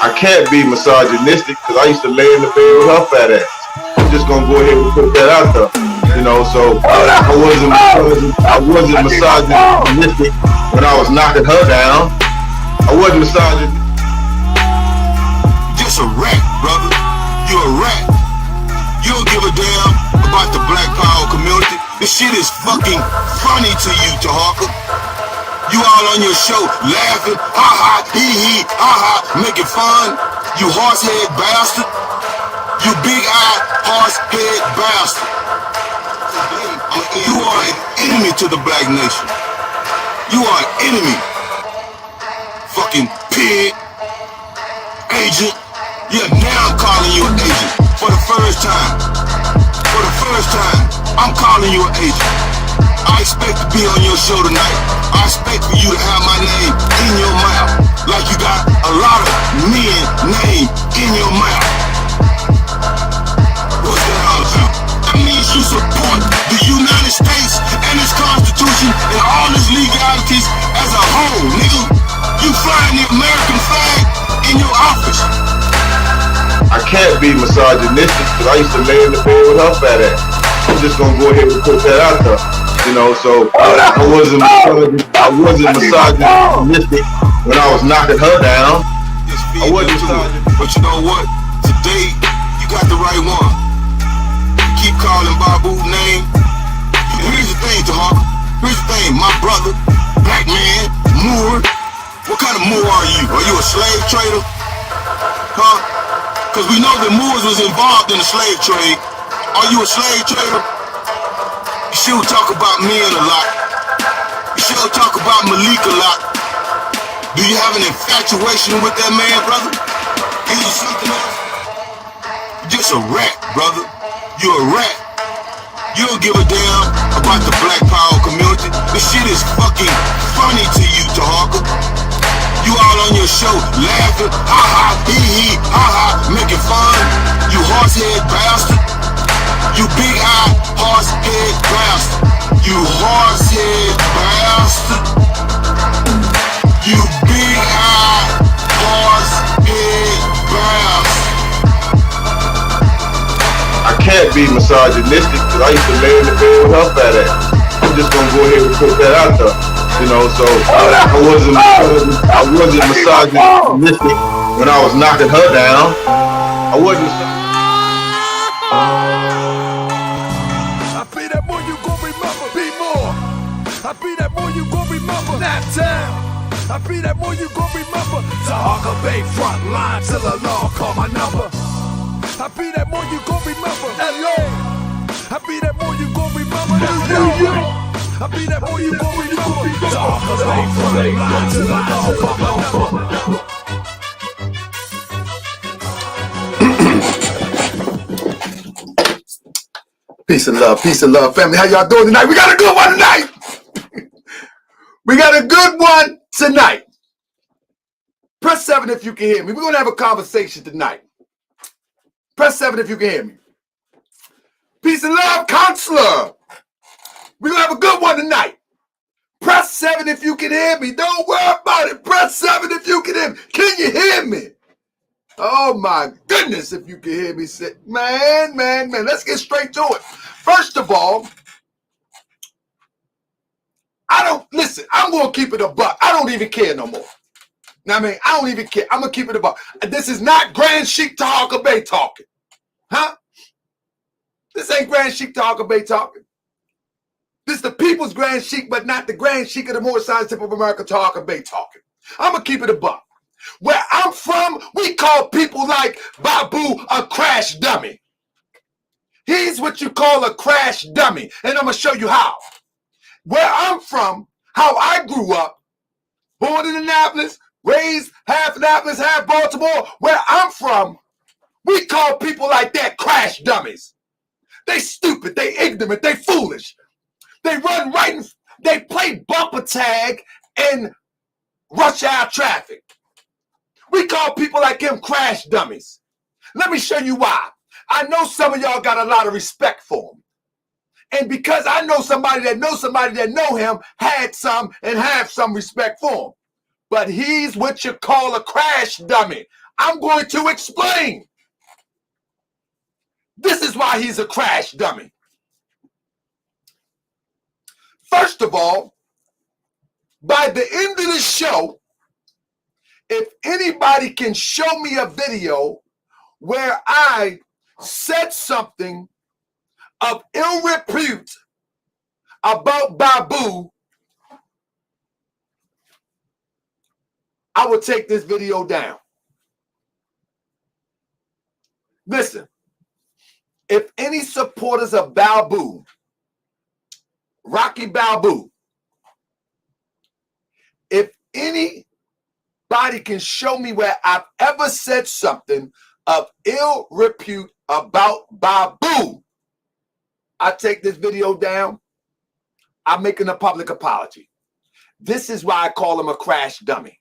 I can't be misogynistic because I used to lay in the bed with her fat ass. I'm just gonna go ahead and put that out there. You know, so I wasn't misogynistic when I was knocking her down. I wasn't misogynistic. Just a rat, brother. You're a rat. You don't give a damn about the black power community. This shit is fucking funny to you, Taharka. You all on your show laughing, ha ha, hee, ha ha, making fun. You horsehead bastard. You big-eyed horsehead bastard. You are an enemy to the black nation. You are an enemy. Fucking pig. Agent. Yeah, now I'm calling you an agent. For the first time. For the first time, I'm calling you an agent. I expect to be on your show tonight. I expect for you to have my name in your mouth. Like you got a lot of men name in your mouth. What's that all about? That means you support the United States and its Constitution and all its legalities as a whole, nigga. You flying the American flag in your office. I can't be misogynistic because I used to lay in the bed with her fat ass. I'm just gonna go ahead and put that out there. You know, so I wasn't misogynistic when I was knocking her down. I wasn't misogynistic. But you know what? Today, you got the right one. You keep calling Babu's name. Here's the thing, Taharka. Here's the thing, my brother, black man, Moor. What kind of Moor are you? Are you a slave trader? Huh? Because we know that Moors was involved in the slave trade. Are you a slave trader? You sure talk about men a lot. You sure talk about Malik a lot. Do you have an infatuation with that man, brother? Is it something else? You're just a rat, brother. You're a rat. You don't give a damn about the black power community. This shit is fucking funny to you, Taharka. You all on your show laughing, ha ha, hee, ha ha, making fun. You horsehead bastard. You big-eyed horsehead bastard. You horsehead bastard. You big-eyed horsehead bastard. I can't be misogynistic because I used to lay in the bed with her fat ass. I'm just gonna go ahead and put that out there. You know, so I wasn't misogynistic when I was knocking her down. I wasn't. I be that one you gon' remember, be more. I be that one you gon' remember, that time. I be that one you gon' remember, Taharka Bay front line till the law call my number. I be that one you gon' remember, LA. I be that one you gon' remember, New York. I be that boy you gon' remember. Taharka Bay front line till the law call my number. Peace and love, family. How y'all doing tonight? We got a good one tonight. We got a good one tonight. Press 7 if you can hear me. We're going to have a conversation tonight. Press 7 if you can hear me. Peace and love, counselor. We're going to have a good one tonight. Press 7 if you can hear me. Don't worry about it. Press 7 if you can hear me. Can you hear me? Oh, my goodness, if you can hear me. Man. Let's get straight to it. First of all, listen, I'm going to keep it a buck. I don't even care no more. Now, I don't even care. I'm going to keep it a buck. This is not Grand Sheik Taharka Bay talking. Huh? This ain't Grand Sheik Taharka Bay talking. This is the people's Grand Sheik, but not the Grand Sheik of the Moorish tip of America, Taharka Bay talking. I'm going to keep it a buck. Where I'm from, we call people like Babu a crash dummy. He's what you call a crash dummy, and I'm going to show you how. Where I'm from, how I grew up, born in Annapolis, raised half Annapolis, half Baltimore, where I'm from, we call people like that crash dummies. They stupid, they ignorant, they foolish. They run right in, they play bumper tag in rush hour traffic. We call people like him crash dummies. Let me show you why. I know some of y'all got a lot of respect for him. And because I know somebody that knows somebody that know him, had some and have some respect for him. But he's what you call a crash dummy. I'm going to explain. This is why he's a crash dummy. First of all, by the end of the show, if anybody can show me a video where I said something of ill repute about Babu, I will take this video down. Listen, if any supporters of Babu, Rocky Babu, if anybody can show me where I've ever said something of ill repute about Babu, I take this video down. I'm making a public apology. This is why I call him a crash dummy.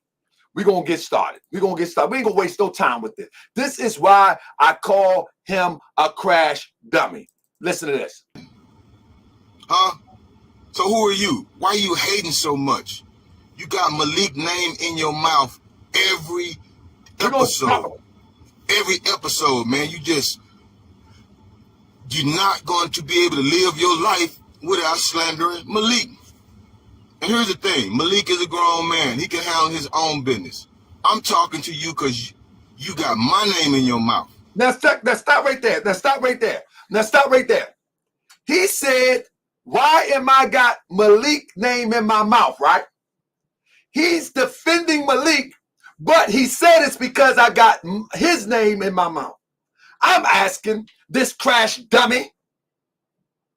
We're going to get started. We ain't going to waste no time with this. This is why I call him a crash dummy. Listen to this. Huh? So who are you? Why are you hating so much? You got Malik name in your mouth every episode. Every episode, man. You're not going to be able to live your life without slandering Malik. And here's the thing. Malik is a grown man. He can handle his own business. I'm talking to you because you got my name in your mouth. Now stop right there. Now stop right there. He said, why am I got Malik name in my mouth, right? He's defending Malik, but he said it's because I got his name in my mouth. I'm asking this crash dummy,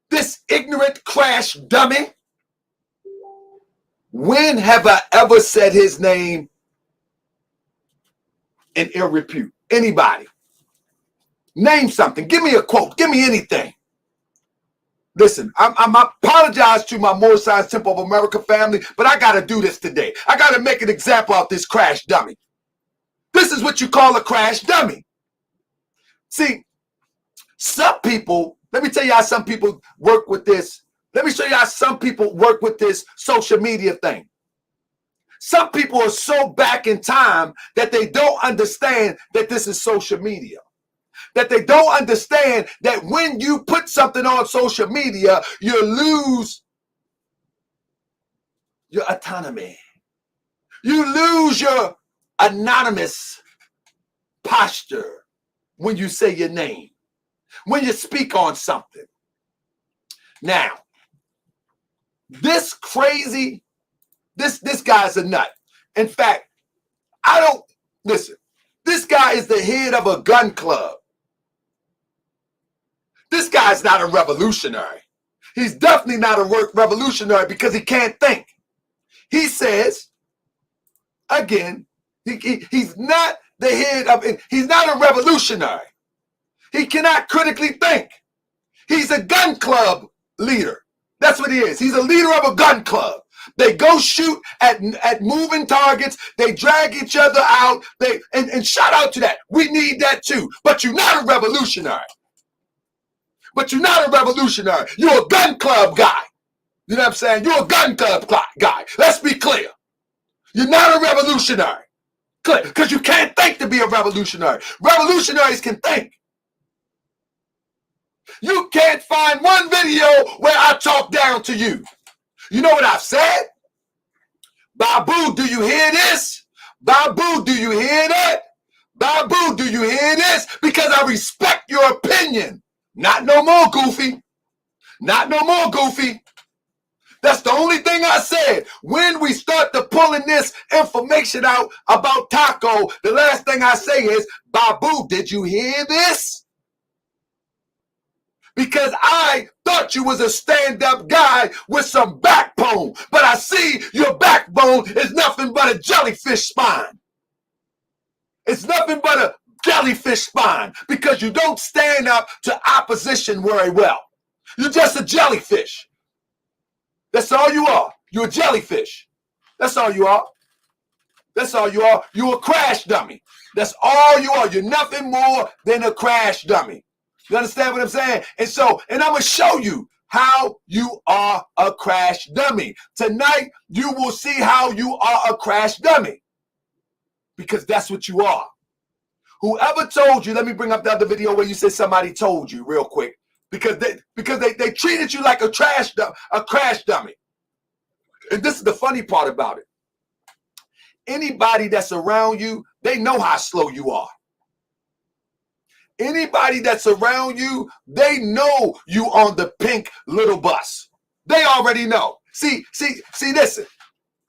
this ignorant crash dummy, when have I ever said his name in ill repute? Anybody? Name something. Give me a quote. Give me anything. Listen, I apologize to my Moorish Temple of America family, but I got to do this today. I got to make an example of this crash dummy. This is what you call a crash dummy. See, some people, let me tell you how some people work with this. Let me show you how some people work with this social media thing. Some people are so back in time that they don't understand that this is social media. That they don't understand that when you put something on social media, you lose your autonomy. You lose your anonymous posture when you say your name, when you speak on something. Now, this crazy, this guy's a nut. In fact, listen, this guy is the head of a gun club. This guy's not a revolutionary. He's definitely not a revolutionary because he can't think. He says, again, he's not the head of it. He's not a revolutionary. He cannot critically think. He's a gun club leader. That's what he is. He's a leader of a gun club. They go shoot at moving targets. They drag each other out. And shout out to that. We need that too. But you're not a revolutionary. You're a gun club guy. You know what I'm saying? You're a gun club guy. Let's be clear. You're not a revolutionary. Clear. Because you can't think to be a revolutionary. Revolutionaries can think. You can't find one video where I talk down to you. You know what I've said? Babu, do you hear this? Babu, do you hear that? Babu, do you hear this? Because I respect your opinion. Not no more, Goofy. Not no more, Goofy. That's the only thing I said. When we start to pulling this information out about Taco, the last thing I say is, Babu, did you hear this? Because I thought you was a stand-up guy with some backbone. But I see your backbone is nothing but a jellyfish spine. It's nothing but a jellyfish spine because you don't stand up to opposition very well. You're just a jellyfish. That's all you are. You're a jellyfish. That's all you are. That's all you are. You're a crash dummy. That's all you are. You're nothing more than a crash dummy. You understand what I'm saying? And I'm going to show you how you are a crash dummy. Tonight, you will see how you are a crash dummy. Because that's what you are. Whoever told you, let me bring up the other video where you said somebody told you real quick, because they treated you like a crash dummy. And this is the funny part about it. Anybody that's around you, they know how slow you are. Anybody that's around you, they know you on the pink little bus. They already know. See, listen.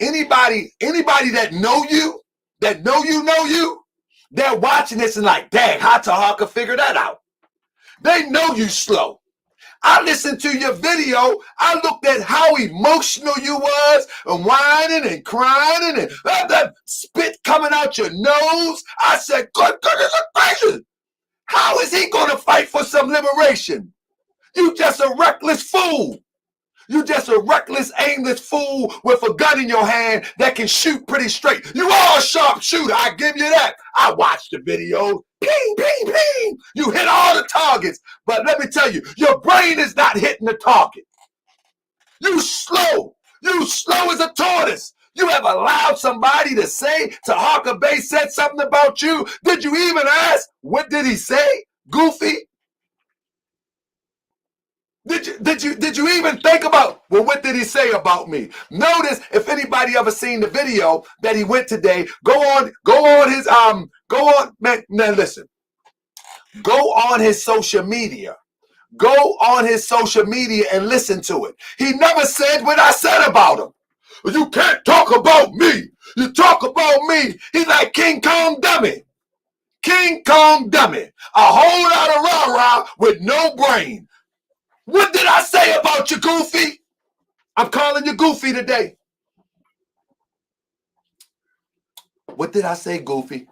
Anybody that know you, know you, they're watching this and like, dang, how Taharka figure that out? They know you slow. I listened to your video. I looked at how emotional you was and whining and crying and that spit coming out your nose. I said, good goodness gracious. How is he going to fight for some liberation? You just a reckless fool. You just a reckless, aimless fool with a gun in your hand that can shoot pretty straight. You are a sharp shooter. I give you that. I watched the video. Ping, ping, ping. You hit all the targets. But let me tell you, your brain is not hitting the target. You slow. You slow as a tortoise. You have allowed somebody to say Taharka Bey said something about you? Did you even ask? What did he say? Goofy? Did you even think about, well, what did he say about me? Notice, if anybody ever seen the video that he went today, go on his social media. Go on his social media and listen to it. He never said what I said about him. You can't talk about me. You talk about me. He's like King Kong dummy. King Kong dummy. A whole lot of rah-rah with no brain. What did I say about you, Goofy? I'm calling you Goofy today. What did I say, Goofy?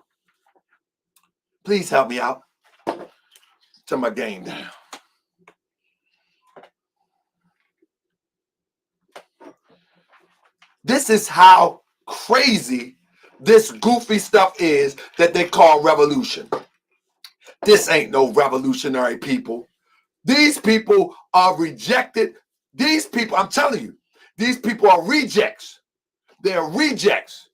Please help me out. Turn my game down. This is how crazy this goofy stuff is that they call revolution. This ain't no revolutionary people. These people are rejected. These people, I'm telling you, these people are rejects. They're rejects.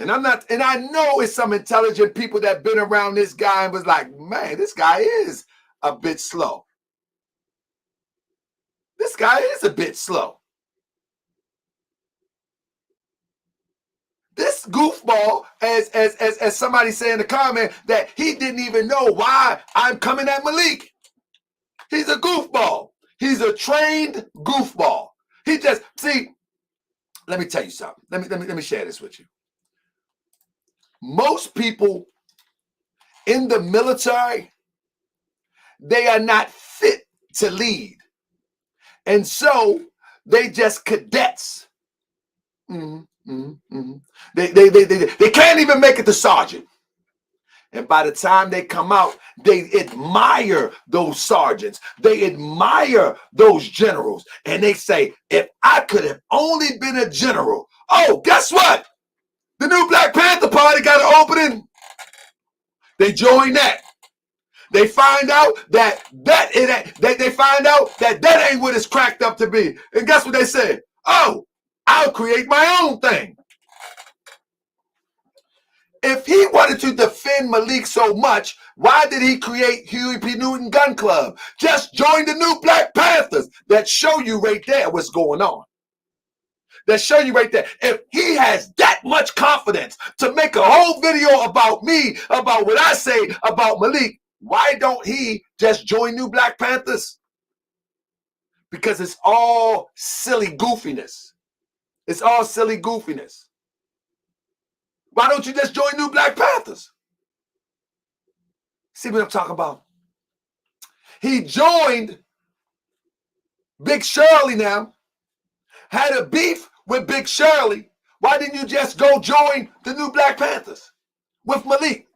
And I know it's some intelligent people that been around this guy and was like, man, this guy is a bit slow. This guy is a bit slow. This goofball, as somebody said in the comment, that he didn't even know why I'm coming at Malik. He's a goofball. He's a trained goofball. He just, see, let me tell you something. Let me share this with you. Most people in the military, they are not fit to lead. And so they just cadets. They can't even make it to sergeant. And by the time they come out, they admire those sergeants. They admire those generals. And they say, if I could have only been a general. Oh, guess what? The new Black Panther Party got an opening. They join that. They find out that that ain't what it's cracked up to be. And guess what they said? Oh, I'll create my own thing. If he wanted to defend Malik so much, why did he create Huey P. Newton Gun Club? Just join the new Black Panthers. That show you right there what's going on. That show you right there. If he has that much confidence to make a whole video about me, about what I say about Malik, why don't he just join new Black Panthers? Because it's all silly goofiness. It's all silly goofiness. Why don't you just join new Black Panthers? See what I'm talking about? He joined Big Shirley now, had a beef with Big Shirley. Why didn't you just go join the new Black Panthers with Malik?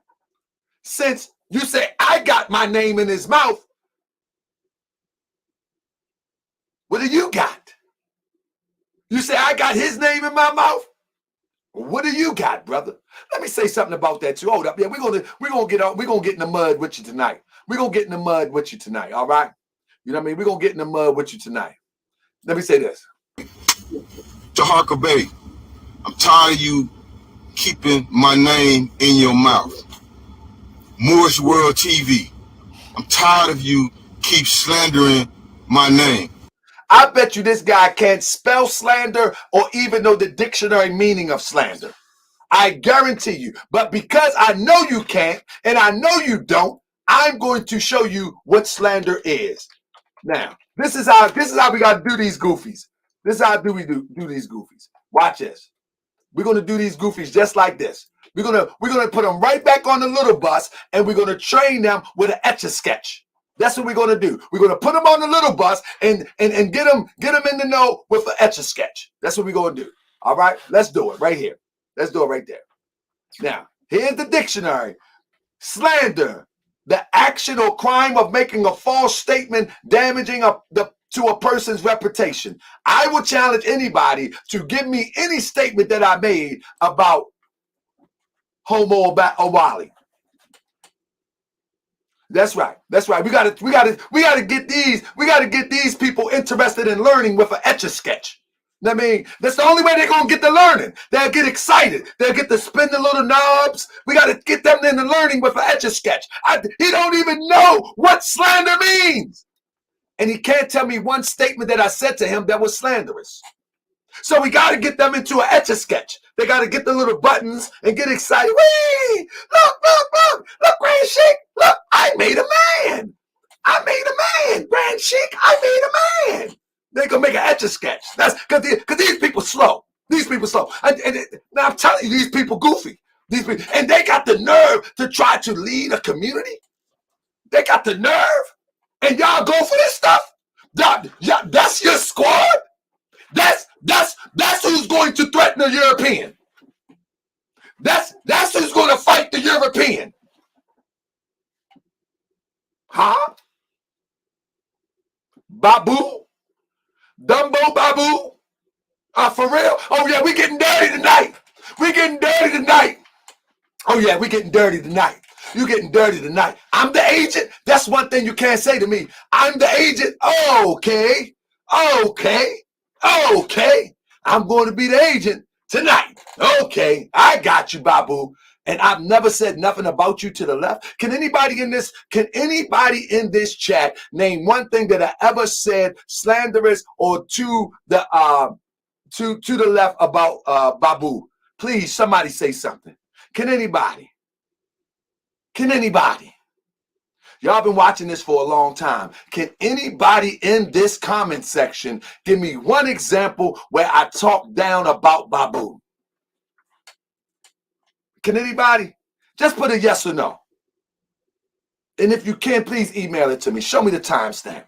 Since you say, I got my name in his mouth, what do you got? You say, I got his name in my mouth? What do you got, brother? Let me say something about that too. Hold up. Yeah, we're gonna get in the mud with you tonight. We're gonna get in the mud with you tonight, all right? You know what I mean? We're gonna get in the mud with you tonight. Let me say this. Taharka Bey, I'm tired of you keeping my name in your mouth. Moorish World TV. I'm tired of you keep slandering my name. I bet you this guy can't spell slander or even know the dictionary meaning of slander. I guarantee you. But because I know you can't and I know you don't, I'm going to show you what slander is. Now, this is how we got to do these goofies. This is how we do these goofies. Watch this. We're going to do these goofies just like this. We're gonna put them right back on the little bus, and we're gonna train them with an etch-a-sketch. That's what we're gonna do. We're gonna put them on the little bus and get them in the know with an etch-a-sketch. That's what we're gonna do. All right, let's do it right here. Let's do it right there. Now, here's the dictionary. Slander, the action or crime of making a false statement damaging to a person's reputation. I will challenge anybody to give me any statement that I made about Omowali. That's right. That's right. We gotta get these people interested in learning with an etch-a-sketch. I mean, that's the only way they're gonna get the learning. They'll get excited. They'll get to spin the little knobs. We gotta get them into learning with an etch-a-sketch. He don't even know what slander means, and he can't tell me one statement that I said to him that was slanderous. So we got to get them into an etch-a-sketch. They got to get the little buttons and get excited. Whee! Look, Grand Sheik. Look, I made a man. Grand Sheik, I made a man. They gonna make an etch-a-sketch. That's because these people slow. And now I'm telling you, these people goofy. And they got the nerve to try to lead a community. They got the nerve, and y'all go for this stuff. That's your squad. That's who's going to threaten the European. That's who's going to fight the European. Huh? Babu? Dumbo Babu? For real? Oh yeah, we getting dirty tonight. Oh yeah, we getting dirty tonight. You getting dirty tonight. I'm the agent. That's one thing you can't say to me. I'm the agent. Okay. I'm going to be the agent tonight. Okay, I got you, Babu. And I've never said nothing about you to the left. Can anybody in this chat name one thing that I ever said slanderous or to the left about Babu? Please, somebody say something. Can anybody? Y'all been watching this for a long time. Can anybody in this comment section give me one example where I talk down about Babu? Can anybody? Just put a yes or no. And if you can, please email it to me. Show me the timestamp.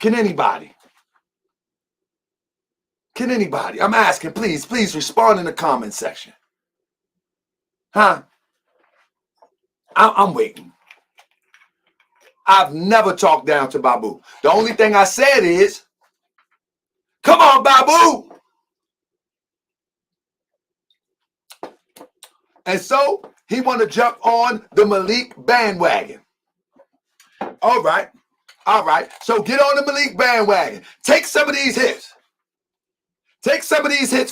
Can anybody? I'm asking, please respond in the comment section. Huh? I'm waiting. I've never talked down to Babu. The only thing I said is, come on, Babu. And so he want to jump on the Malik bandwagon. All right. So get on the Malik bandwagon. Take some of these hits.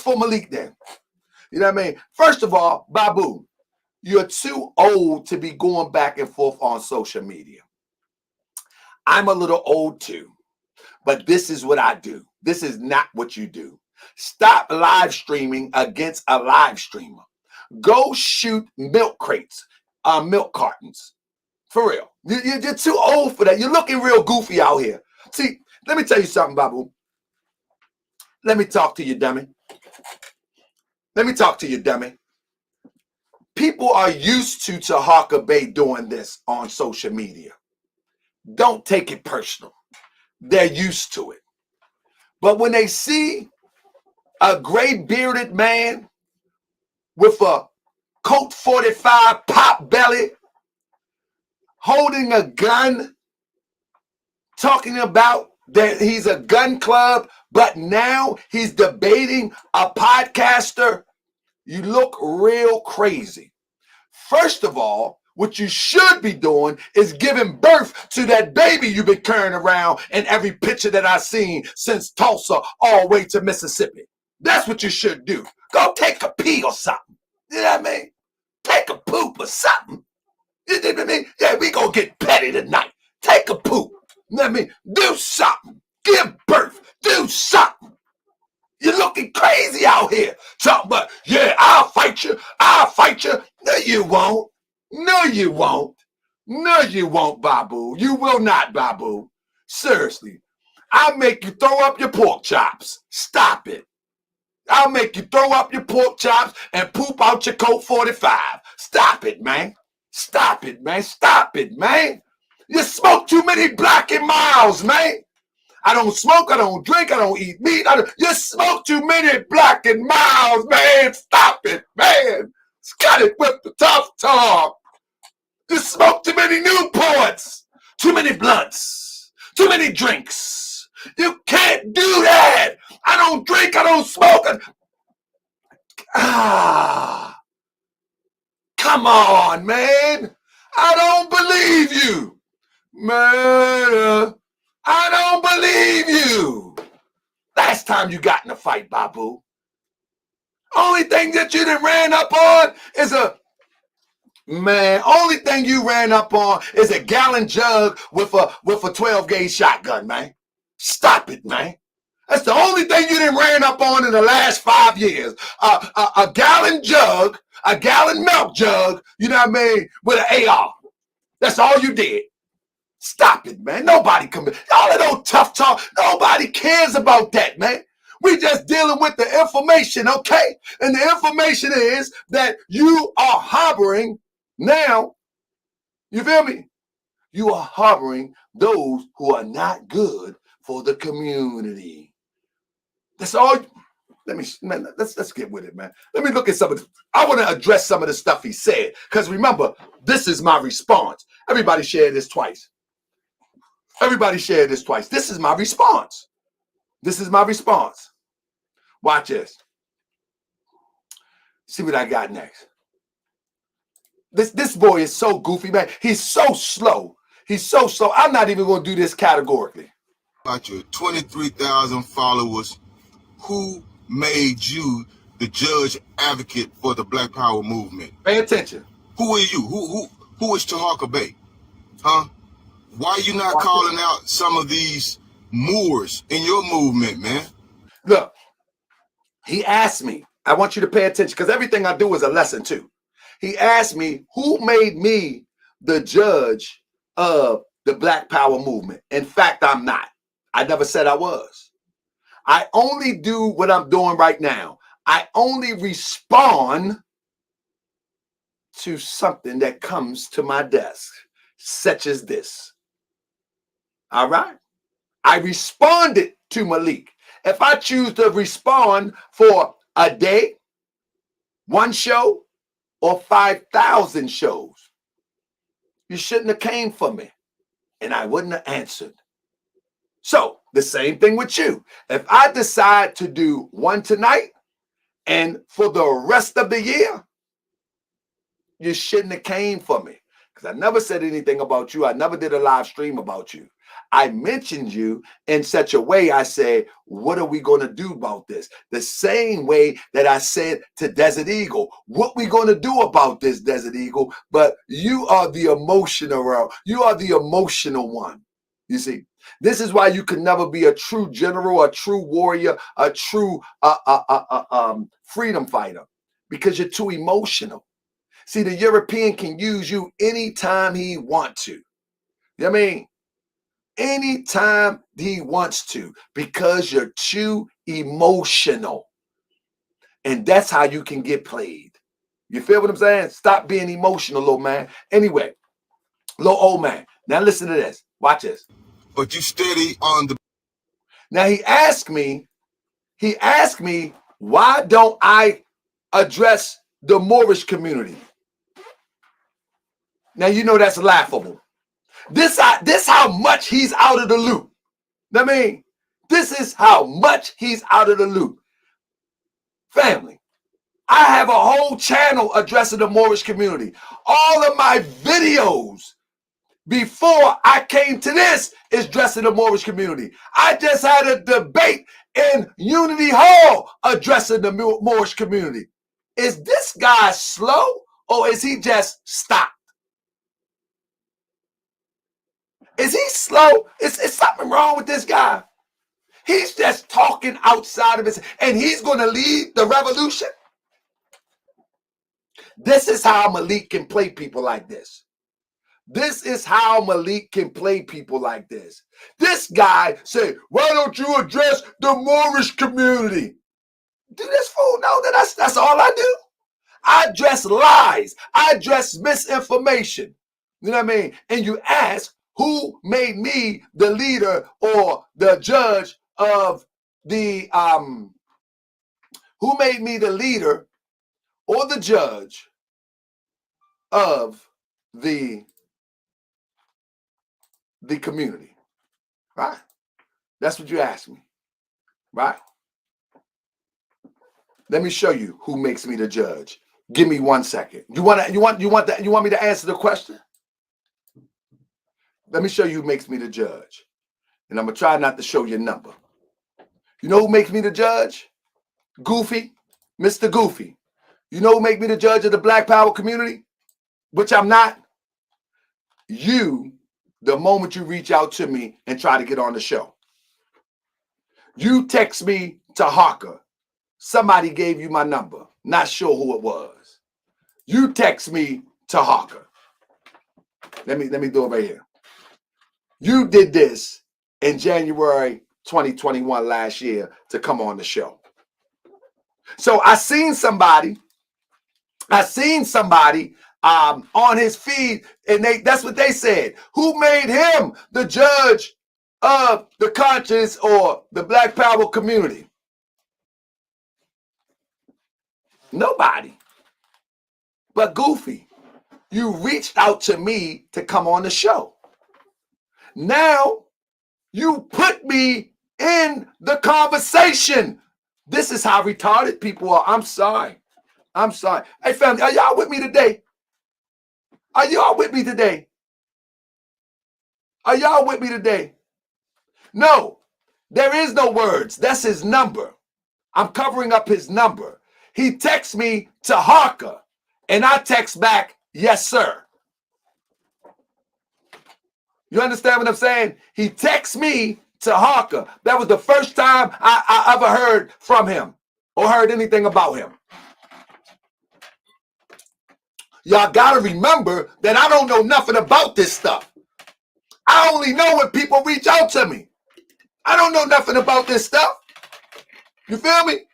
For Malik then. You know what I mean? First of all, Babu, you're too old to be going back and forth on social media. I'm a little old too, but this is what I do. This is not what you do. Stop live streaming against a live streamer. Go shoot milk crates, milk cartons. For real. You're too old for that. You're looking real goofy out here. See, let me tell you something, Babu. Let me talk to you, dummy. People are used to Taharka Bay doing this on social media. Don't take it personal. They're used to it. But when they see a gray bearded man with a Colt 45 pop belly holding a gun, talking about that he's a gun club, but now he's debating a podcaster, you look real crazy. First of all, what you should be doing is giving birth to that baby you've been carrying around in every picture that I've seen since Tulsa all the way to Mississippi. That's what you should do. Go take a pee or something. You know what I mean? Take a poop or something. You know what I mean? Yeah, we gonna get petty tonight. Take a poop. You know what I mean? Do something. Give birth. Do something. You're looking crazy out here. Talk about, yeah, I'll fight you. I'll fight you. No, you won't. No, you won't. No, you won't, Babu. You will not, Babu. Seriously. I'll make you throw up your pork chops. Stop it. I'll make you throw up your pork chops and poop out your Colt 45. Stop it, man. Stop it, man. Stop it, man. You smoke too many Black and Milds, man. I don't smoke, I don't drink, I don't eat meat. You smoke too many Black and Milds, man. Stop it, man. Cut it with the tough talk. You smoke too many Newports, too many blunts, too many drinks. You can't do that. I don't drink, I don't smoke. Come on, man. I don't believe you. Man, I don't believe you. Last time you got in a fight, Babu. Only thing that you done ran up on is only thing you ran up on is a gallon jug with a 12 gauge shotgun, man. Stop it, man. That's the only thing you done ran up on in the last 5 years. A gallon jug, a gallon milk jug, you know what I mean, with an AR. That's all you did. Stop it, man. Nobody all of those tough talk. Nobody cares about that, man. We just dealing with the information, okay? And the information is that you are harboring now. You feel me? You are harboring those who are not good for the community. That's all. Let's get with it, man. Let me look at some of this. I want to address some of the stuff he said. Because remember, this is my response. Everybody share this twice. Everybody share this twice. This is my response. This is my response. Watch this. See what I got next. This boy is so goofy, man. He's so slow. He's so slow. I'm not even going to do this categorically. About your 23,000 followers, who made you the judge advocate for the Black Power movement? Pay attention. Who are you? Who is Taharka Bay? Huh? Why are you not calling out some of these Moors in your movement, man? Look, he asked me. I want you to pay attention because everything I do is a lesson too. He asked me, who made me the judge of the Black Power movement? In fact, I'm not. I never said I was. I only do what I'm doing right now. I only respond to something that comes to my desk, such as this. All right? I responded to Malik. If I choose to respond for a day, one show, or 5,000 shows, you shouldn't have came for me, and I wouldn't have answered. So the same thing with you. If I decide to do one tonight and for the rest of the year, you shouldn't have came for me because I never said anything about you. I never did a live stream about you. I mentioned you in such a way. I said, what are we going to do about this? The same way that I said to Desert Eagle, what we going to do about this, Desert Eagle? But you are the emotional, you are the emotional one. You see, this is why you can never be a true general, a true warrior, a true freedom fighter, because you're too emotional. See, the European can use you anytime he wants to. You know what I mean? Anytime he wants to, because you're too emotional. And that's how you can get played. You feel what I'm saying? Stop being emotional, little man. Anyway, little old man. Now listen to this. Watch this. But you steady on the... Now he asked me, why don't I address the Moorish community? Now you know that's laughable. This how much he's out of the loop. I mean, this is how much he's out of the loop. Family, I have a whole channel addressing the Moorish community. All of my videos before I came to this is addressing the Moorish community. I just had a debate in Unity Hall addressing the Moorish community. Is this guy slow or is he just stopped? Is he slow? Is something wrong with this guy? He's just talking outside of his, and he's going to lead the revolution. This is how Malik can play people like this. This is how Malik can play people like this. This guy said, why don't you address the Moorish community? Do this fool know that that's all I do? I address lies. I address misinformation. You know what I mean? And you ask, who made me the leader or the judge of the, who made me the leader or the judge of the community, right? That's what you asked me, right? Let me show you who makes me the judge. Give me 1 second. You want me to answer the question? Let me show you who makes me the judge. And I'm gonna try not to show your number. You know who makes me the judge? Goofy, Mr. Goofy. You know who make me the judge of the Black Power community? Which I'm not. You, the moment you reach out to me and try to get on the show. You text me Taharka. Somebody gave you my number. Not sure who it was. You text me Taharka. Let me do it right here. You did this in January 2021 last year to come on the show. So I seen somebody on his feed, and that's what they said. Who made him the judge of the conscience or the Black Power community? Nobody. But Goofy, you reached out to me to come on the show. Now you put me in the conversation. This is how retarded people are. I'm sorry. Hey, family, are y'all with me today? Are y'all with me today? Are y'all with me today? No, there is no words. That's his number. I'm covering up his number. He texts me Taharka, and I text back, yes, sir. You understand what I'm saying? He texts me Taharka. That was the first time I ever heard from him or heard anything about him. Y'all got to remember that I don't know nothing about this stuff. I only know when people reach out to me. I don't know nothing about this stuff. You feel me?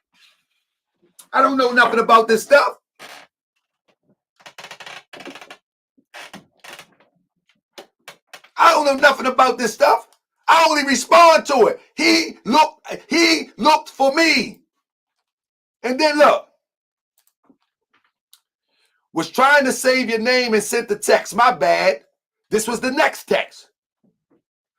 I don't know nothing about this stuff. I don't know nothing about this stuff. I only respond to it. He looked for me. And then look. Was trying to save your name and sent the text. My bad. This was the next text.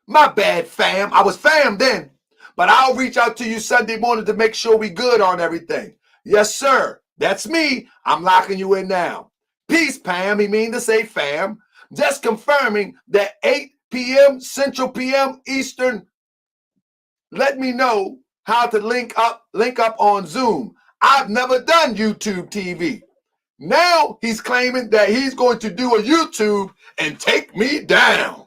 My bad, fam. I was fam then. But I'll reach out to you Sunday morning to make sure we good on everything. Yes, sir. That's me. I'm locking you in now. Peace, Pam. He mean to say fam. Just confirming that 8 p.m. Central p.m. Eastern. Let me know how to link up on Zoom. I've never done YouTube TV. Now he's claiming that he's going to do a YouTube and take me down.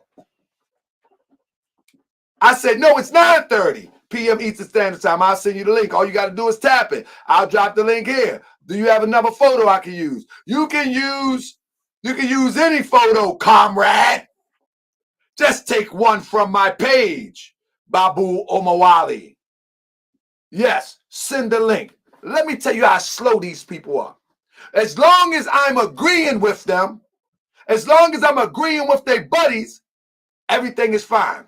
I said, no, it's 9:30 p.m. Eastern Standard Time. I'll send you the link. All you got to do is tap it. I'll drop the link here. Do you have another photo I can use? You can use any photo, comrade. Just take one from my page, Babu Omowali. Yes, send the link. Let me tell you how slow these people are. As long as I'm agreeing with them, as long as I'm agreeing with their buddies, everything is fine.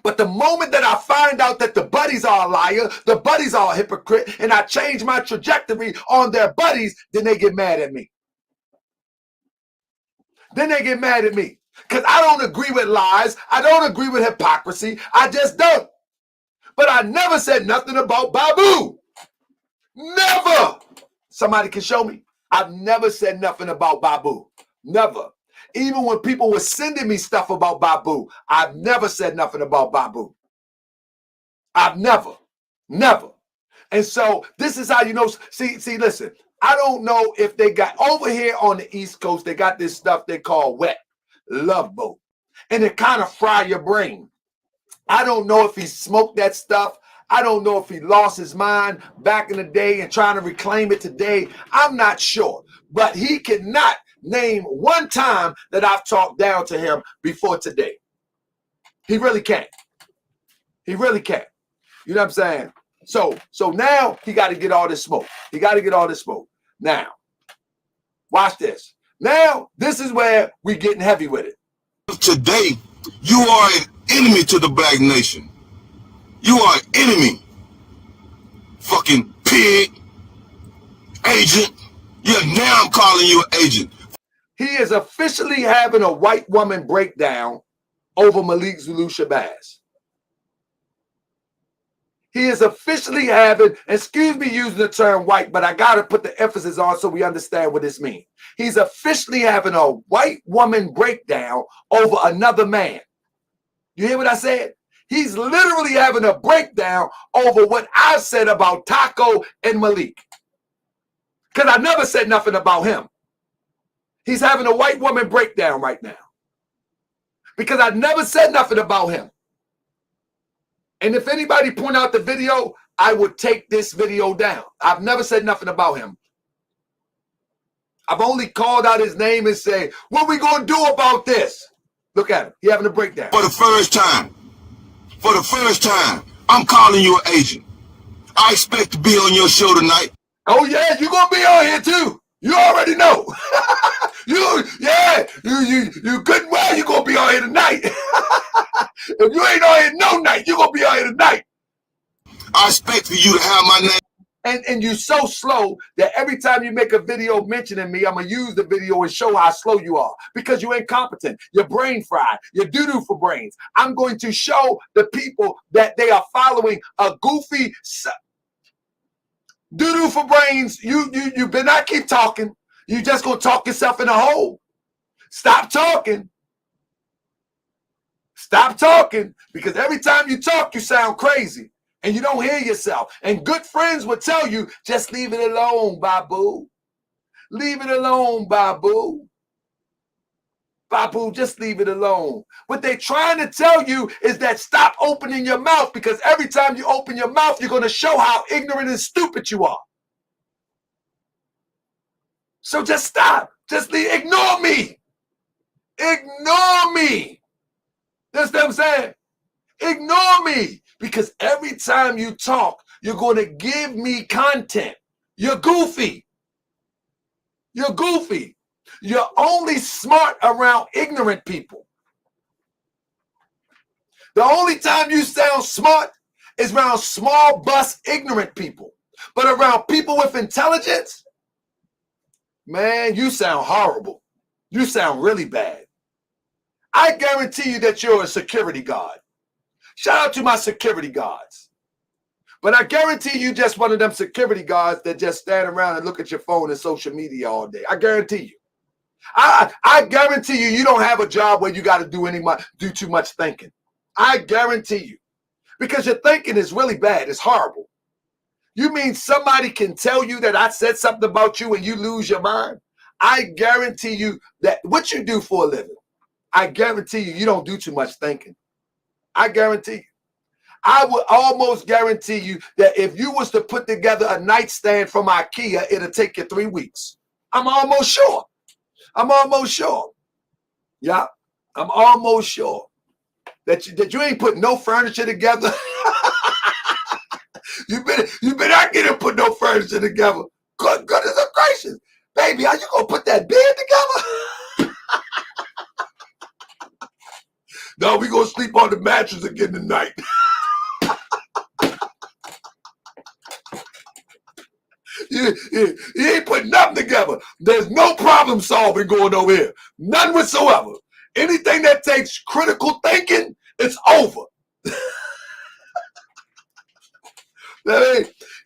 But the moment that I find out that the buddies are a liar, the buddies are a hypocrite, and I change my trajectory on their buddies, then they get mad at me. Then they get mad at me. Because I don't agree with lies. I don't agree with hypocrisy. I just don't. But I never said nothing about Babu. Never. Somebody can show me. I've never said nothing about Babu. Never. Even when people were sending me stuff about Babu, I've never said nothing about Babu. I've never. And so this is how you know. See, listen. I don't know if they got over here on the East Coast, they got this stuff they call wet. Love boat. and it kind of fry your brain. I don't know if he smoked that stuff. I don't know if he lost his mind back in the day and trying to reclaim it today. I'm not sure. But he cannot name one time that I've talked down to him before today. He really can't. He really can't. You know what I'm saying? So now he got to get all this smoke. He got to get all this smoke. Now, watch this. Now, this is where we getting heavy with it. Today, you are an enemy to the black nation. You are an enemy. Fucking pig. Agent. Yeah, now I'm calling you an agent. He is officially having a white woman breakdown over Malik Zulu Shabazz. He is officially having, excuse me using the term white, but I got to put the emphasis on so we understand what this means. He's officially having a white woman breakdown over another man. You hear what I said? He's literally having a breakdown over what I said about Taco and Malik. Because I never said nothing about him. He's having a white woman breakdown right now. Because I never said nothing about him. And if anybody point out the video, I would take this video down. I've never said nothing about him. I've only called out his name and say, what we going to do about this? Look at him. He having a breakdown. For the first time, I'm calling you an agent. I expect to be on your show tonight. Oh, yeah, you're going to be on here, too. You already know. you good and well, you're going to be on here tonight. If you ain't on here no night, you're going to be on here tonight. I expect for you to have my name. And you're so slow that every time you make a video mentioning me, I'm going to use the video and show how slow you are. Because you're incompetent. You're brain fried. You're doo-doo for brains. I'm going to show the people that they are following a goofy doo-doo for brains. You better not keep talking. You just going to talk yourself in a hole. Stop talking. Stop talking, because every time you talk, you sound crazy and you don't hear yourself. And good friends will tell you, just leave it alone, Babu. Leave it alone, Babu. Babu, just leave it alone. What they're trying to tell you is that stop opening your mouth, because every time you open your mouth, you're going to show how ignorant and stupid you are. So just stop. Just leave. Ignore me. Ignore me. That's what I'm saying. Ignore me, because every time you talk, you're going to give me content. You're goofy. You're goofy. You're only smart around ignorant people. The only time you sound smart is around small bus ignorant people. But around people with intelligence, man, you sound horrible. You sound really bad. I guarantee you that you're a security guard. Shout out to my security guards. But I guarantee you just one of them security guards that just stand around and look at your phone and social media all day. I guarantee you. I guarantee you don't have a job where you got to do too much thinking. I guarantee you. Because your thinking is really bad. It's horrible. You mean somebody can tell you that I said something about you and you lose your mind? I guarantee you that what you do for a living, I guarantee you don't do too much thinking. I guarantee you. I would almost guarantee you that if you was to put together a nightstand from IKEA, it'll take you 3 weeks. I'm almost sure. I'm almost sure. Yeah, I'm almost sure that you ain't put no furniture together. you better not get to put no furniture together. Goodness gracious. Baby, are you going to put that bed together? No, we going to sleep on the mattress again tonight. You ain't putting nothing together. There's no problem solving going over here. None whatsoever. Anything that takes critical thinking, it's over.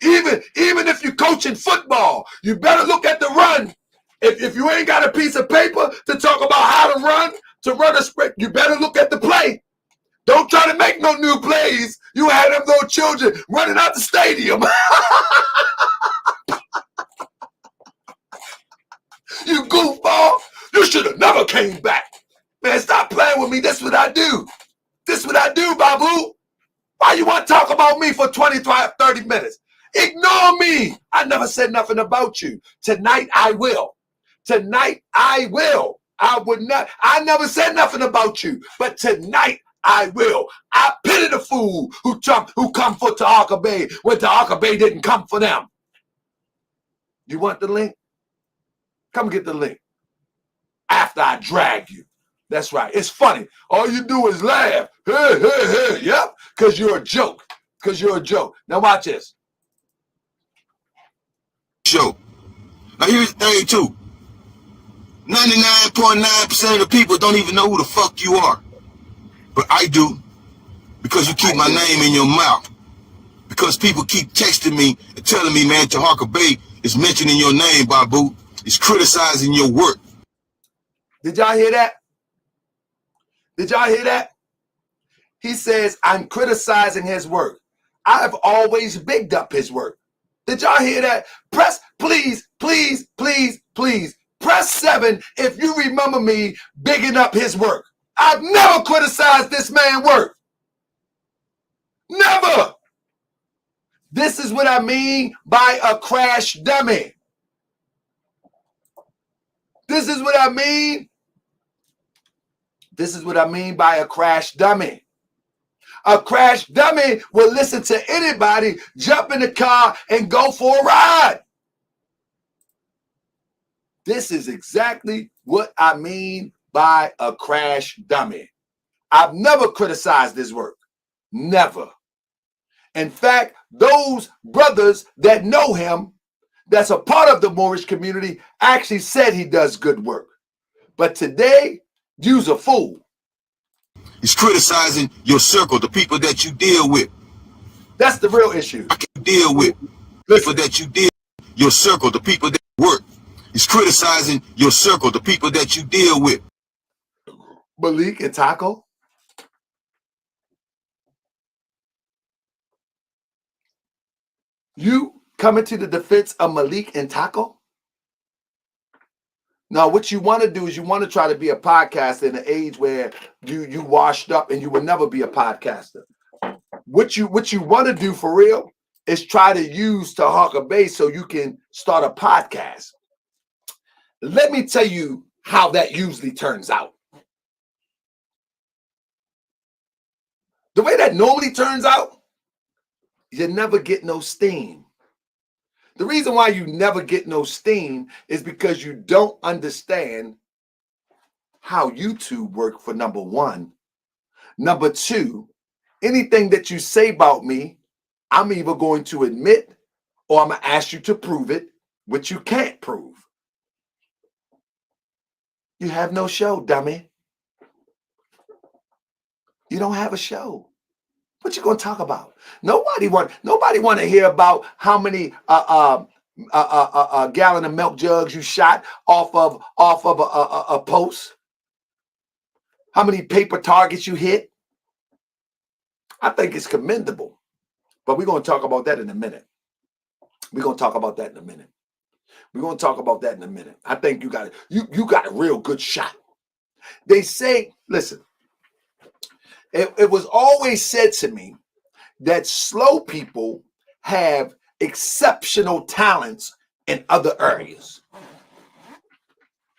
Even if you're coaching football, you better look at the run. If you ain't got a piece of paper to talk about how to run a sprint, you better look at the play. Don't try to make no new plays. You had them little children running out the stadium. You goofball. You should have never came back. Man, stop playing with me. This is what I do. This is what I do, Babu. Why you want to talk about me for 25, 30 minutes? Ignore me. I never said nothing about you. Tonight I will. Tonight I will. I would not. I never said nothing about you. But tonight I will. I pity the fool who come for Taharka Bay when Taharka Bay didn't come for them. You want the link? Come get the link. After I drag you. That's right. It's funny. All you do is laugh. Hey, hey, hey. Yep. Because you're a joke. Because you're a joke. Now watch this. Show. Now here's the thing too. 99.9% of the people don't even know who the fuck you are. But I do. Because you keep my name in your mouth. Because people keep texting me and telling me, man, Taharka Bay is mentioning your name, Babu. It's criticizing your work. Did y'all hear that? Did y'all hear that? He says, I'm criticizing his work. I've always bigged up his work. Did y'all hear that? Press, please, please, please, please. Press 7 if you remember me bigging up his work. I've never criticized this man's work. Never. This is what I mean by a crash dummy. This is what I mean. This is what I mean by a crash dummy. A crash dummy will listen to anybody, jump in the car, and go for a ride. This is exactly what I mean by a crash dummy. I've never criticized his work. Never. In fact, those brothers that know him, that's a part of the Moorish community, actually said he does good work. But today, you's a fool. He's criticizing your circle, the people that you deal with. That's the real issue. I can deal with people that you deal with, your circle, the people that work. He's criticizing your circle, the people that you deal with. Malik and Taco. You coming to the defense of Malik and Taco? Now, what you want to do is you want to try to be a podcaster in an age where you washed up and you will never be a podcaster. What you want to do for real is try to use Taharka Bay so you can start a podcast. Let me tell you how that usually turns out. The way that normally turns out, you never get no steam. The reason why you never get no steam is because you don't understand how YouTube works, for number one. Number two, anything that you say about me, I'm either going to admit or I'm going to ask you to prove it, which you can't prove. You have no show, dummy. You don't have a show. What you gonna talk about? Nobody want to hear about how many gallon of milk jugs you shot off of a post. How many paper targets you hit? I think it's commendable, but we're gonna talk about that in a minute. We're gonna talk about that in a minute. We're gonna talk about that in a minute. I think you got a real good shot. They say, listen. It was always said to me that slow people have exceptional talents in other areas.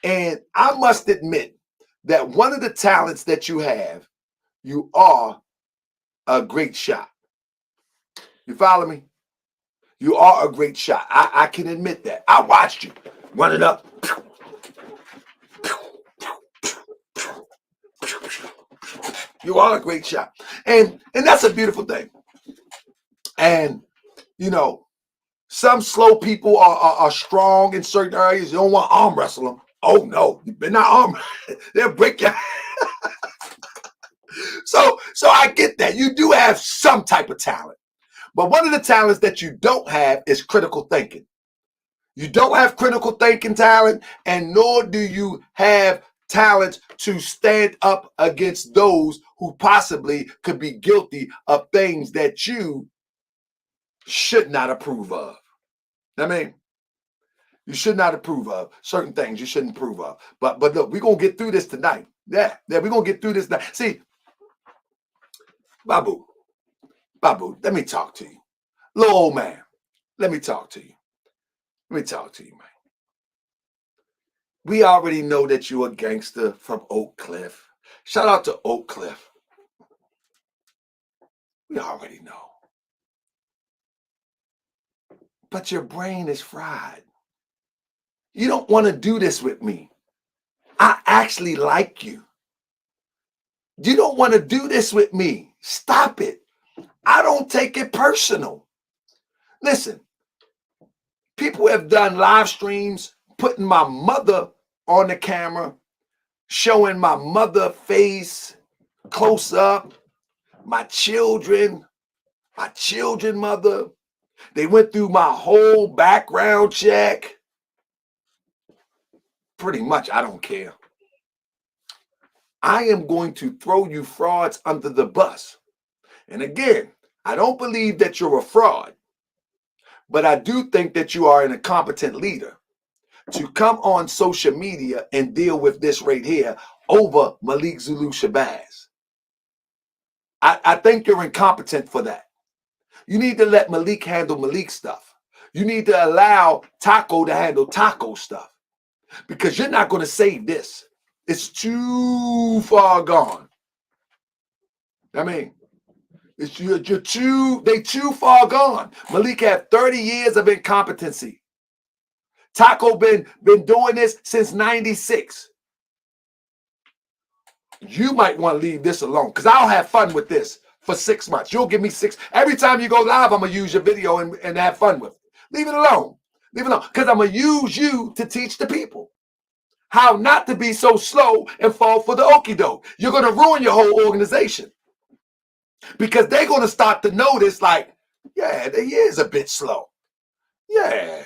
And I must admit that one of the talents that you have, you are a great shot. You follow me? You are a great shot. I can admit that. I watched you run it up. You are a great shot. And that's a beautiful thing. And, you know, some slow people are strong in certain areas. You don't want to arm wrestle them. Oh, no. You better not arm. They'll break your So I get that. You do have some type of talent. But one of the talents that you don't have is critical thinking. You don't have critical thinking talent, and nor do you have talent to stand up against those who possibly could be guilty of things that you should not approve of. I mean, you should not approve of certain things you shouldn't approve of. But look, we're going to get through this tonight. Yeah, we're going to get through this now. See, Babu, let me talk to you. Little old man, let me talk to you. Let me talk to you, man. We already know that you're a gangster from Oak Cliff. Shout out to Oak Cliff. We already know. But your brain is fried. You don't want to do this with me. I actually like you. You don't want to do this with me. Stop it. I don't take it personal. Listen, people have done live streams putting my mother on the camera, showing my mother face close up, my children mother. They went through my whole background check. Pretty much, I don't care. I am going to throw you frauds under the bus. And again, I don't believe that you're a fraud, but I do think that you are an incompetent leader to come on social media and deal with this right here over Malik Zulu Shabazz. I think you're incompetent for that. You need to let Malik handle Malik stuff. You need to allow Taco to handle Taco stuff, because you're not going to save this. It's too far gone. I mean, they too far gone. Malik had 30 years of incompetency. Taco been doing this since 96. You might want to leave this alone, because I'll have fun with this for 6 months. You'll give me 6. Every time you go live, I'm going to use your video and have fun with it. Leave it alone. Leave it alone, because I'm going to use you to teach the people how not to be so slow and fall for the okie doke. You're going to ruin your whole organization, because they're going to start to notice, like, yeah, he is a bit slow. Yeah,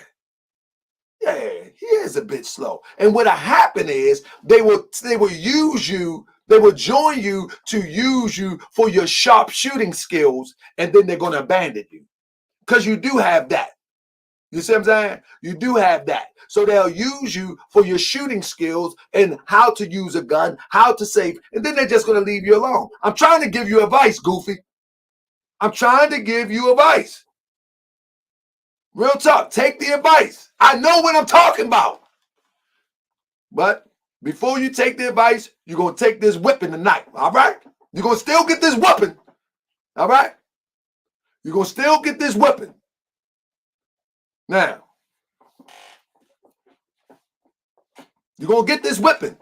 he is a bit slow. And what'll happen is they will use you. They will join you to use you for your sharp shooting skills, and then they're going to abandon you, because you do have that. You see what I'm saying? You do have that. So they'll use you for your shooting skills and how to use a gun, how to save, and then they're just going to leave you alone. I'm trying to give you advice, Goofy. I'm trying to give you advice. Real talk. Take the advice. I know what I'm talking about. But before you take the advice, you're going to take this whipping tonight. All right? You're going to still get this whipping. All right? You're going to still get this whipping. Now, you're going to get this whipping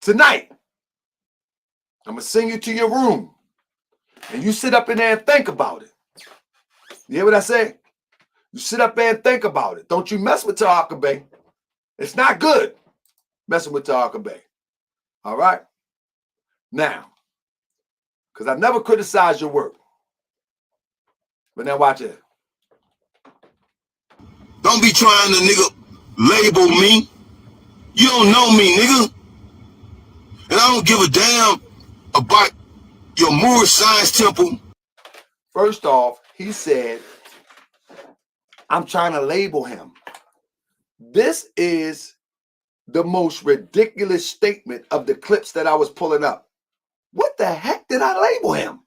tonight. I'm going to send you to your room, and you sit up in there and think about it. You hear what I say? You sit up there and think about it. Don't you mess with Taharka Bay. It's not good messing with Taharka Bay. All right? Now, because I never criticized your work. But now watch it. Don't be trying to, nigga, label me. You don't know me, nigga. And I don't give a damn about your Moorish science temple. First off, he said, I'm trying to label him. This is the most ridiculous statement of the clips that I was pulling up. What the heck did I label him?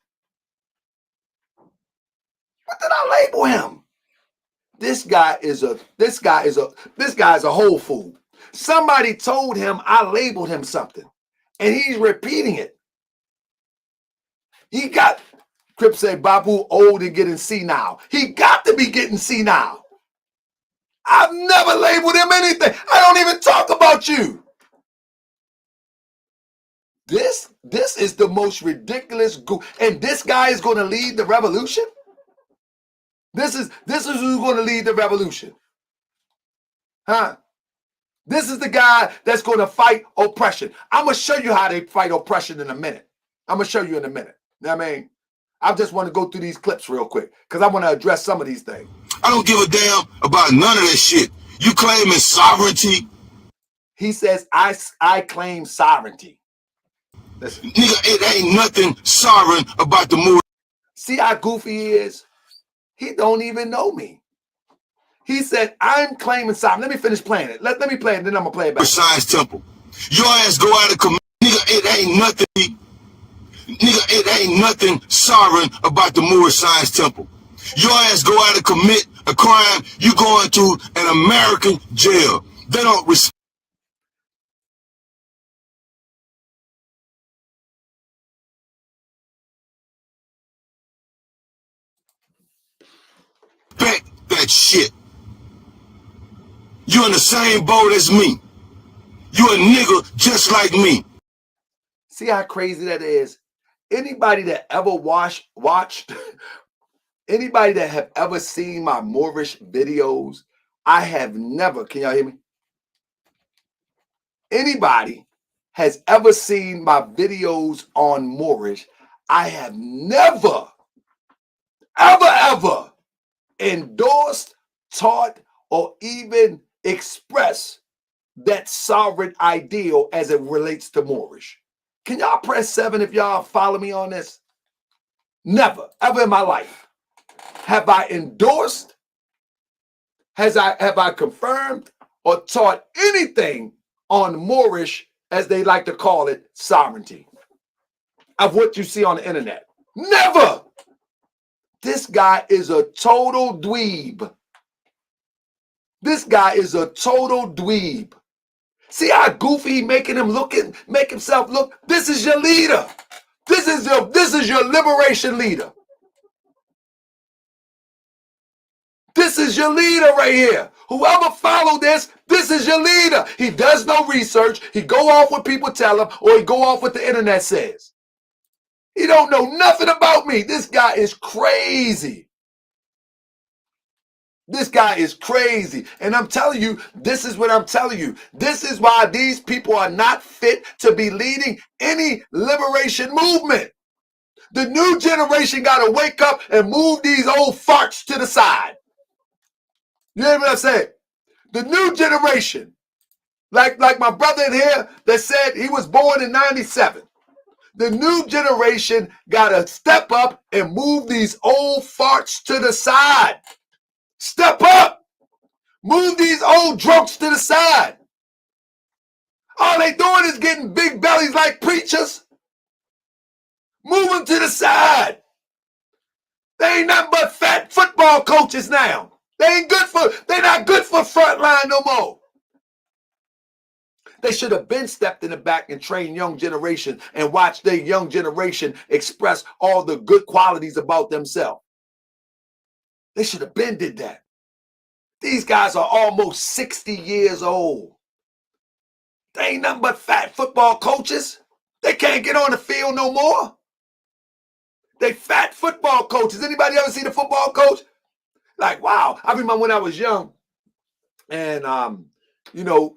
What did I label him? This guy is a whole fool. Somebody told him I labeled him something, and he's repeating it. He got, Crip said, Babu old and getting senile. He got to be getting senile. I've never labeled him anything. I don't even talk about you. This is the most ridiculous and this guy is going to lead the revolution? This is who's going to lead the revolution. Huh? This is the guy that's going to fight oppression. I'm going to show you how they fight oppression in a minute. I'm going to show you in a minute. You know what I mean? I just want to go through these clips real quick because I want to address some of these things. I don't give a damn about none of that shit. You claiming sovereignty. He says, I claim sovereignty. Listen. Nigga, it ain't nothing sovereign about the Moorish. See how goofy he is? He don't even know me. He said, I'm claiming sovereignty. Let me finish playing it. Let me play it, then I'm going to play it back. Science temple. Your ass go out of commission. ain't nothing, nigga, it ain't nothing sovereign about the Moorish Science Temple. Your ass go out and commit a crime, you go into an American jail. They don't respect that shit. You in the same boat as me. You a nigga just like me. See how crazy that is? Anybody that ever watched, anybody that have ever seen my Moorish videos, I have never, can y'all hear me? Anybody has ever seen my videos on Moorish, I have never, ever endorsed, taught, or even expressed that sovereign ideal as it relates to Moorish. Can y'all press 7 if y'all follow me on this? Never, ever in my life have I endorsed, have I confirmed, or taught anything on Moorish, as they like to call it, sovereignty, of what you see on the internet. Never. This guy is a total dweeb. This guy is a total dweeb. See how goofy making him make himself look? This is your leader. This is your liberation leader. This is your leader right here. Whoever followed this is your leader. He does no research. He go off what people tell him, or he go off what the internet says. He don't know nothing about me. This guy is crazy. This guy is crazy. And I'm telling you, this is what I'm telling you. This is why these people are not fit to be leading any liberation movement. The new generation got to wake up and move these old farts to the side. You hear what I'm saying? The new generation, like my brother in here that said he was born in 97. The new generation got to step up and move these old farts to the side. Step up. Move these old drunks to the side. All they doing is getting big bellies like preachers. Move them to the side. They ain't nothing but fat football coaches now. They're not good for frontline no more. They should have been stepped in the back and trained young generation and watched their young generation express all the good qualities about themselves. They should have been did that. These guys are almost 60 years old. They ain't nothing but fat football coaches. They can't get on the field no more. They fat football coaches. Anybody ever seen a football coach? Like, wow. I remember when I was young and,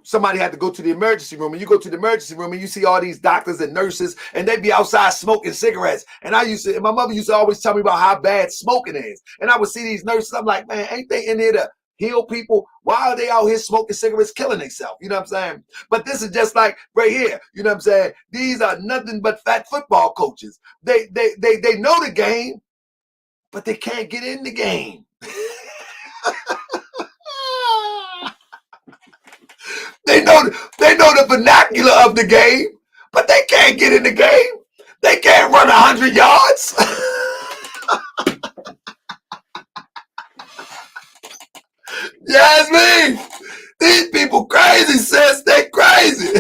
somebody had to go to the emergency room, and you go to the emergency room and you see all these doctors and nurses, and they be outside smoking cigarettes. And my mother used to always tell me about how bad smoking is. And I would see these nurses. I'm like, man, ain't they in here to heal people? Why are they out here smoking cigarettes, killing themselves? You know what I'm saying? But this is just like right here. You know what I'm saying? These are nothing but fat football coaches. They know the game, but they can't get in the game. They know the vernacular of the game, but they can't get in the game. They can't run 100 yards. Yes, me. These people crazy, sis. They crazy.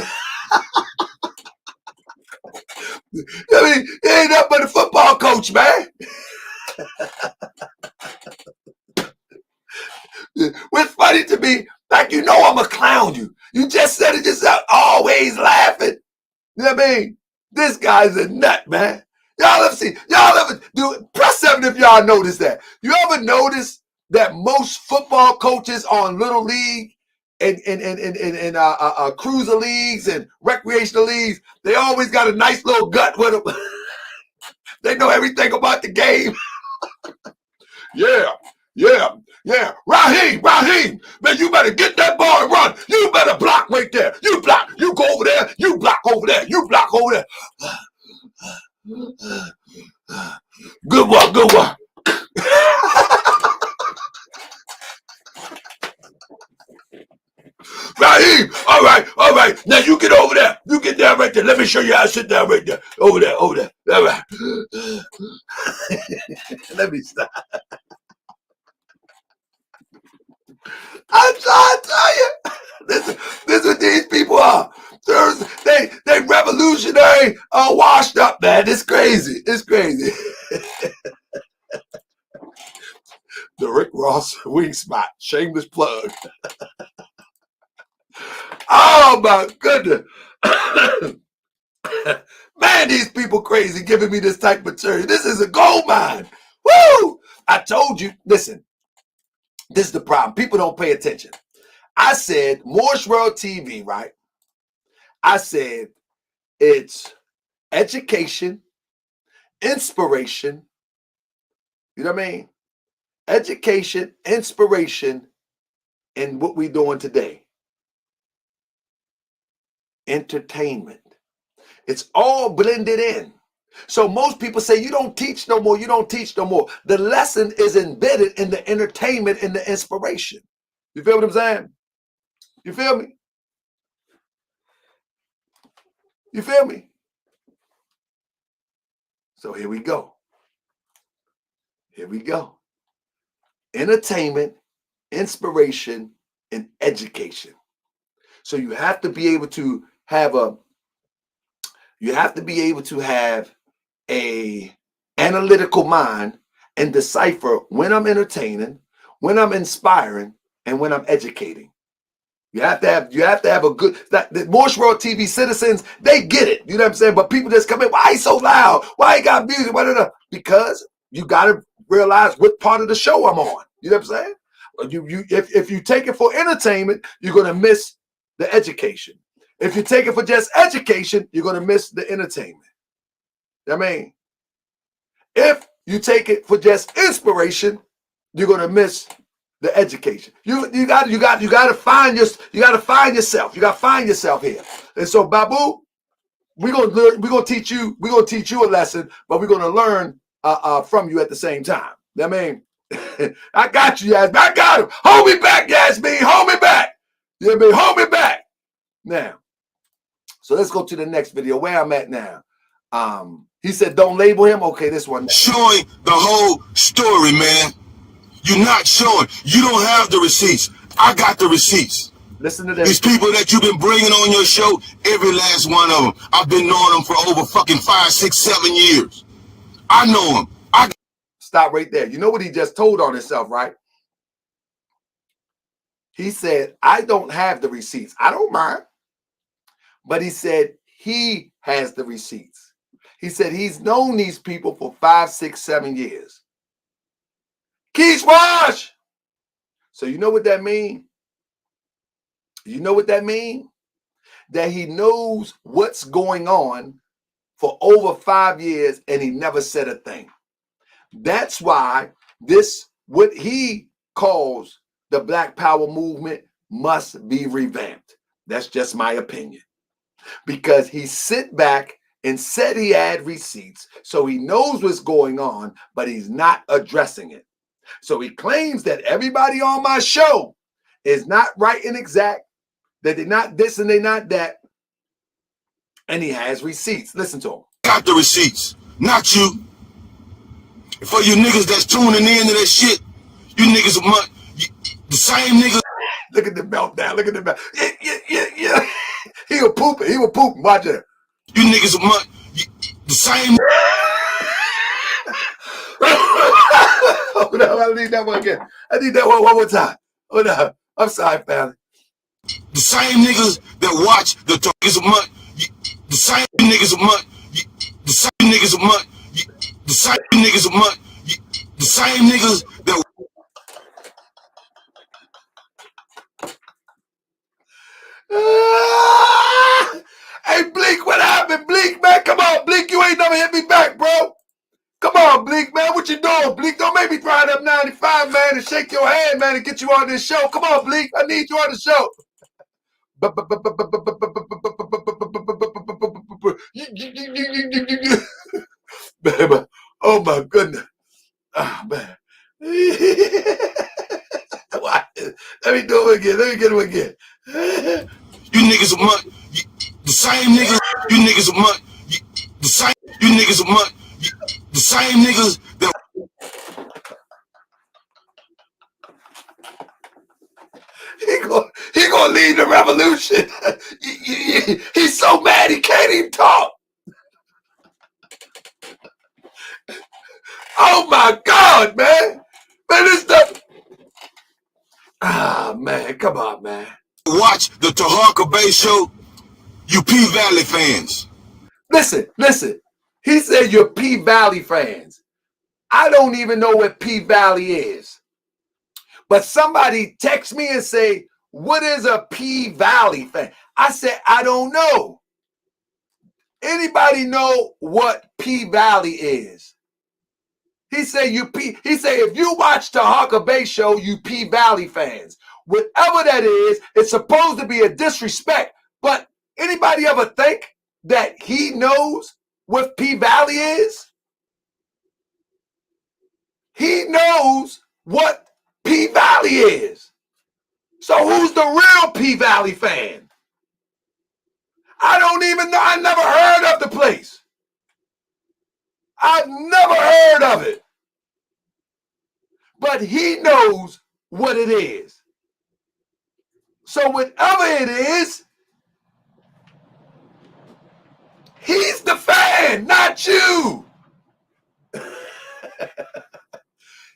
I mean, it ain't nothing but a football coach, man. What's funny to me, like, I'm a clown you. You just said it yourself, always laughing. You know what I mean? This guy's a nut, man. Y'all ever do, press 7 if y'all notice that. You ever notice that most football coaches on Little League and cruiser leagues and recreational leagues, they always got a nice little gut with them. They know everything about the game. Yeah. Raheem, man, you better get that ball and run. You better block right there. You block. You go over there. You block over there. You block over there. Good one. Raheem, all right. Now you get over there. You get down right there. Let me show you how to sit down right there. Over there. All right. Let me stop. I'm trying to tell you. This is what these people are. They revolutionary, washed up, man. It's crazy. It's crazy. The Rick Ross wing spot. Shameless plug. Oh my goodness. Man, these people crazy giving me this type of material. This is a gold mine. Woo! I told you, listen, this is the problem. People don't pay attention. I said, Moorish World TV, right? I said, it's education, inspiration, you know what I mean? Education, inspiration, and what we doing today. Entertainment. It's all blended in. So most people say, you don't teach no more, you don't teach no more. The lesson is embedded in the entertainment and the inspiration. You feel what I'm saying? You feel me? You feel me? So here we go. Here we go. Entertainment, inspiration, and education. So you have to be able to have a analytical mind and decipher when I'm entertaining, when I'm inspiring, and when I'm educating. You have to have a good, the Moorish World TV citizens, they get it. You know what I'm saying? But people just come in, why he so loud? Why he got music? Because you got to realize what part of the show I'm on. You know what I'm saying? If you take it for entertainment, you're going to miss the education. If you take it for just education, you're going to miss the entertainment. I mean, if you take it for just inspiration, you're going to miss the education. You got to find yourself. You got to find yourself here. And so, Babu, we're gonna teach you a lesson, but we're gonna learn from you at the same time. I mean, I got you, Yasmin. I got him. Hold me back, Yasmin. Hold me back. You know what I mean? Hold me back. Now, so let's go to the next video where I'm at now. He said, don't label him. Okay, this one. Showing the whole story, man. You're not showing. You don't have the receipts. I got the receipts. Listen to this. These people that you've been bringing on your show, every last one of them, I've been knowing them for over fucking 5, 6, 7 years. I know them. Stop right there. You know what he just told on himself, right? He said, I don't have the receipts. I don't mind. But he said he has the receipts. He said he's known these people for 5, 6, 7 years. Keys wash. So you know what that means? You know what that means? That he knows what's going on for over 5 years and he never said a thing. That's why what he calls the Black Power movement must be revamped. That's just my opinion. Because he sit back and said he had receipts, so he knows what's going on, but he's not addressing it. So he claims that everybody on my show is not right and exact, that they're not this and they're not that, and he has receipts. Listen to him. Got the receipts, not you. For you niggas that's tuning in to that shit, you niggas are the same niggas. Look at the meltdown. Look at the meltdown. Yeah. He was pooping. Watch it. You niggas are the same. Hold on, I need that one again. I need that one more time. Hold on. I'm sorry, family. The same niggas that watch the niggas are the same niggas are the same niggas are the same niggas are the same niggas that. Hey, Bleak, what happened? Bleak, man, come on, Bleak, you ain't never hit me back, bro. Come on, Bleak, man, what you doing, Bleak? Don't make me grind up 95, man, and shake your hand, man, and get you on this show. Come on, Bleak, I need you on the show. Oh, my goodness. Oh, man. Let me do it again. Let me get him again. You niggas are the same niggas. You niggas are the same. You niggas are the same niggas that. He gonna lead the revolution. He's so mad he can't even talk. Oh my God, man. Man, this stuff. Ah, man, come on, man. Watch the Taharka Bay show, you P Valley fans. Listen. He said you're P Valley fans. I don't even know what P Valley is. But somebody text me and say, what is a P Valley fan? I said, I don't know. Anybody know what P Valley is? He said if you watch the Taharka Bay show, you P Valley fans. Whatever that is, it's supposed to be a disrespect. But anybody ever think that he knows what P Valley is? He knows what P Valley is. So who's the real P Valley fan? I don't even know. I never heard of the place. I've never heard of it. But he knows what it is. So whatever it is, he's the fan, not you.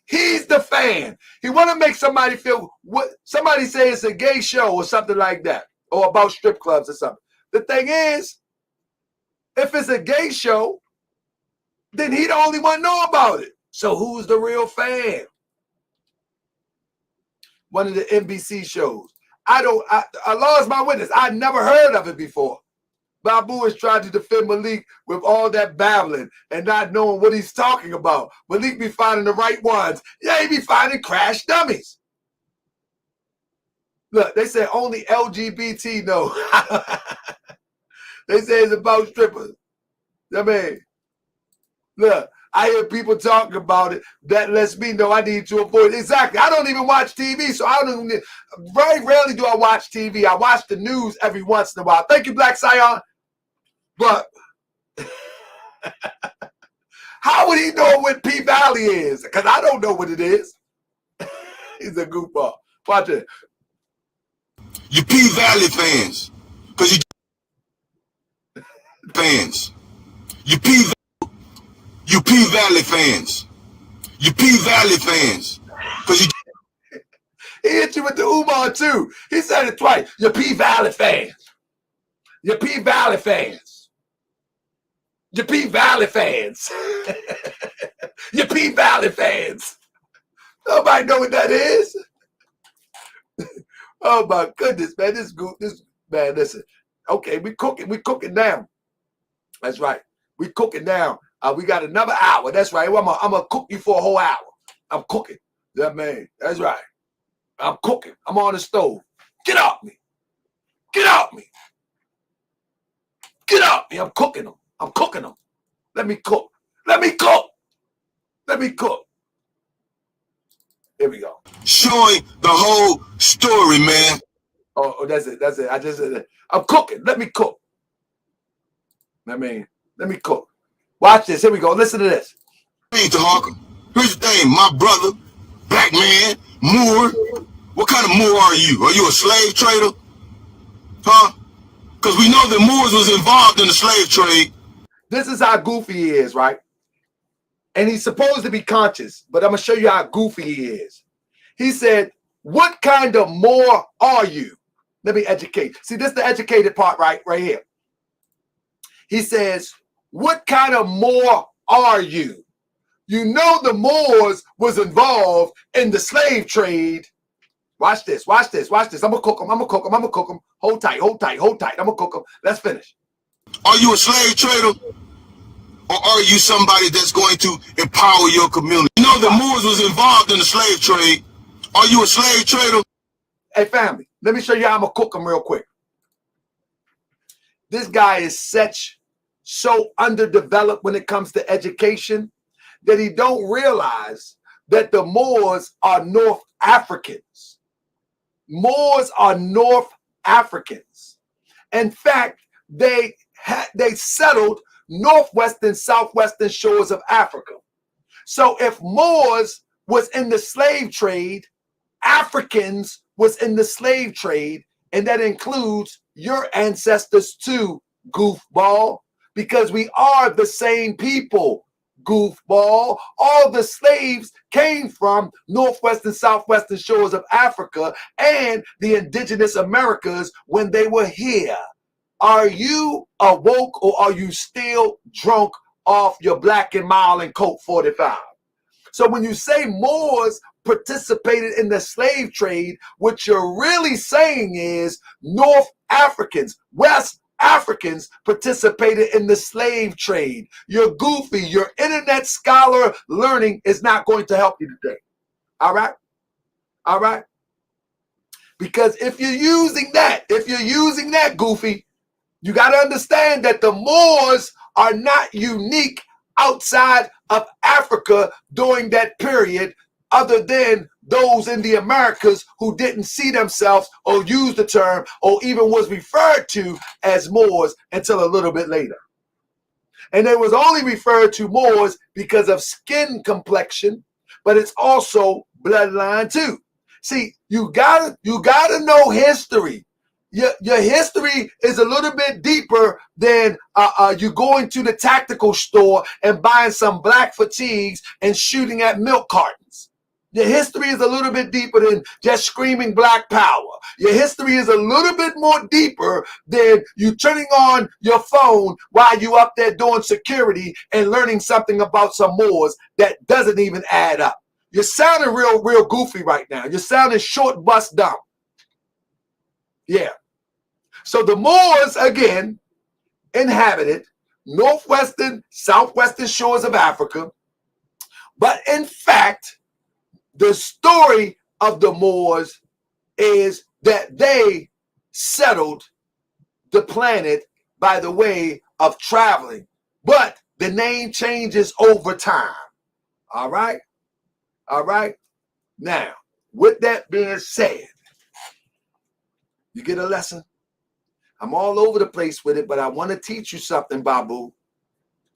He's the fan. He want to make somebody feel what somebody say it's a gay show or something like that, or about strip clubs or something. The thing is, if it's a gay show, then he the only one know about it. So who's the real fan? One of the NBC shows. Allah is my witness. I never heard of it before. Babu is trying to defend Malik with all that babbling and not knowing what he's talking about. Malik be finding the right ones. Yeah, he be finding crash dummies. Look, they say only LGBT know. They say it's about strippers. I mean, look, I hear people talking about it. That lets me know I need to avoid it. Exactly. I don't even watch TV, so I don't even, very rarely do I watch TV. I watch the news every once in a while. Thank you, Black Scion. But how would he know what P Valley is? Because I don't know what it is. He's a goofball. Watch it. You P Valley fans. Because you fans. You P Valley fans. You P Valley fans. Because you. He hit you with the Umar too. He said it twice. You P Valley fans. You P Valley fans. You P Valley fans. You P Valley fans. Nobody know what that is. Oh my goodness, man. This man, listen. Okay, we cooking now. That's right. We cooking now. We got another hour. That's right. I'm gonna cook you for a whole hour. I'm cooking. Yeah, man. That's right. I'm cooking. I'm on the stove. Get off me. Get off me. Get off me. I'm cooking them. I'm cooking them. Let me cook. Let me cook. Let me cook. Here we go. Showing the whole story, man. Oh, that's it. That's it. I just said it. I'm cooking. Let me cook. Let me cook. Watch this. Here we go. Listen to this. Hey, Taharka. Here's the thing, my brother, black man, Moor. What kind of Moor are you? Are you a slave trader? Huh? Because we know that Moors was involved in the slave trade. This is how goofy he is, right? And he's supposed to be conscious, but I'm going to show you how goofy he is. He said, what kind of Moor are you? Let me educate. See, this is the educated part right here. He says, what kind of Moor are you? You know the Moors was involved in the slave trade. Watch this, watch this, watch this. I'm going to cook them, I'm going to cook them, I'm going to cook them. Hold tight, hold tight, hold tight. I'm going to cook them. Let's finish. Are you a slave trader? Or are you somebody that's going to empower your community? You know the Moors was involved in the slave trade. Are you a slave trader? Hey, family, let me show you how I'm going to cook them real quick. This guy is so underdeveloped when it comes to education that he don't realize that the Moors are North Africans. Moors are North Africans. In fact, they settled northwestern, southwestern shores of Africa. So if Moors was in the slave trade, Africans was in the slave trade, and that includes your ancestors too, goofball, because we are the same people, goofball. All the slaves came from northwestern, southwestern shores of Africa and the indigenous Americas when they were here. Are you awoke or are you still drunk off your Black and Mild and Colt 45? So when you say Moors participated in the slave trade, what you're really saying is North Africans, West Africans participated in the slave trade. You're goofy. Your internet scholar learning is not going to help you today. All right? All right? Because if you're using that, goofy, you got to understand that the Moors are not unique outside of Africa during that period, other than those in the Americas who didn't see themselves or use the term or even was referred to as Moors until a little bit later. And they was only referred to Moors because of skin complexion, but it's also bloodline too. See, you gotta know history. Your history is a little bit deeper than you going to the tactical store and buying some black fatigues and shooting at milk cartons. Your history is a little bit deeper than just screaming black power. Your history is a little bit more deeper than you turning on your phone while you up there doing security and learning something about some Moors that doesn't even add up. You're sounding real goofy right now. You're sounding short, bust, dumb. Yeah. So the Moors, again, inhabited northwestern, southwestern shores of Africa. But in fact, the story of the Moors is that they settled the planet by the way of traveling. But the name changes over time. All right? All right? Now, with that being said, you get a lesson? I'm all over the place with it, but I want to teach you something, Babu,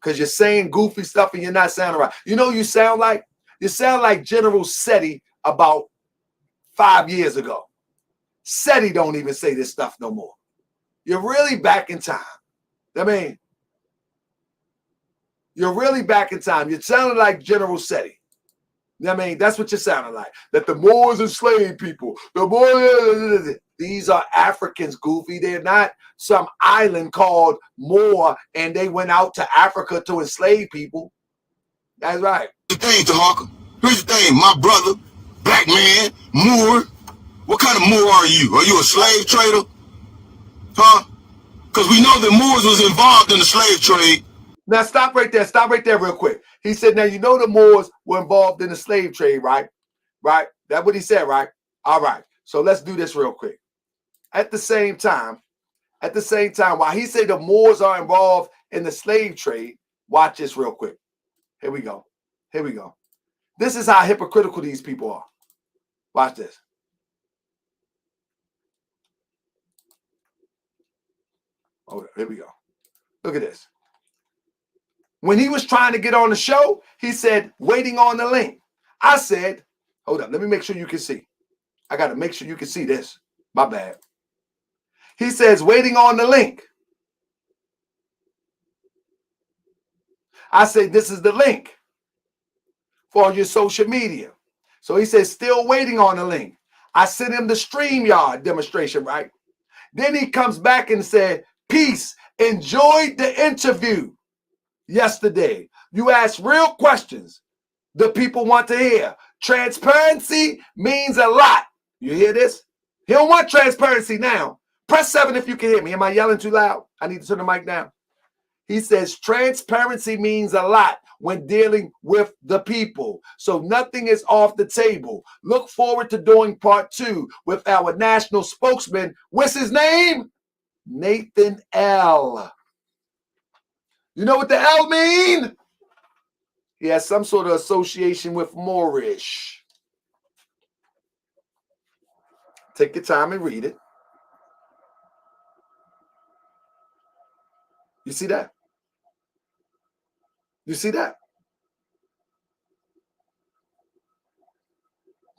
because you're saying goofy stuff and you're not sounding right. You know you sound like? You sound like General SETI about 5 years ago. SETI don't even say this stuff no more. You're really back in time. I mean, you're really back in time. You're sounding like General SETI. I mean, that's what you're sounding like. That the Moors enslaved people. The Moors, these are Africans, goofy. They're not some island called Moor and they went out to Africa to enslave people. That's right. The thing, Taharka. Here's the thing, my brother, black man, Moor. What kind of Moor are you? Are you a slave trader? Huh? Because we know that Moors was involved in the slave trade. Now stop right there. Stop right there real quick. He said, now you know the Moors were involved in the slave trade, right? Right? That's what he said, right? All right. So let's do this real quick. At the same time, while he said the Moors are involved in the slave trade, watch this real quick. Here we go. Here we go. This is how hypocritical these people are. Watch this. Hold on. Here we go. Look at this. When he was trying to get on the show, he said, waiting on the link. I said, hold up, let me make sure you can see. I got to make sure you can see this. My bad. He says, waiting on the link. I say, this is the link for your social media. So he says, still waiting on the link. I sent him the StreamYard demonstration, right? Then he comes back and said, peace, enjoyed the interview yesterday. You asked real questions the people want to hear. Transparency means a lot. You hear this? He don't want transparency now. Press 7 if you can hear me. Am I yelling too loud? I need to turn the mic down. He says transparency means a lot when dealing with the people. So nothing is off the table. Look forward to doing part 2 with our national spokesman. What's his name? Nathan L. You know what the L mean? He has some sort of association with Moorish. Take your time and read it. You see that? You see that?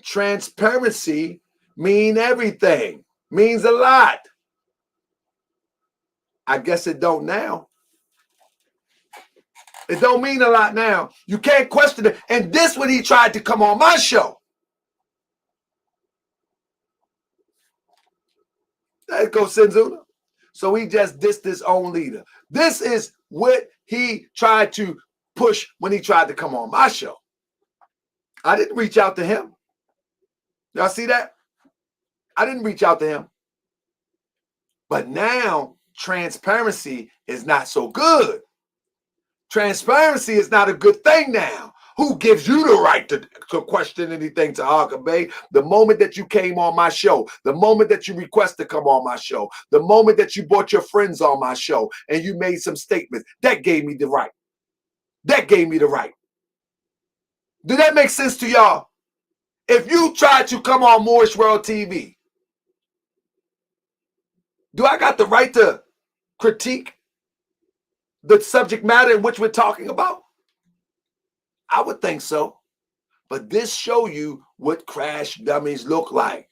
Transparency means everything. Means a lot. I guess it don't now. It don't mean a lot now. You can't question it. And this when he tried to come on my show. There goes Senzuna. So he just dissed his own leader. This is what he tried to push when he tried to come on my show. I didn't reach out to him. Y'all see that? I didn't reach out to him. But now transparency is not so good. Transparency is not a good thing now. Who gives you the right to question anything, Taharka Bey? The moment that you came on my show, the moment that you request to come on my show, the moment that you brought your friends on my show and you made some statements, that gave me the right. That gave me the right. Did that make sense to y'all? If you try to come on Moorish World TV, do I got the right to critique the subject matter in which we're talking about? I would think so. But this show you what crash dummies look like.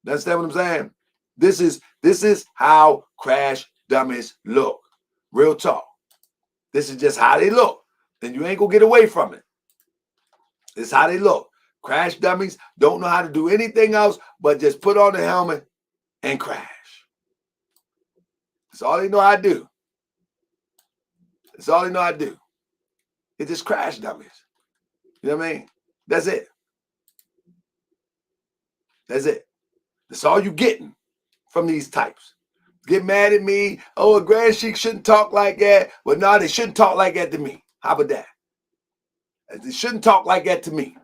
Understand what I'm saying? This is how crash dummies look. Real talk. This is just how they look. And you ain't gonna get away from it. This is how they look. Crash dummies don't know how to do anything else but just put on the helmet and crash. That's all they know how to do. That's all they know how to do. It's just crash dummies. You know what I mean? That's it. That's it. That's all you getting from these types. Get mad at me. Oh, a Grand Sheik shouldn't talk like that. Well, no, they shouldn't talk like that to me. How about that? They shouldn't talk like that to me.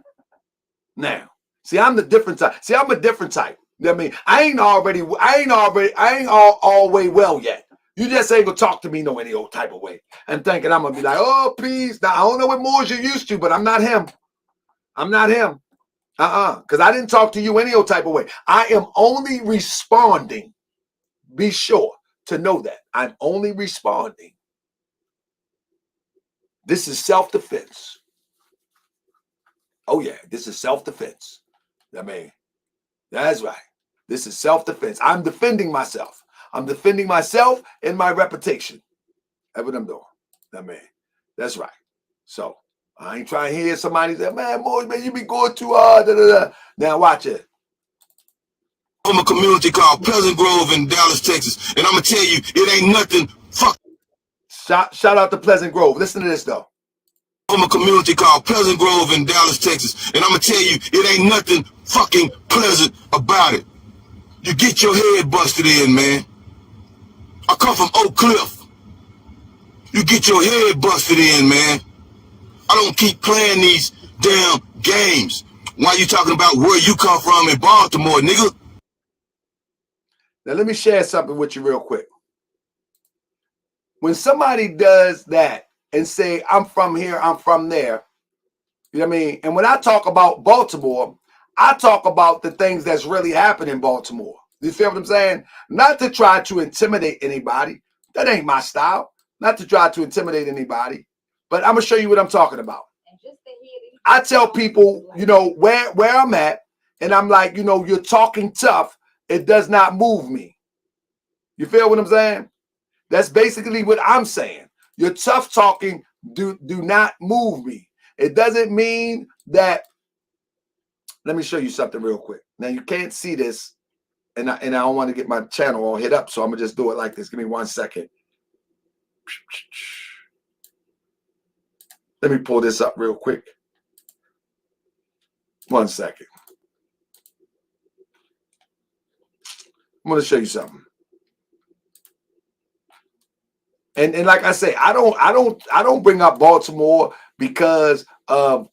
Now, see, I'm the different type. See, I'm a different type. You know what I mean? I ain't all way well yet. You just ain't gonna talk to me no any old type of way. And thinking I'm gonna be like, oh, please. Now, I don't know what Moors you're used to, but I'm not him. I'm not him. Because I didn't talk to you any old type of way. I am only responding. Be sure to know that. I'm only responding. This is self-defense. Oh, yeah, this is self-defense. I mean, that's right. This is self-defense. I'm defending myself. I'm defending myself and my reputation. That's what I'm doing. I mean, that's right. So, I ain't trying to hear somebody say, man, Moorish, man, you be going too hard. Da, da, da. Now, watch it. From a community called Pleasant Grove in Dallas, Texas. And I'm going to tell you, it ain't nothing Shout out to Pleasant Grove. Listen to this, though. From a community called Pleasant Grove in Dallas, Texas. And I'm going to tell you, it ain't nothing fucking pleasant about it. You get your head busted in, man. I come from Oak Cliff. You get your head busted in, man. I don't keep playing these damn games. Why you talking about where you come from in Baltimore, nigga? Now, let me share something with you real quick. When somebody does that and say, I'm from here, I'm from there, you know what I mean? And when I talk about Baltimore, I talk about the things that's really happening in Baltimore. You feel what I'm saying? Not to try to intimidate anybody. That ain't my style. Not to try to intimidate anybody. But I'm going to show you what I'm talking about. I tell people, you know, where I'm at, and I'm like, you know, you're talking tough. It does not move me. You feel what I'm saying? That's basically what I'm saying. Your tough talking do not move me. It doesn't mean that. Let me show you something real quick. Now, you can't see this, and I don't want to get my channel all hit up, so I'm going to just do it like this. Give me 1 second. Let me pull this up real quick. 1 second. I'm going to show you something. And like I say, I don't bring up Baltimore because of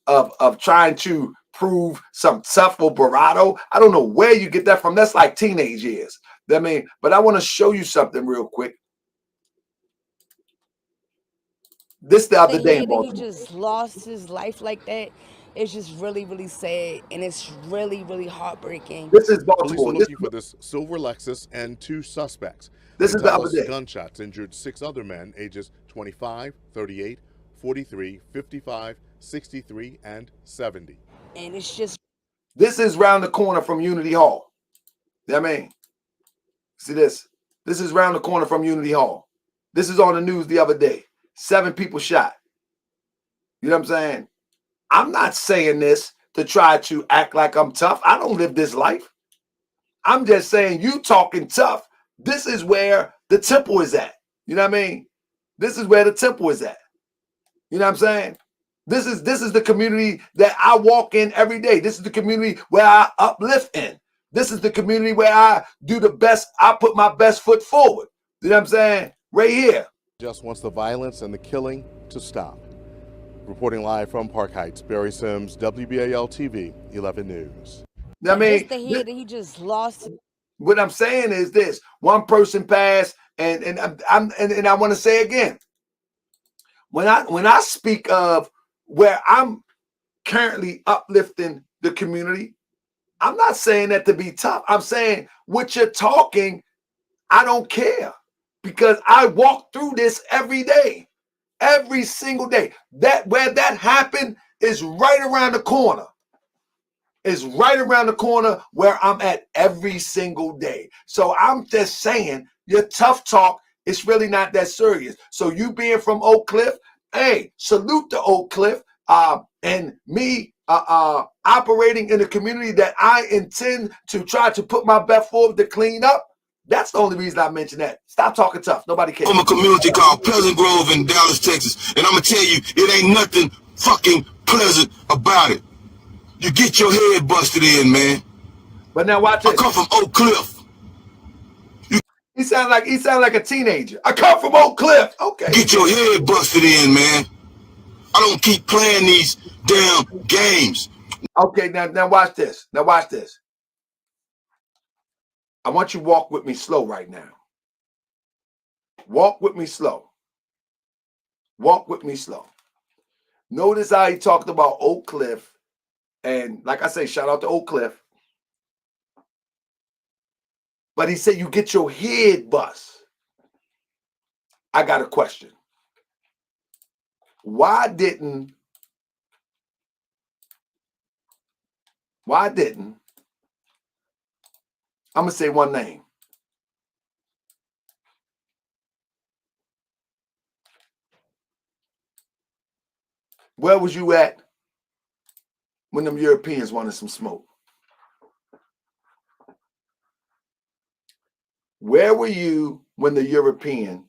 trying to prove some tough or bravado. I don't know where you get that from. That's like teenage years. I mean, but I want to show you something real quick. This the other day in Baltimore. He just lost his life like that. it's just really, really sad, and it's really, really heartbreaking. This is Police are Baltimore. looking for this silver Lexus and 2 suspects. This They is the tell other us day. gunshots injured 6 other men, ages 25, 38, 43, 55, 63, and 70. And it's just This is round the corner from Unity Hall. You know what I mean? See this? This is round the corner from Unity Hall. This is on the news the other day. 7 people shot. You know what I'm saying? I'm not saying this to try to act like I'm tough. I don't live this life. I'm just saying you talking tough. This is where the temple is at. You know what I mean? This is where the temple is at. You know what I'm saying? This is the community that I walk in every day. This is the community where I uplift in. This is the community where I do the best. I put my best foot forward. You know what I'm saying? Right here. Just wants the violence and the killing to stop. Reporting live from Park Heights, Barry Sims, WBAL TV, 11 News. I mean, just to hear that he just lost. what I'm saying is this: one person passed, and I want to say again, when I speak of where I'm currently uplifting the community, I'm not saying that to be tough. I'm saying what you're talking, I don't care, because I walk through this every day, every single day. That where that happened is right around the corner. Is right around the corner where I'm at every single day. So I'm just saying, your tough talk is really not that serious. So you being from Oak Cliff, hey, salute to Oak Cliff, and me operating in a community that I intend to try to put my best forward to clean up. That's the only reason I mention that. Stop talking tough. Nobody cares. From a community called Pleasant Grove in Dallas, Texas. And I'm going to tell you, it ain't nothing fucking pleasant about it. You get your head busted in, man. But now watch I this. come from Oak Cliff. He sound like a teenager. I come from Oak Cliff. Okay. Get your head busted in, man. I don't keep playing these damn games. Okay, now watch this. Now watch this. I want you to walk with me slow right now. Walk with me slow. Walk with me slow. Notice how he talked about Oak Cliff. And like I say, shout out to Oak Cliff. But he said you get your head bust. I got a question. Why didn't I'm going to say one name. Where was you at when them Europeans wanted some smoke? Where were you when the European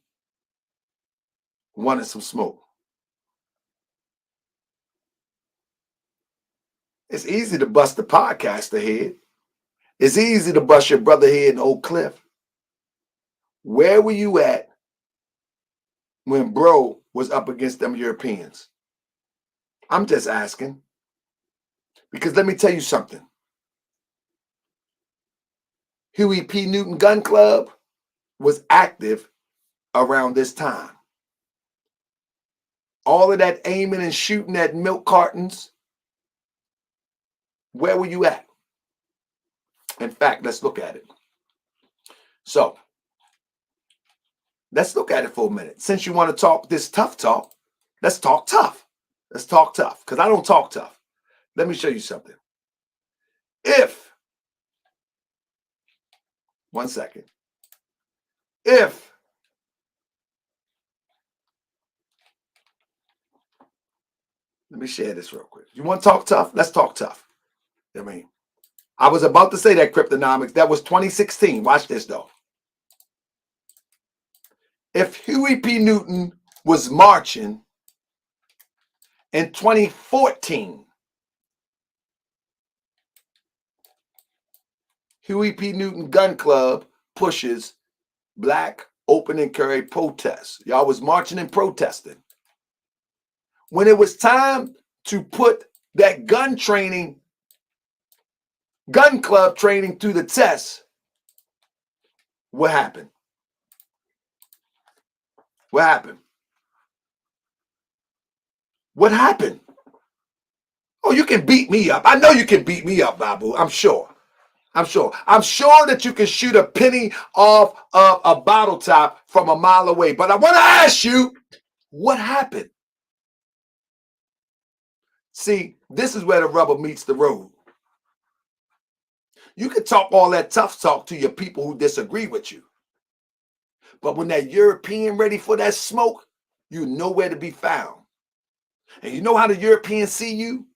wanted some smoke? It's easy to bust the podcaster head. It's easy to bust your brother head in Oak Cliff. Where were you at when bro was up against them Europeans? I'm just asking. Because let me tell you something. Huey P. Newton Gun Club was active around this time. All of that aiming and shooting at milk cartons, where were you at? In fact, let's look at it. So, let's look at it for a minute. Since you want to talk this tough talk, let's talk tough. Let's talk tough, because I don't talk tough. Let me show you something. One second. Let me share this real quick. You want to talk tough? Let's talk tough. I mean, I was about to say that cryptonomics. That was 2016. Watch this, though. If Huey P. Newton was marching in 2014, Huey P. Newton Gun Club pushes Black open and carry protests. Y'all was marching and protesting. When it was time to put that gun club training through the test, what happened? What happened? What happened? Oh, you can beat me up. I know you can beat me up, Babu. I'm sure. I'm sure. I'm sure that you can shoot a penny off of a bottle top from a mile away. But I want to ask you, what happened? See, this is where the rubber meets the road. You can talk all that tough talk to your people who disagree with you. But when that European ready for that smoke, you nowhere to be found. And you know how the Europeans see you?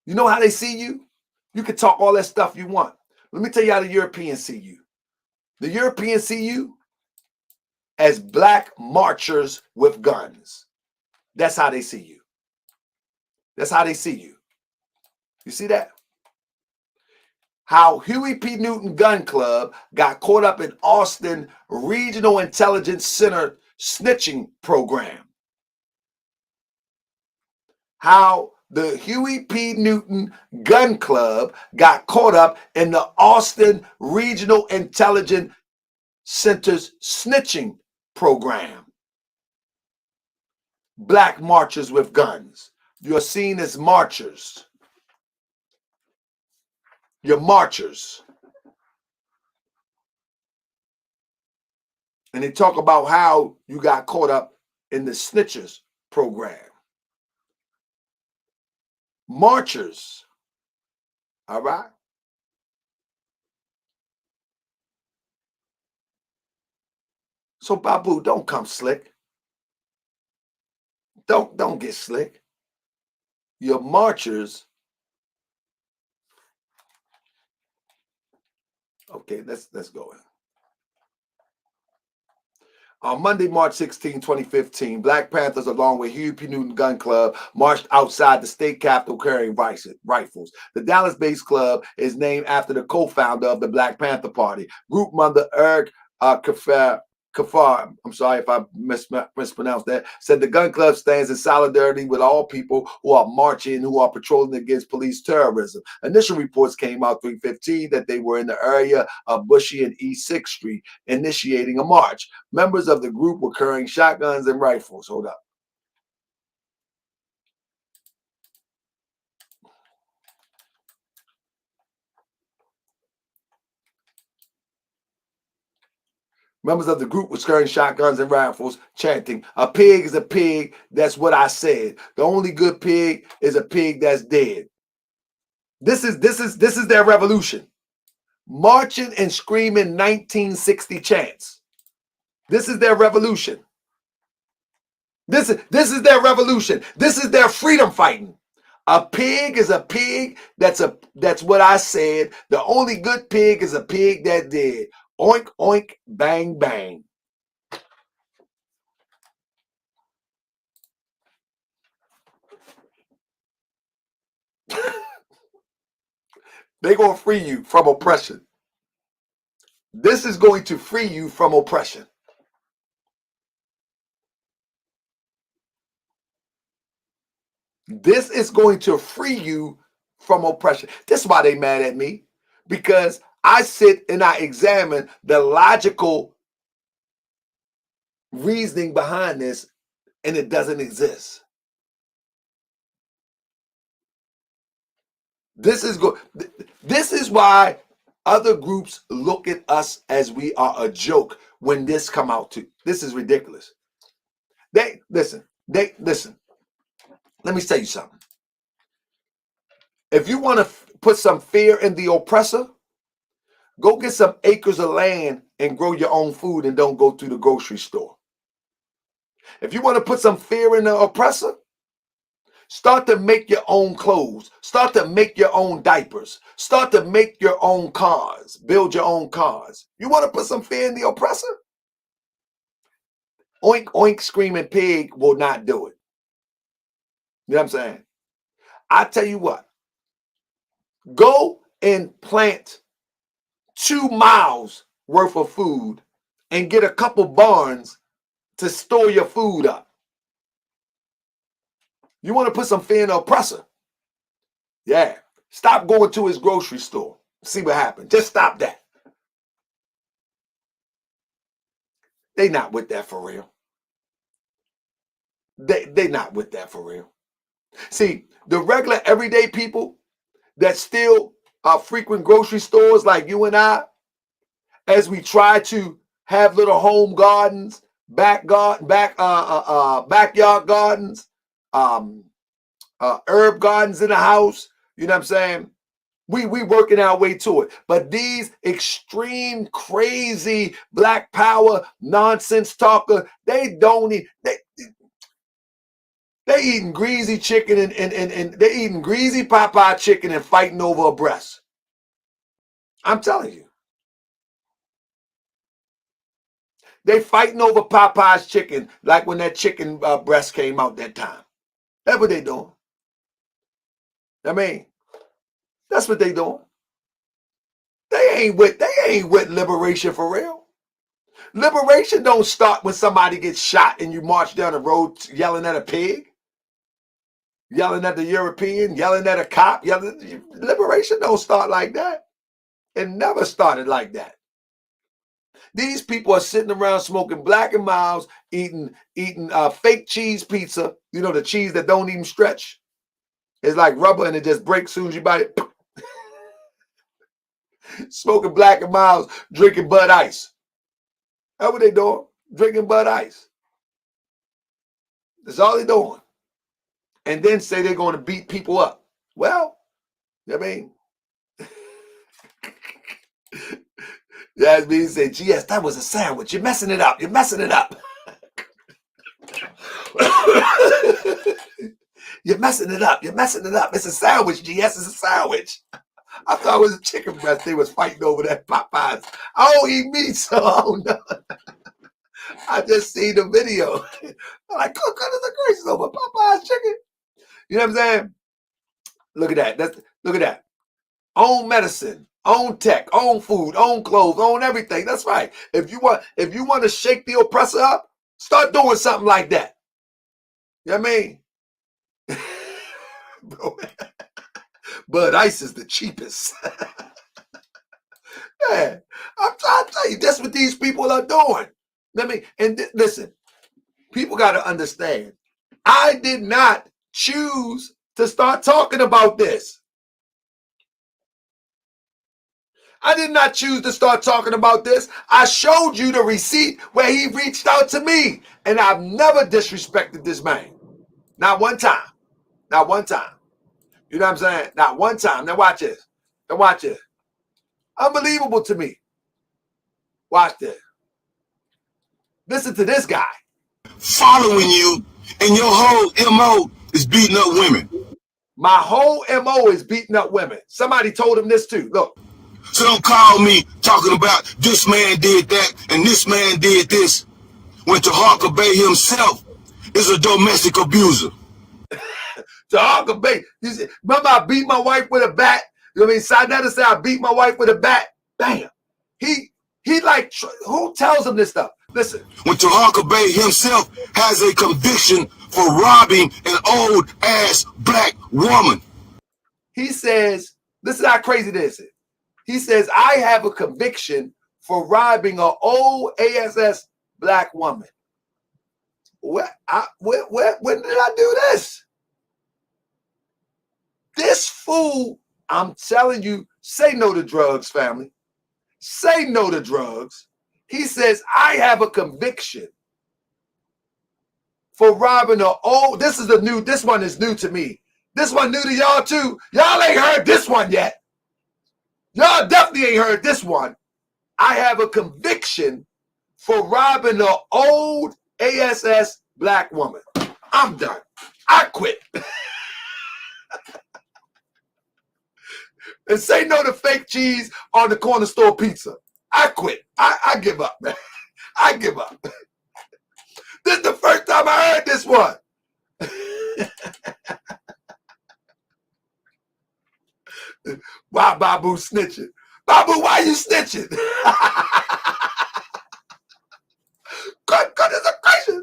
You know how they see you? You can talk all that stuff you want. Let me tell you how the Europeans see you. The Europeans see you as black marchers with guns. That's how they see you. That's how they see you. You see that? How Huey P. Newton Gun Club got caught up in Austin Regional Intelligence Center snitching program. How the Huey P. Newton Gun Club got caught up in the Austin Regional Intelligence Center's snitching program. Black marchers with guns. You're seen as marchers. You're marchers. And they talk about how you got caught up in the snitchers program. Marchers. All right? So Babu, don't come slick. Don't get slick. You're marchers. Okay, let's go in. On Monday, March 16, 2015, Black Panthers, along with Huey P. Newton Gun Club, marched outside the state capitol carrying rifles. The Dallas-based club is named after the co-founder of the Black Panther Party, group member Eric Kafar, I'm sorry if I mispronounced that, said the gun club stands in solidarity with all people who are marching, who are patrolling against police terrorism. Initial reports came out 3:15 that they were in the area of Bushy and East 6th Street, initiating a march. Members of the group were carrying shotguns and rifles. Hold up. Members of the group were carrying shotguns and rifles, chanting, "A pig is a pig. That's what I said. The only good pig is a pig that's dead." This is their revolution. Marching and screaming 1960 chants. This is their revolution. This is their revolution. This is their freedom fighting. A pig is a pig. That's what I said. The only good pig is a pig that did. Oink, oink, bang, bang. They're going to free you from oppression. This is going to free you from oppression. This is going to free you from oppression. This is why they mad at me. Because I sit and I examine the logical reasoning behind this, and it doesn't exist. This is why other groups look at us as we are a joke when this come out too. This is ridiculous. They listen. Let me tell you something. If you want to put some fear in the oppressor, go get some acres of land and grow your own food and don't go to the grocery store. If you want to put some fear in the oppressor, start to make your own clothes. Start to make your own diapers. Start to make your own cars. Build your own cars. You want to put some fear in the oppressor? Oink, oink, screaming pig will not do it. You know what I'm saying? I tell you what. Go and plant 2 miles worth of food and get a couple barns to store your food up. You want to put some fear in the oppressor? Yeah. Stop going to his grocery store. See what happens. Just stop that. They not with that for real. They not with that for real. See, the regular everyday people that still frequent grocery stores like you and I, as we try to have little home gardens, backyard gardens, herb gardens in the house. You know what I'm saying? We working our way to it. But these extreme, crazy black power nonsense talker, they don't eat. They eating greasy chicken and they eating greasy Popeye chicken and fighting over a breast. I'm telling you. They fighting over Popeye's chicken like when that chicken breast came out that time. That's what they doing. I mean, that's what they doing. They ain't with liberation for real. Liberation don't start when somebody gets shot and you march down the road yelling at a pig, yelling at the European, yelling at a cop. Liberation don't start like that. It never started like that. These people are sitting around smoking Black and Milds, eating fake cheese pizza. You know, the cheese that don't even stretch. It's like rubber and it just breaks as soon as you bite it. Smoking Black and Milds, drinking Bud Ice. That's what they doing. Drinking Bud Ice. That's all they doing. And then say they're going to beat people up. Well, I mean, Jasmine said, GS, that was a sandwich. You're messing it up. You're messing it up. You're messing it up. You're messing it up. It's a sandwich, GS. It's a sandwich. I thought it was a chicken breast. They was fighting over that Popeyes. I don't eat meat, so I don't know. I just seen the video. I'm like, good goodness gracious, over Popeyes chicken. You know what I'm saying? Look at that. Look at that. Own medicine, own tech, own food, own clothes, own everything. That's right. If you want to shake the oppressor up, start doing something like that. You know what I mean? Bro, Bud Ice is the cheapest. Man, I'm trying to tell you, that's what these people are doing. Listen, people got to understand. I did not choose to start talking about this. I did not choose to start talking about this. I showed you the receipt where he reached out to me, and I've never disrespected this man. Not one time. Not one time. You know what I'm saying? Not one time. Now watch this. Now watch this. Unbelievable to me. Watch this. Listen to this guy. Following you, and your whole MO is beating up women. My whole MO is beating up women. Somebody told him this too. Look. So don't call me talking about this man did that and this man did this when Taharka Bay himself is a domestic abuser. Taharka Bay. Remember I beat my wife with a bat? You know what I mean? Slander said I beat my wife with a bat. Bam. He like, who tells him this stuff? Listen. When Taharka Bay himself has a conviction for robbing an old ass black woman. He says, this is how crazy this is. He says, I have a conviction for robbing an old ASS black woman. When did I do this? This fool, I'm telling you, say no to drugs, family. Say no to drugs. He says, I have a conviction for robbing an old, this one is new to me. This one new to y'all too. Y'all ain't heard this one yet. Y'all definitely ain't heard this one. I have a conviction for robbing an old ASS black woman. I'm done. I quit. And say no to fake cheese on the corner store pizza. I quit. I give up, man. I give up. This is the first time I heard this one. Why Babu snitching? Babu, why you snitching? Goodness gracious.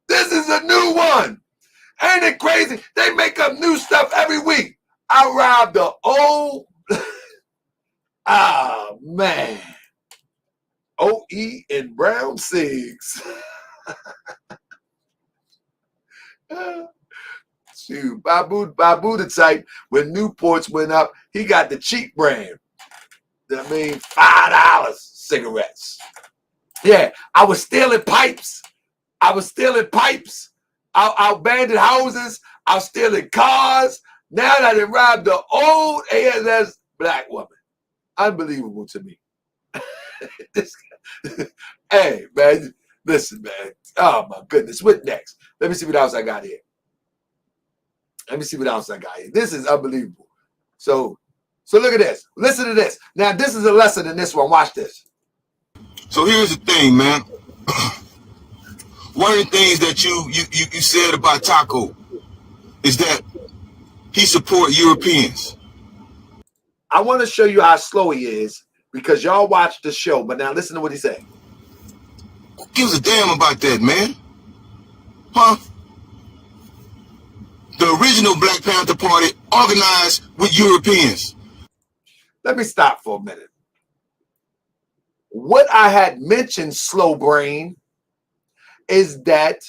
This is a new one. Ain't it crazy? They make up new stuff every week. I robbed the old. Oh, man. OE and brown cigs. Shoot, Babu the type, when Newports went up, he got the cheap brand. I mean, $5 cigarettes. Yeah, I was stealing pipes. Out abandoned houses. I was stealing cars. Now that it robbed the old ASS black woman. Unbelievable to me. Hey, man, listen, man. Oh, my goodness. What next? Let me see what else I got here. This is unbelievable. So look at this. Listen to this. Now, this is a lesson in this one. Watch this. So here's the thing, man. One of the things that you said about Taco is that he support Europeans. I want to show you how slow he is because y'all watch the show. But now listen to what he said. Who gives a damn about that, man? Huh? The original Black Panther Party organized with Europeans. Let me stop for a minute. What I had mentioned, slow brain, is that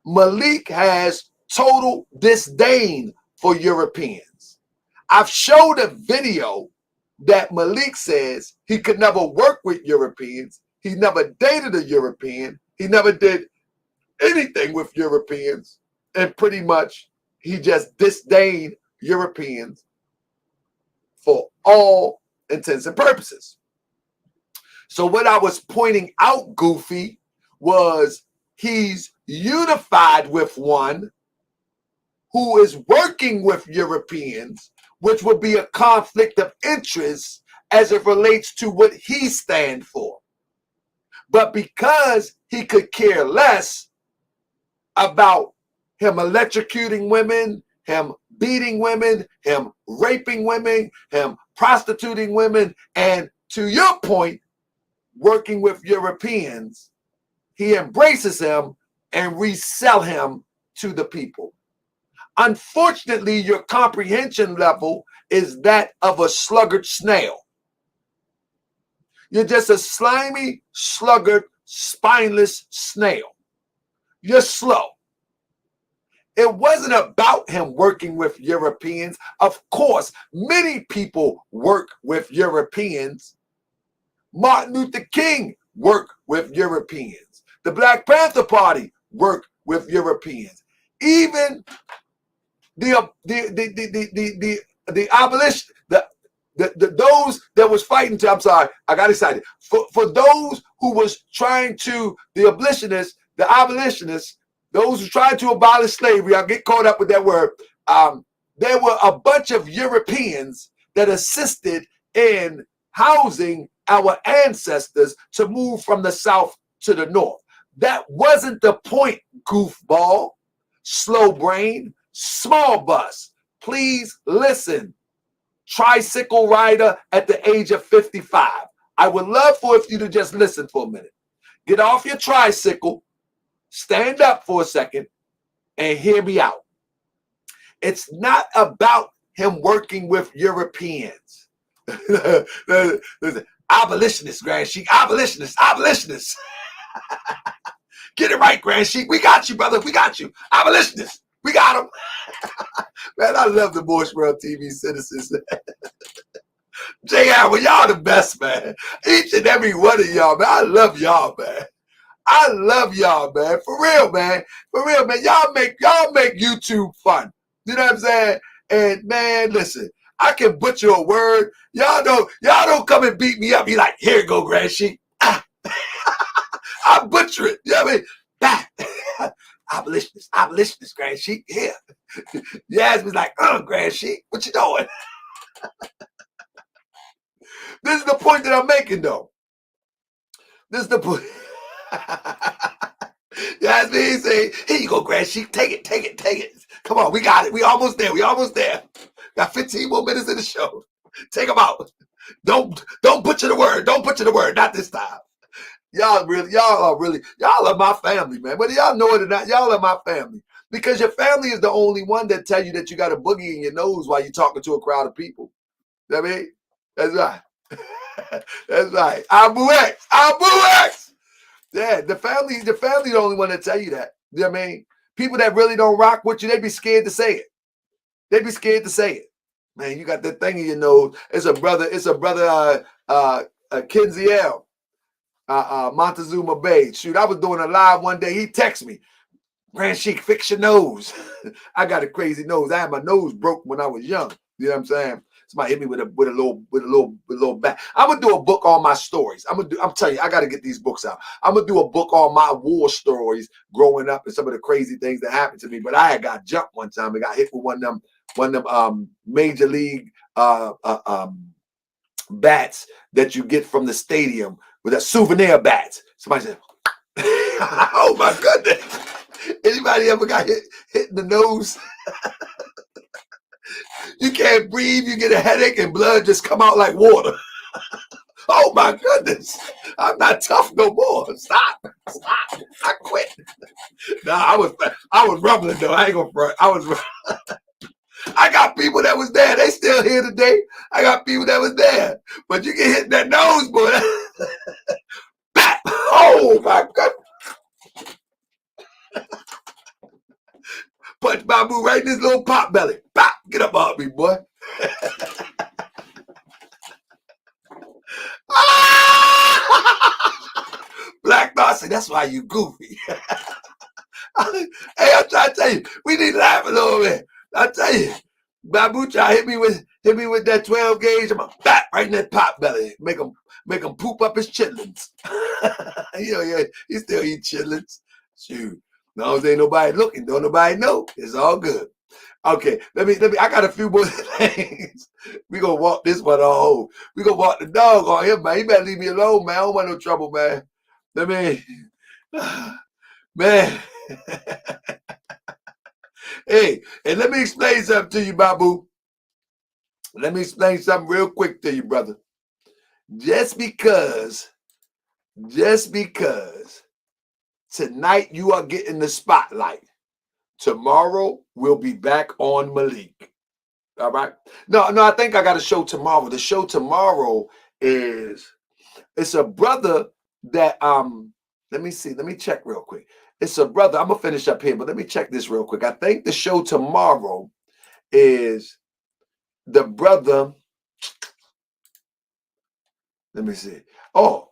Malik has total disdain for Europeans. I've showed a video that Malik says he could never work with Europeans. He never dated a European. He never did anything with Europeans. And pretty much he just disdained Europeans for all intents and purposes. So what I was pointing out, Goofy, was he's unified with one who is working with Europeans, which would be a conflict of interest as it relates to what he stands for. But because he could care less about him electrocuting women, him beating women, him raping women, him prostituting women, and to your point, working with Europeans, he embraces him and resell him to the people. Unfortunately, your comprehension level is that of a sluggard snail. You're just a slimy, sluggard, spineless snail. You're slow. It wasn't about him working with Europeans. Of course, many people work with Europeans. Martin Luther King worked with Europeans. The Black Panther Party worked with Europeans. Even the abolition, those that was fighting to, I'm sorry, I got excited. For those who was trying to, the abolitionists, those who tried to abolish slavery, I'll get caught up with that word. There were a bunch of Europeans that assisted in housing our ancestors to move from the south to the north. That wasn't the point, goofball, slow brain, small bus. Please listen. Tricycle rider at the age of 55. I would love for you to just listen for a minute. Get off your tricycle, stand up for a second, and hear me out. It's not about him working with Europeans. Abolitionists, Grand Sheik. Abolitionists. Get it right, Grand Sheik. We got you, brother. We got you. Abolitionists. We got them. Man, I love the Moorish World TV citizens. JR, well, y'all the best, man. Each and every one of y'all, man. I love y'all, man. I love y'all, man. For real, man. For real, man. Y'all make YouTube fun. You know what I'm saying? And man, listen, I can butcher a word. Y'all don't come and beat me up. Be like, here you go, Grand Sheik. I butcher it. You know what I mean? Abolitionist, Grand Sheik. Here. Yasmin's like, Grand Sheik, what you doing? This is the point that I'm making, though. This is the point. Yasmin say, here you go, Grand Sheik. Take it. Come on, we got it. We almost there. Got 15 more minutes in the show. Take them out. Don't butcher the word. Not this time. Y'all are my family, man. Whether y'all know it or not, y'all are my family. Because your family is the only one that tell you that you got a boogie in your nose while you're talking to a crowd of people. You know what I mean? That's right. That's right. Abu X. Yeah, the family is the only one that tell you that. You know what I mean? people that really don't rock with you, they be scared to say it. They be scared to say it. Man, you got that thing in your nose. It's a brother, Kenziel, Montezuma Bay. Shoot, I was doing a live one day. He texted me, Grand Sheik, fix your nose. I got a crazy nose. I had my nose broke when I was young. You know what I'm saying? Somebody hit me with a little bat. I'm gonna do a book on my stories. I'm telling you, I gotta get these books out. I'm gonna do a book on my war stories growing up and some of the crazy things that happened to me. But I had got jumped one time and got hit with one of them major league bats that you get from the stadium with a souvenir bats. Somebody said, "Oh my goodness." Anybody ever got hit in the nose? You can't breathe, you get a headache, and blood just come out like water. Oh my goodness. I'm not tough no more. Stop. I quit. Nah, I was rumbling though. I ain't gonna front. I got people that was there. They still here today. I got people that was there. But you get hit in that nose, boy. Oh my God. Punch Babu right in his little pot belly. Bop, get up off me, boy. Black Darcy, that's why you goofy. Hey, I'm trying to tell you, we need to laugh a little bit. I tell you, Babu try hit me with that 12 gauge. I'm gonna bat right in that pot belly. Make him poop up his chitlins. You know, yeah, he still eat chitlins. Shoot. No, there ain't nobody looking. Don't nobody know. It's all good. Okay, let me. I got a few more things. We gonna walk this one on. We gonna walk the dog on him, man. He better leave me alone, man. I don't want no trouble, man. Man. Hey, and let me explain something to you, Babu. Let me explain something real quick to you, brother. Just because tonight you are getting the spotlight, tomorrow we'll be back on Malik. All right? No, I think I got a show tomorrow. The show tomorrow it's a brother that let me see. Let me check real quick. It's a brother. I'm gonna finish up here, but let me check this real quick. I think the show tomorrow is the brother. Let me see. Oh,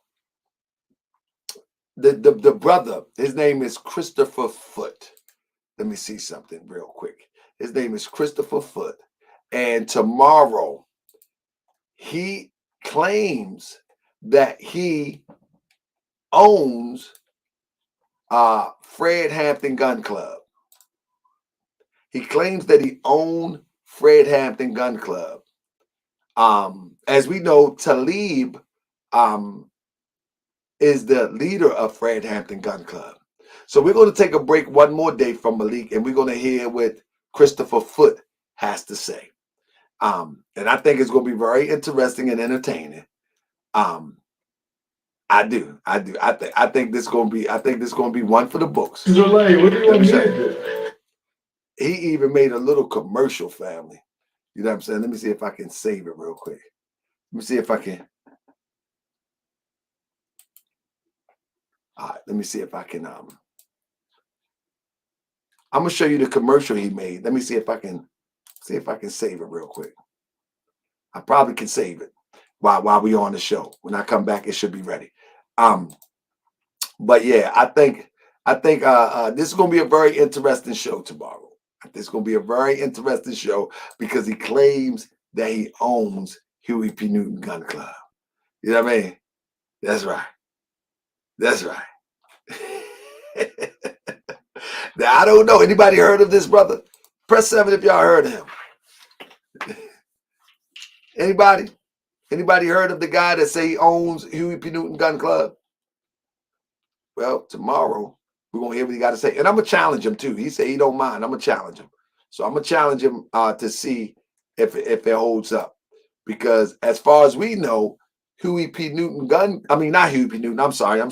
the brother. His name is Christopher Foote. Let me see something real quick. His name is Christopher Foote, and tomorrow he claims that he owns Fred Hampton Gun Club. He claims that he owned Fred Hampton Gun Club. As we know, Talib is the leader of Fred Hampton Gun Club. So we're going to take a break one more day from Malik, and we're going to hear what Christopher Foote has to say. And I think it's going to be very interesting and entertaining. I do. I think this going to be one for the books. He even made a little commercial, family. You know what I'm saying? Let me see if I can save it real quick. Let me see if I can. All right, let me see if I can. I'm gonna show you the commercial he made. Let me see if I can save it real quick. I probably can save it while we on the show. When I come back, it should be ready. But yeah, I think this is gonna be a very interesting show tomorrow. This is gonna be a very interesting show because he claims that he owns Huey P. Newton Gun Club. You know what I mean? That's right. That's right. Now, I don't know. Anybody heard of this brother? Press 7 if y'all heard of him. Anybody? Anybody heard of the guy that say he owns Huey P. Newton Gun Club? Well, tomorrow we're gonna hear what he got to say, and I'm gonna challenge him too. He said he don't mind. I'm gonna challenge him. So I'm gonna challenge him to see if it holds up, because as far as we know, Huey P. Newton not Huey P. Newton. I'm sorry. To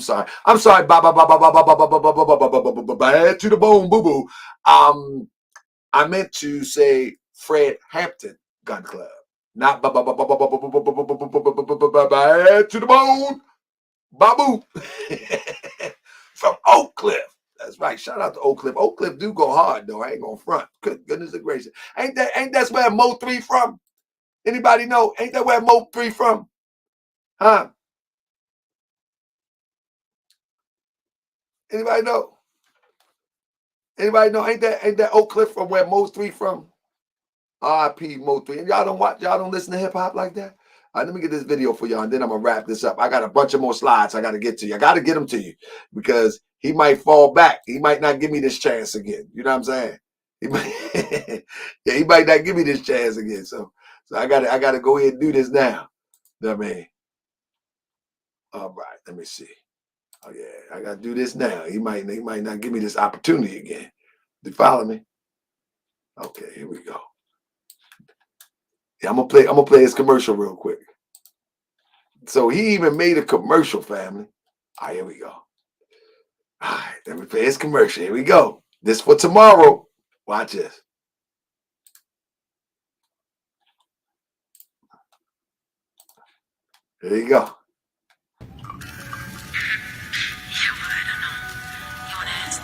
the bone, boo boo. I meant to say Fred Hampton Gun Club, not to the bone, Babu from Oak Cliff. That's right. Shout out to Oak Cliff. Oak Cliff do go hard though. I ain't gonna front. Good goodness gracious. Ain't that's where Mo 3 from? Anybody know? Ain't that where Mo 3 from? Huh? Anybody know? Anybody know? Ain't that Oak Cliff from where Mo 3 from? R.I.P. Mo 3. And y'all don't listen to hip hop like that? All right, let me get this video for y'all, and then I'm gonna wrap this up. I got a bunch of more slides I gotta get to you. I gotta get them to you because he might fall back. He might not give me this chance again. You know what I'm saying? He might, yeah, he might not give me this chance again. So I gotta go ahead and do this now. You know what I mean? All right, let me see. Oh yeah, I gotta do this now. He might not give me this opportunity again. You follow me? Okay, here we go. Yeah, I'm gonna play his commercial real quick. So he even made a commercial, family. All right, here we go. All right, let me play his commercial. Here we go. This for tomorrow. Watch this. There you go.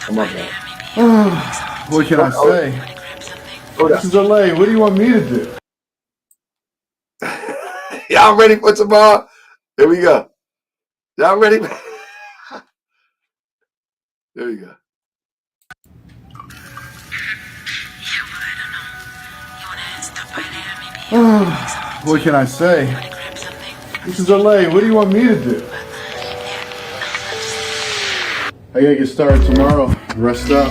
Come on, man. What can I say? This is LA. What do you want me to do? Y'all ready for tomorrow? Here we go. Y'all ready? There we go. What can I say? This is LA. What do you want me to do? I gotta get started tomorrow. Rest up.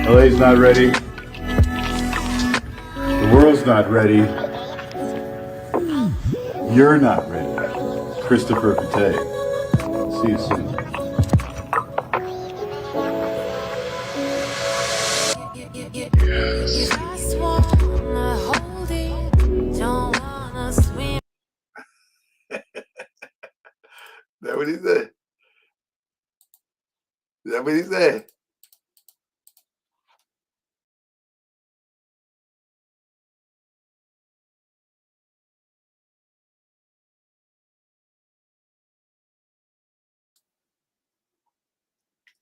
LA's not ready. The world's not ready. You're not ready. Christopher Pate. See you soon. That what he said? That what he said?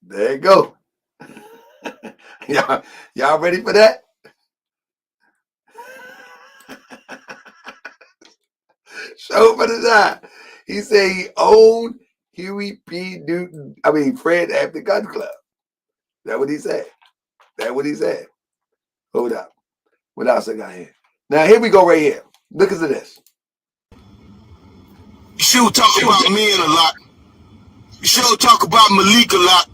There you go. Y'all ready for that? Show for the time. He said he owned Huey P. Newton. I mean Fred at the Gun Club. That what he said. That what he said. Hold up. What else I got here? Now here we go right here. Look at this. You sure talk about men a lot. You sure talk about Malik a lot.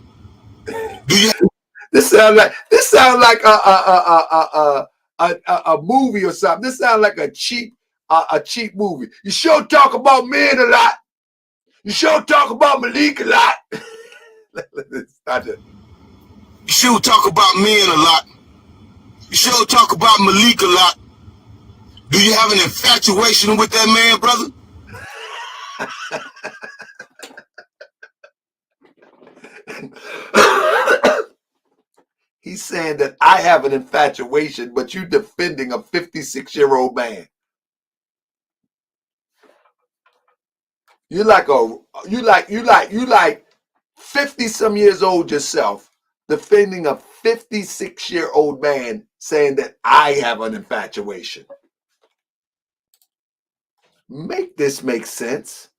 Do you? This sound like a movie or something. This sounds like a cheap movie. You sure talk about men a lot. You sure talk about Malik a lot. You sure talk about men a lot. You sure talk about Malik a lot. Do you have an infatuation with that man, brother? He's saying that I have an infatuation, but you defending a 56-year-old man. You like 50-some years old yourself, defending a 56-year-old man, saying that I have an infatuation. Make this make sense.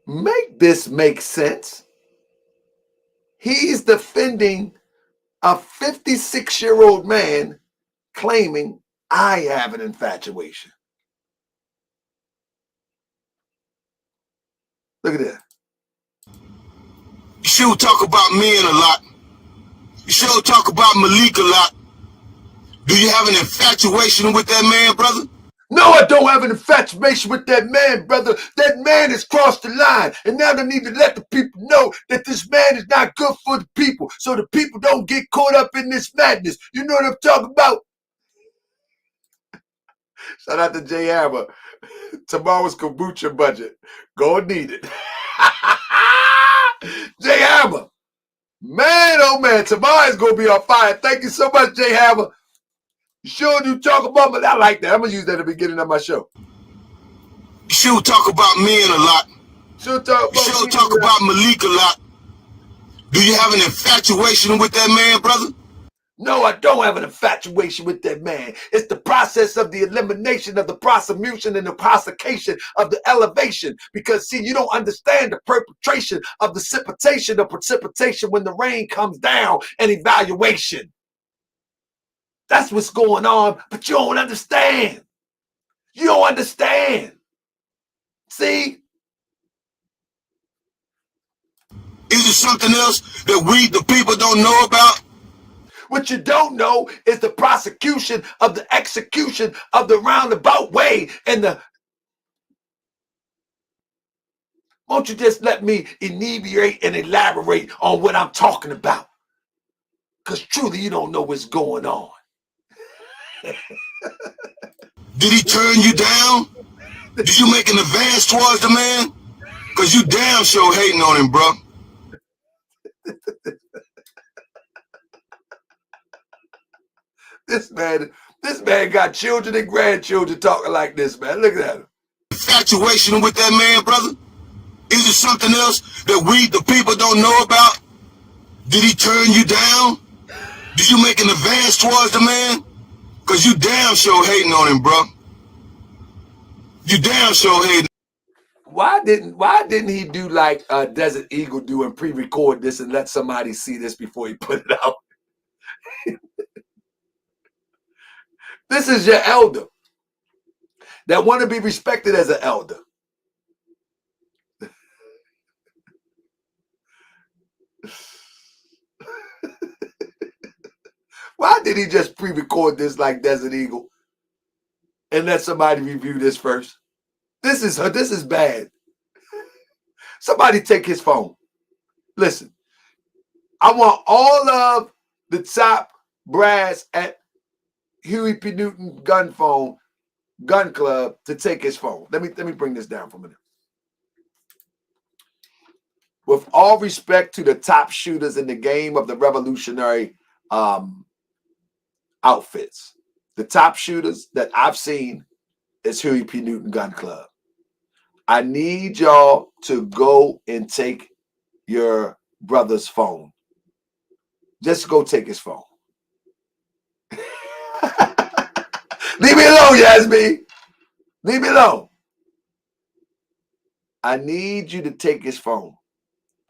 Make this make sense. He's defending a 56-year-old man claiming I have an infatuation. Look at that. You sure talk about men a lot. You sure talk about Malik a lot. Do you have an infatuation with that man, brother? No, I don't have an infatuation with that man, brother. That man has crossed the line. And now they need to let the people know that this man is not good for the people. So the people don't get caught up in this madness. You know what I'm talking about? Shout out to Jay Hammer. Tomorrow's kombucha budget. Go need it. Jay Hammer. Man, oh man, tomorrow is going to be on fire. Thank you so much, Jay Hammer. You sure you talk about me? I like that. I'm going to use that at the beginning of my show. You sure talk about men a lot. She'll talk You about sure talk about Malik a lot. Do you have an infatuation with that man, brother? No, I don't have an infatuation with that man. It's the process of the elimination of the prosecution and the prosecution of the elevation. Because, see, you don't understand the perpetration of the precipitation when the rain comes down and evaluation. That's what's going on, but you don't understand. You don't understand. See? Is it something else that we, the people, don't know about? What you don't know is the prosecution of the execution of the roundabout way and the... Won't you just let me inebriate and elaborate on what I'm talking about? Because truly, you don't know what's going on. Did he turn you down? Did you make an advance towards the man? Because you damn sure hating on him, bro. This man got children and grandchildren talking like this, man. Look at him. Infatuation with that man, brother? Is it something else that we, the people, don't know about? Did he turn you down? Did you make an advance towards the man? Because you damn sure hating on him, bro. You damn sure hating. Why didn't he do like Desert Eagle do and pre-record this and let somebody see this before he put it out? This is your elder that want to be respected as an elder. Why did he just pre-record this like Desert Eagle and let somebody review this first? This is bad. Somebody take his phone. Listen, I want all of the top brass at Huey P. Newton Gun Club to take his phone. Let me bring this down for a minute. With all respect to the top shooters in the game of the revolutionary outfits, the top shooters that I've seen is Huey P. Newton Gun Club. I need y'all to go and take your brother's phone. Just go take his phone. Leave me alone, Yasmin. Leave me alone. I need you to take his phone.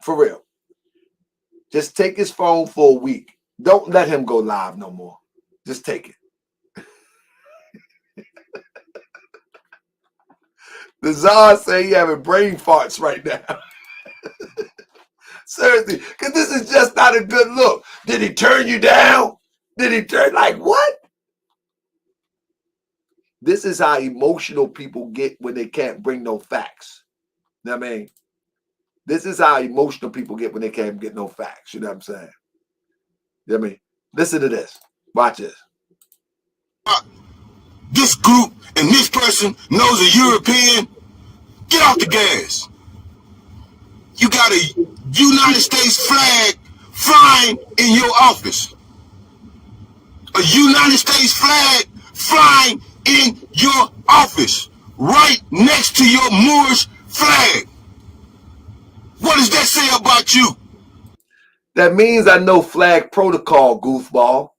For real. Just take his phone for a week. Don't let him go live no more. Just take it. The Czar say he having brain farts right now. Seriously, because this is just not a good look. Did he turn you down? Did he turn, like what? This is how emotional people get when they can't bring no facts. You know what I mean? This is how emotional people get when they can't get no facts. You know what I'm saying? You know what I mean? Listen to this. Watch this. This group and this person knows a European. Get off the gas. You got a United States flag flying in your office. A United States flag flying in your office, right next to your Moorish flag. What does that say about you? That means I know flag protocol, goofball.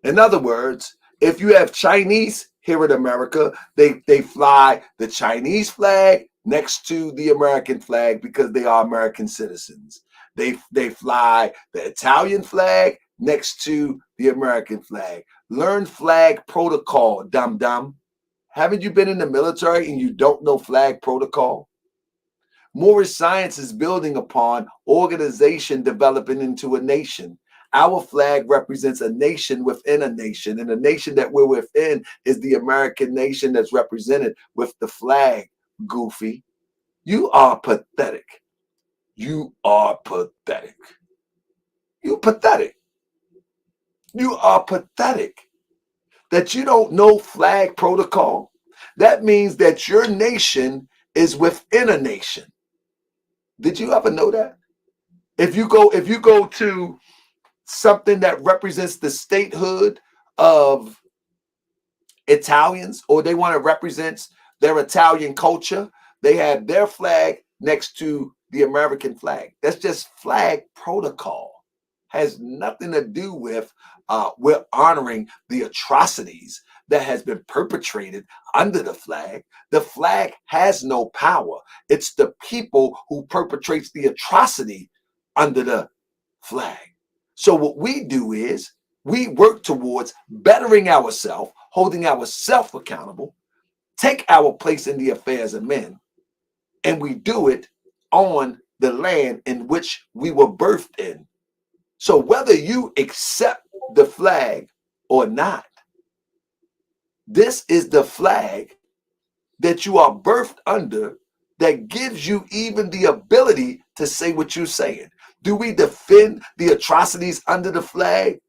In other words, if you have Chinese here in America, they fly the Chinese flag next to the American flag because they are American citizens. They fly the Italian flag next to the American flag. Learn flag protocol, dum-dum. Haven't you been in the military and you don't know flag protocol? Moorish science is building upon organization developing into a nation. Our flag represents a nation within a nation, and the nation that we're within is the American nation that's represented with the flag, goofy. You are pathetic. You are pathetic. You pathetic. You are pathetic. That you don't know flag protocol. That means that your nation is within a nation. Did you ever know that? If you go to something that represents the statehood of Italians, or they want to represent their Italian culture, they have their flag next to the American flag. That's just flag protocol. Has nothing to do with we're honoring the atrocities that has been perpetrated under the flag. The flag has no power. It's the people who perpetrates the atrocity under the flag. So what we do is we work towards bettering ourselves, holding ourselves accountable, take our place in the affairs of men, and we do it on the land in which we were birthed in. So whether you accept the flag or not, this is the flag that you are birthed under that gives you even the ability to say what you're saying. Do we defend the atrocities under the flag?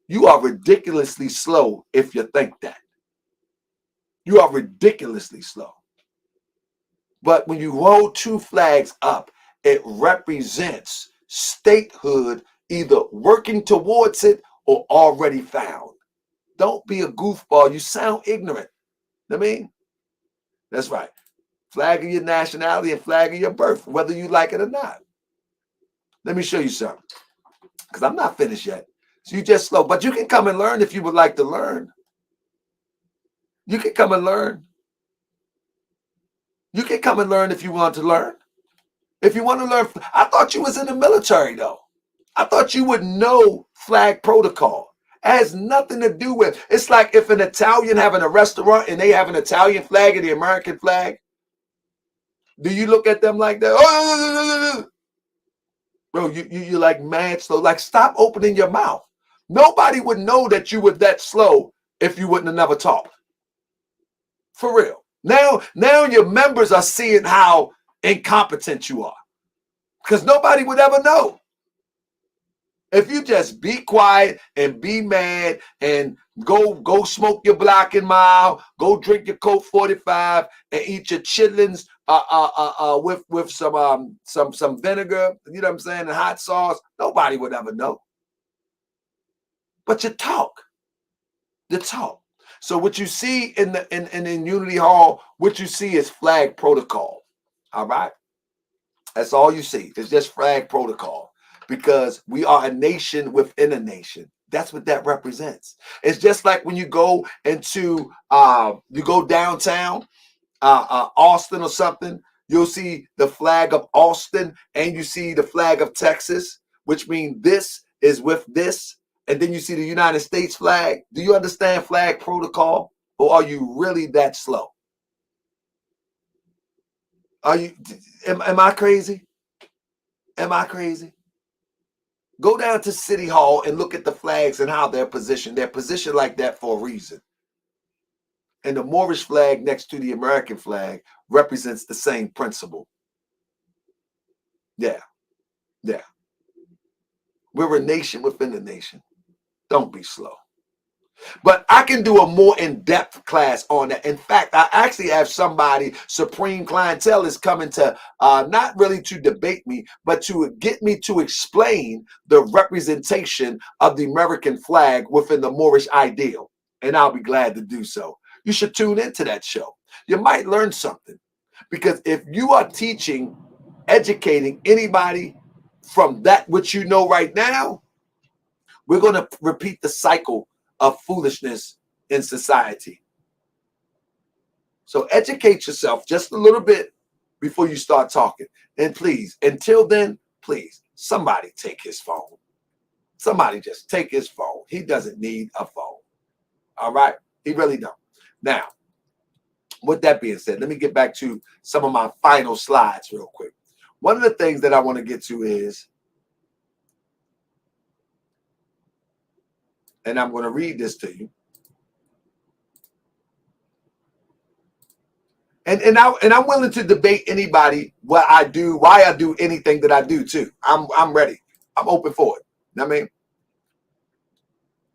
You are ridiculously slow if you think that. You are ridiculously slow. But when you hold two flags up, it represents statehood, either working towards it or already found. Don't be a goofball. You sound ignorant. I mean, that's right. Flag of your nationality and flag of your birth, whether you like it or not. Let me show you something, because I'm not finished yet. So you just slow, but you can come and learn if you would like to learn. You can come and learn. You can come and learn if you want to learn. If you want to learn, I thought you was in the military though. I thought you would know flag protocol. It has nothing to do with, it's like if an Italian having a restaurant and they have an Italian flag and the American flag. Do you look at them like that? Oh, bro, you're like mad slow. Like, stop opening your mouth. Nobody would know that you were that slow if you wouldn't have never talked. For real. Now your members are seeing how incompetent you are, because nobody would ever know. If you just be quiet and be mad and go smoke your Black and Mild, go drink your Coke 45 and eat your chitlins with some vinegar, you know what I'm saying, and hot sauce, nobody would ever know. But you talk. You talk. So what you see in Unity Hall, what you see is flag protocol. All right? That's all you see. It's just flag protocol, because we are a nation within a nation. That's what that represents. It's just like when you go into you go downtown, Austin or something, you'll see the flag of Austin and you see the flag of Texas, which means this is with this. And then you see the United States flag. Do you understand flag protocol, or are you really that slow? Are you? Am I crazy? Am I crazy? Go down to City Hall and look at the flags and how they're positioned. They're positioned like that for a reason. And the Moorish flag next to the American flag represents the same principle. Yeah. Yeah. We're a nation within a nation. Don't be slow. But I can do a more in-depth class on that. In fact, I actually have somebody, Supreme Clientele, is coming to not really to debate me, but to get me to explain the representation of the American flag within the Moorish ideal. And I'll be glad to do so. You should tune into that show. You might learn something. Because if you are teaching, educating anybody from that which you know right now, we're going to repeat the cycle of foolishness in society. So educate yourself just a little bit before you start talking. And please, until then, please, somebody take his phone. Somebody just take his phone. He doesn't need a phone. All right? He really don't. Now, with that being said, let me get back to some of my final slides real quick. One of the things that I want to get to is, and I'm going to read this to you. And I'm willing to debate anybody what I do, why I do anything that I do too. I'm ready. I'm open for it. You know what I mean?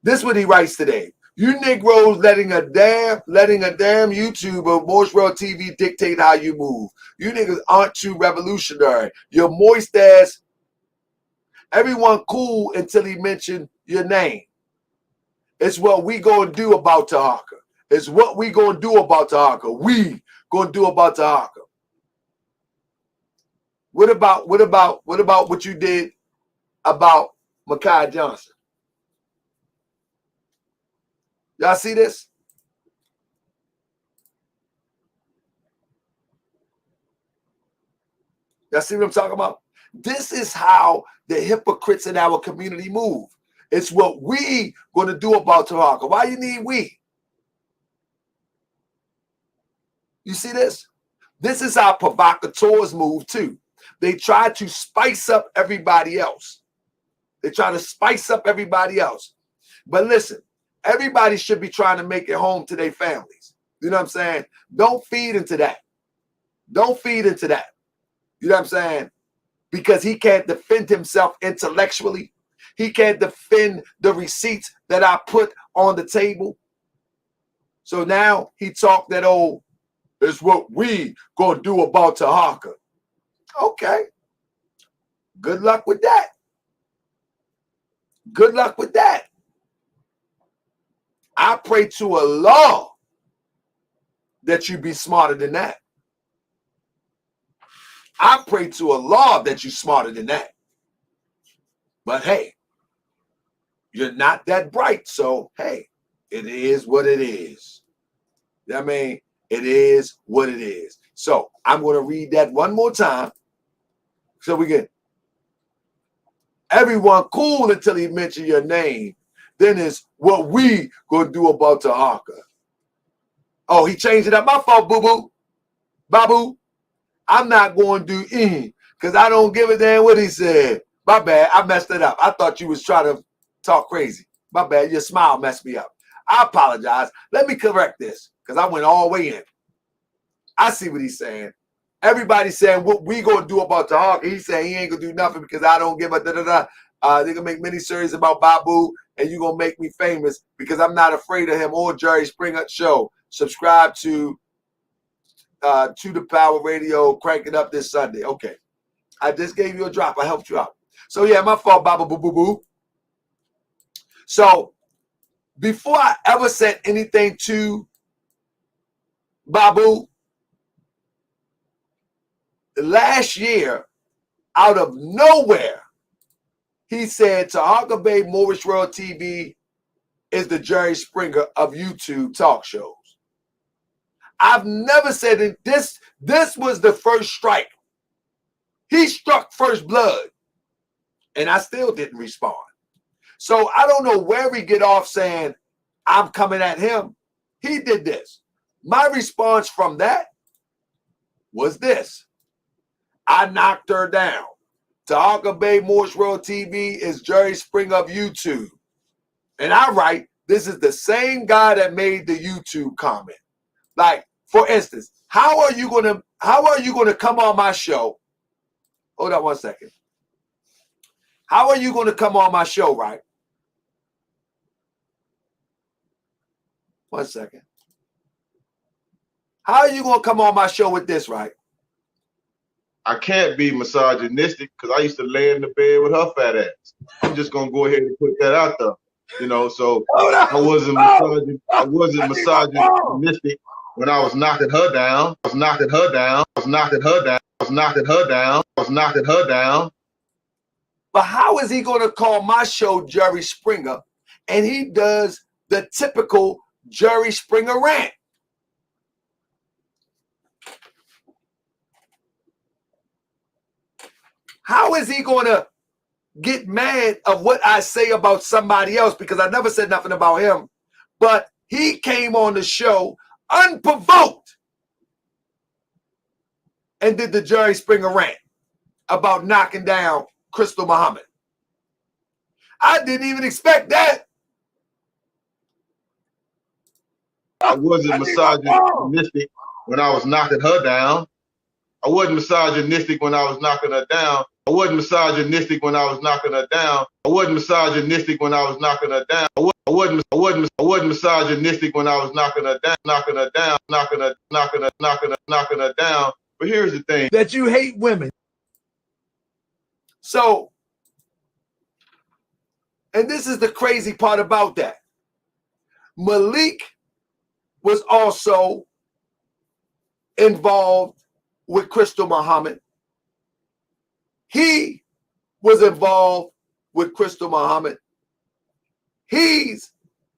This is what he writes today. You Negroes letting a damn YouTuber, Moorish World TV, dictate how you move. You niggas aren't too revolutionary. You're moist ass. Everyone cool until he mentioned your name. It's what we gonna do about Taharka. It's what we gonna do about Taharka. We gonna do about Taharka. What about what you did about Ma'Khia Johnson? Y'all see this? Y'all see what I'm talking about? This is how the hypocrites in our community move. It's what we going to do about Taharka. Why you need we? You see this? This is how provocateurs move too. They try to spice up everybody else. They try to spice up everybody else. But listen, everybody should be trying to make it home to their families. You know what I'm saying? Don't feed into that. Don't feed into that. You know what I'm saying? Because he can't defend himself intellectually. He can't defend the receipts that I put on the table. So now he talked that old, it's what we gonna do about Taharka. Okay. Good luck with that. Good luck with that. I pray to Allah that you be smarter than that. I pray to Allah that you're smarter than that. But hey, you're not that bright. So hey, it is what it is. You know what I mean? It is what it is. So I'm going to read that one more time. So we get everyone cool until he mentioned your name. Then it's what we going to do about Taharka. Oh, he changed it up. My fault, boo-boo. Babu. I'm not going to do because I don't give a damn what he said. My bad. I messed it up. I thought you was trying to talk crazy. My bad. Your smile messed me up. I apologize. Let me correct this because I went all the way in. I see what he's saying. Everybody's saying what we going to do about Taharka. He's saying he ain't going to do nothing because I don't give a da-da-da. They're going to make mini series about Babu and you're going to make me famous because I'm not afraid of him or Jerry Springer show. Subscribe to the Power Radio, crank it up this Sunday. Okay. I just gave you a drop. I helped you out. So yeah, my fault, Babu boo boo boo. So before I ever said anything to Babu, last year, out of nowhere, he said Taharka Bay Moorish World TV is the Jerry Springer of YouTube talk shows. I've never said it. This was the first strike. He struck first blood, and I still didn't respond. So I don't know where we get off saying I'm coming at him. He did this. My response from that was this. I knocked her down. Taharka Bay Moorish World TV is Jerry Springer of YouTube. And I write, this is the same guy that made the YouTube comment. Like, for instance, how are you gonna come on my show? Hold on one second. How are you gonna come on my show, right? One second. How are you gonna come on my show with this, right? I can't be misogynistic because I used to lay in the bed with her fat ass. I'm just gonna go ahead and put that out there. You know, so I wasn't misogynistic when I was knocking her down. I was knocking her down. I was knocking her down. I was knocking her down. I was knocking her down. But how is he going to call my show Jerry Springer and he does the typical Jerry Springer rant? How is he going to get mad of what I say about somebody else? Because I never said nothing about him. But he came on the show unprovoked and did the Jerry Springer rant about knocking down Crystal Muhammad. I didn't even expect that. I wasn't misogynistic when I was knocking her down. I wasn't misogynistic when I was knocking her down. I wasn't misogynistic when I was knocking her down. I wasn't misogynistic when I was knocking her down. I wasn't misogynistic when I was knocking her down. But here's the thing. That you hate women. So, and this is the crazy part about that. Malik was also involved with Crystal Muhammad. He was involved with Crystal Muhammad. He's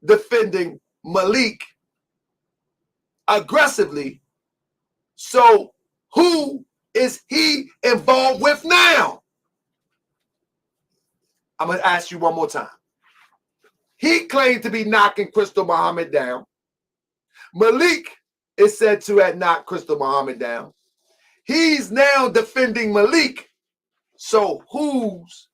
defending Malik aggressively. So who is he involved with now? I'm going to ask you one more time. He claimed to be knocking Crystal Muhammad down. Malik is said to have knocked Crystal Muhammad down. He's now defending Malik. So who's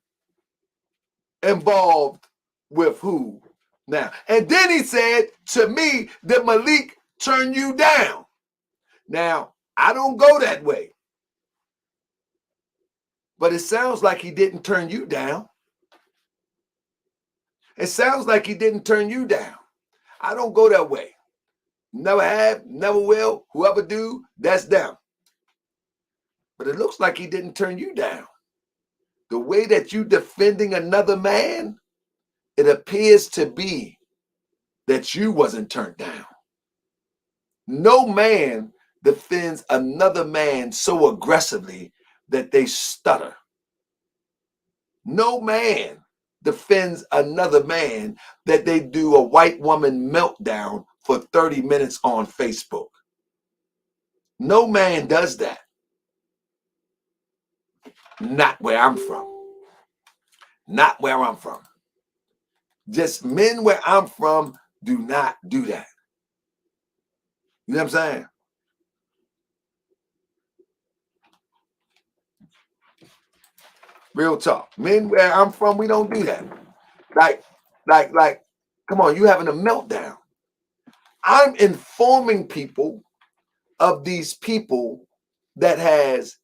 involved with who now? And then he said to me that Malik turned you down. Now, I don't go that way. But it sounds like he didn't turn you down. It sounds like he didn't turn you down. I don't go that way. Never have, never will. Whoever do, that's them. But it looks like he didn't turn you down. The way that you defending another man, it appears to be that you wasn't turned down. No man defends another man so aggressively that they stutter. No man defends another man that they do a white woman meltdown for 30 minutes on Facebook. No man does that. Not where I'm from. Not where I'm from. Just men where I'm from do not do that. You know what I'm saying? Real talk. Men where I'm from, we don't do that. Like, come on, you having a meltdown. I'm informing people of these people that has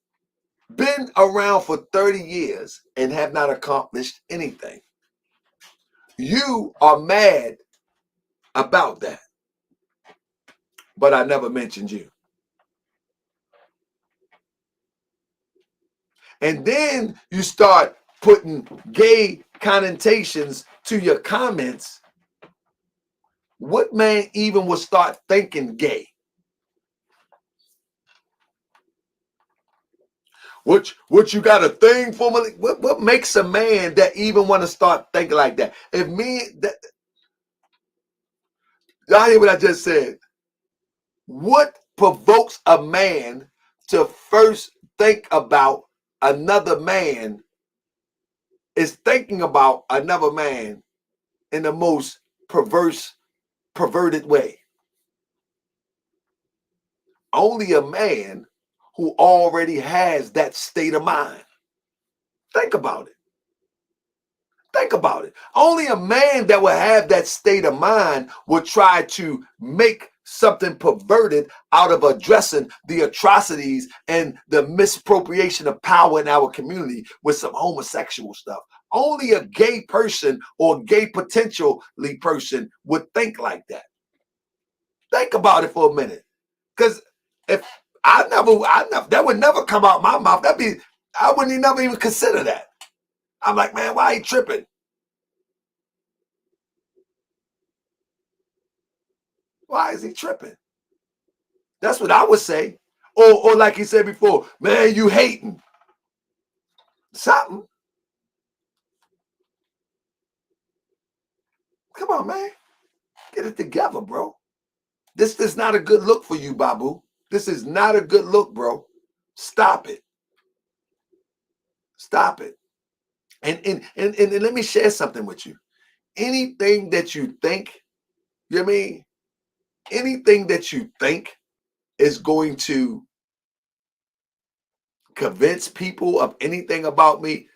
been around for 30 years and have not accomplished anything. You are mad about that. But I never mentioned you. And then you start putting gay connotations to your comments. What man even will start thinking gay? What you got a thing for me? What makes a man that even want to start thinking like that? If me, y'all hear what I just said? What provokes a man to first think about another man is thinking about another man in the most perverted way. Only a man who already has that state of mind. Think about it. Think about it. Only a man that will have that state of mind will try to make something perverted out of addressing the atrocities and the misappropriation of power in our community with some homosexual stuff. Only a gay person or gay potentially person would think like that. Think about it for a minute. Because if that would never come out my mouth. I wouldn't never even consider that. I'm like, man, why he tripping? Why is he tripping? That's what I would say. Or like he said before, man, you hating. Something. Come on, man. Get it together, bro. This is not a good look for you, Babu. This is not a good look, bro. Stop it. Stop it. And let me share something with you. Anything that you think, you know what I mean? Anything that you think is going to convince people of anything about me,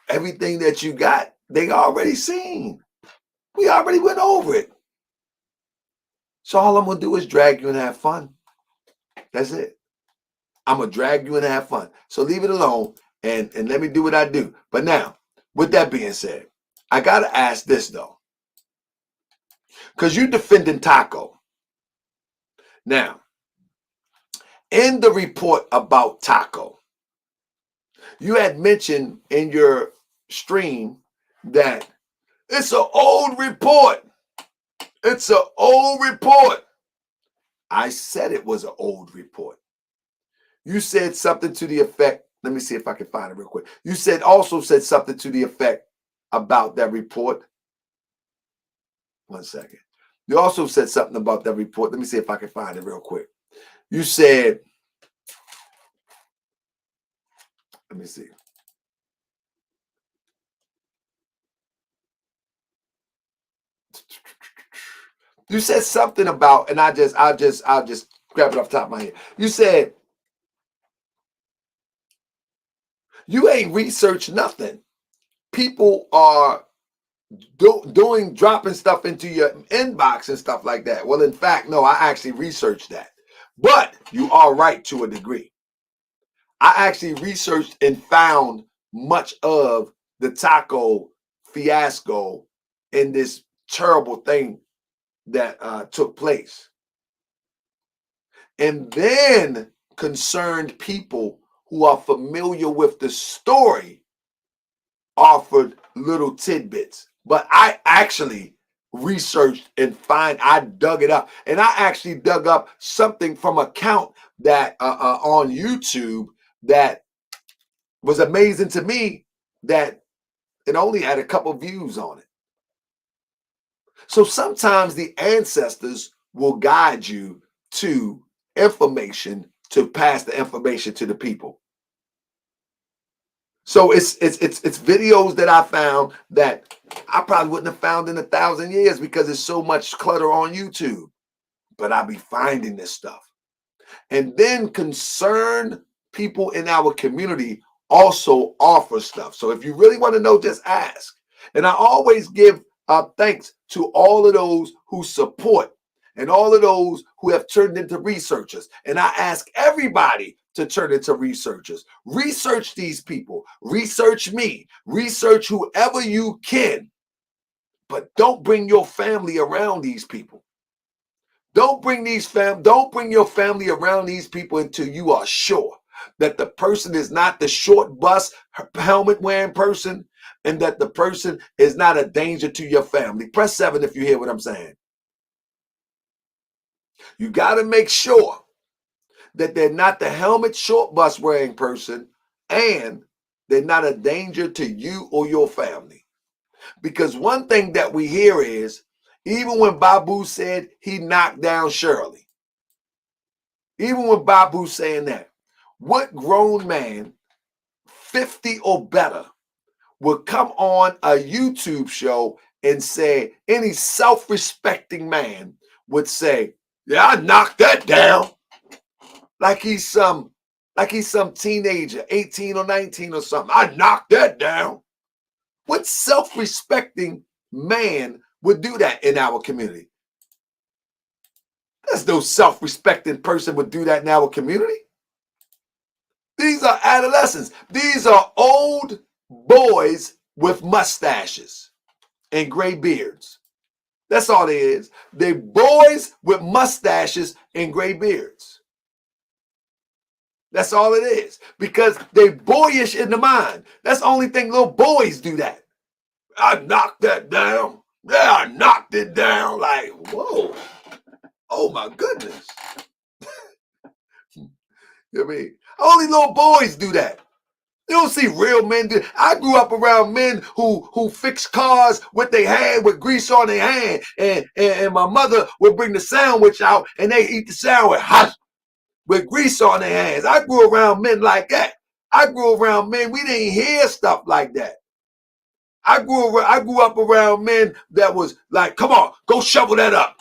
everything that you got, they already seen. We already went over it. So all I'm going to do is drag you and have fun. That's it. I'm going to drag you and have fun. So leave it alone and let me do what I do. But now, with that being said, I got to ask this, though. Because you're defending Taco. Now, in the report about Taco, you had mentioned in your stream that it's an old report. It's an old report. I said it was an old report. You said something to the effect Let me see if I can find it real quick. You also said something to the effect about that report. 1 second. You also said something about that report. Let me see if I can find it real quick. You said, let me see. You said something about, and I'll just grab it off the top of my head. You said you ain't researched nothing. People are dropping stuff into your inbox and stuff like that. Well, in fact, no, I actually researched that. But you are right to a degree. I actually researched and found much of the taco fiasco in this terrible thing that took place. And then concerned people who are familiar with the story offered little tidbits. But I actually researched and I dug it up. And I actually dug up something from an account that on YouTube that was amazing to me, that it only had a couple views on it. So sometimes the ancestors will guide you to information, to pass the information to the people. So it's videos that I found that I probably wouldn't have found in 1,000 years because there's so much clutter on YouTube. But I'll be finding this stuff. And then concerned people in our community also offer stuff. So if you really want to know, just ask. And I always give thanks to all of those who support and all of those who have turned into researchers. And I ask everybody to turn into researchers. Research these people. Research me. Research whoever you can. But don't bring your family around these people. Don't bring your family around these people until you are sure that the person is not the short bus helmet wearing person, and that the person is not a danger to your family. Press 7 if you hear what I'm saying. You got to make sure that they're not the helmet short bus wearing person, and they're not a danger to you or your family. Because one thing that we hear is, even when Babu said he knocked down Shirley, even when Babu saying that, what grown man, 50 or better, would come on a YouTube show and say, any self-respecting man would say, yeah, I knocked that down. Like he's some teenager, 18 or 19 or something. I knocked that down. What self-respecting man would do that in our community? There's no self-respecting person would do that in our community. These are adolescents. These are old boys with mustaches and gray beards. That's all it is. They're boys with mustaches and gray beards. That's all it is. Because they're boyish in the mind. That's the only thing little boys do that. I knocked that down. Yeah, I knocked it down. Like, whoa. Oh my goodness. You know what I mean? Only little boys do that. You don't see real men do. I grew up around men who fix cars with their hand, with grease on their hand, and my mother would bring the sandwich out and they eat the sandwich hot with grease on their hands. I grew around men like that. I grew around men, we didn't hear stuff like that. I grew up around men that was like, come on, go shovel that up.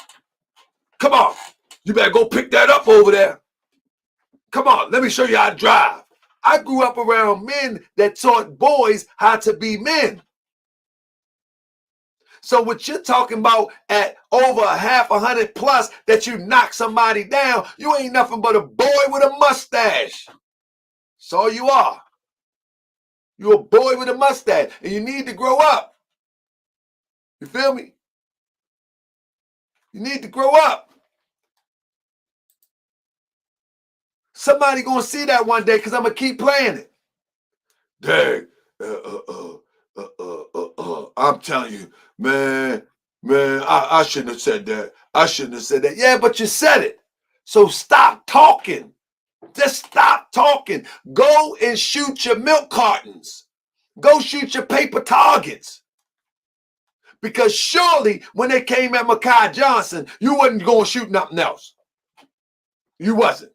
Come on, you better go pick that up over there. Come on, let me show you how to drive. I grew up around men that taught boys how to be men. So what you're talking about at over 100 plus that you knock somebody down, you ain't nothing but a boy with a mustache. That's all you are. You're a boy with a mustache, and you need to grow up. You feel me? You need to grow up. Somebody gonna see that one day because I'm gonna keep playing it. Dang, I'm telling you, man, I shouldn't have said that. I shouldn't have said that. Yeah, but you said it. So stop talking. Just stop talking. Go and shoot your milk cartons. Go shoot your paper targets. Because surely when they came at Makai Johnson, you wasn't going to shoot nothing else. You wasn't.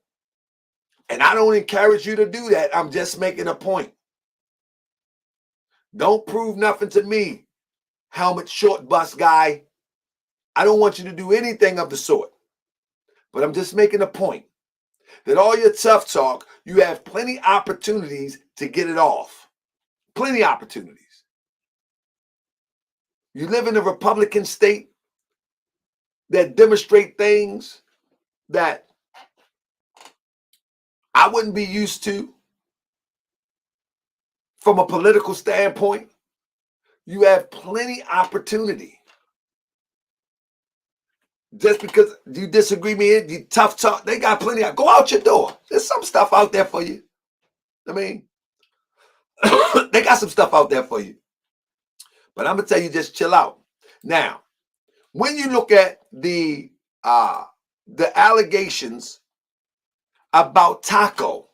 And I don't encourage you to do that. I'm just making a point. Don't prove nothing to me, helmet short bus guy. I don't want you to do anything of the sort. But I'm just making a point that all your tough talk, you have plenty opportunities to get it off. Plenty opportunities. You live in a Republican state that demonstrate things that I wouldn't be used to from a political standpoint. You have plenty opportunity. Just because you disagree with me, you tough talk, they got plenty. Go out your door. There's some stuff out there for you. I mean, they got some stuff out there for you. But I'm gonna tell you, just chill out. Now, when you look at the allegations about Taco,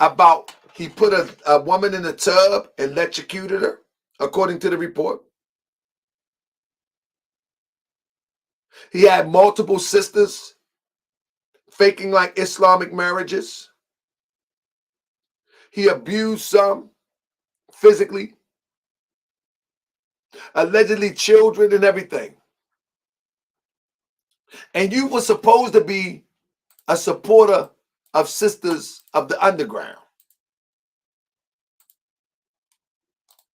about he put a woman in a tub and electrocuted her, according to the report. He had multiple sisters faking like Islamic marriages. He abused some physically, allegedly children and everything. And you were supposed to be a supporter of Sisters of the Underground.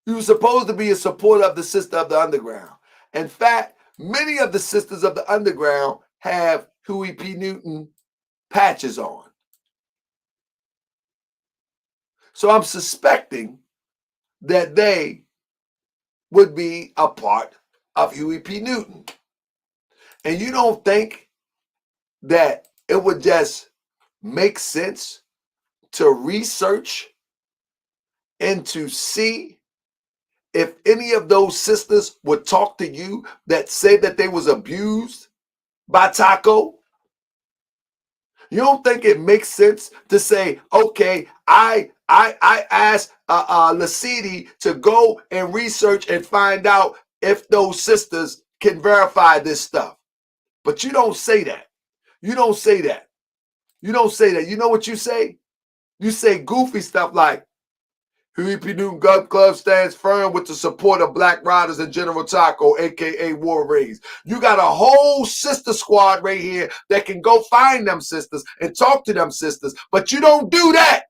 You were supposed to be a supporter of the Sister of the Underground. In fact, many of the Sisters of the Underground have Huey P. Newton patches on. So I'm suspecting that they would be a part of Huey P. Newton. And you don't think that it would just make sense to research and to see if any of those sisters would talk to you that said that they was abused by Taco? You don't think it makes sense to say, okay, I asked Lasidi to go and research and find out if those sisters can verify this stuff. But you don't say that. You don't say that. You don't say that. You know what you say? You say goofy stuff like, Huey P. Newton Gun Club stands firm with the support of Black Riders and General Taco, a.k.a. War Rays. You got a whole sister squad right here that can go find them sisters and talk to them sisters, but you don't do that.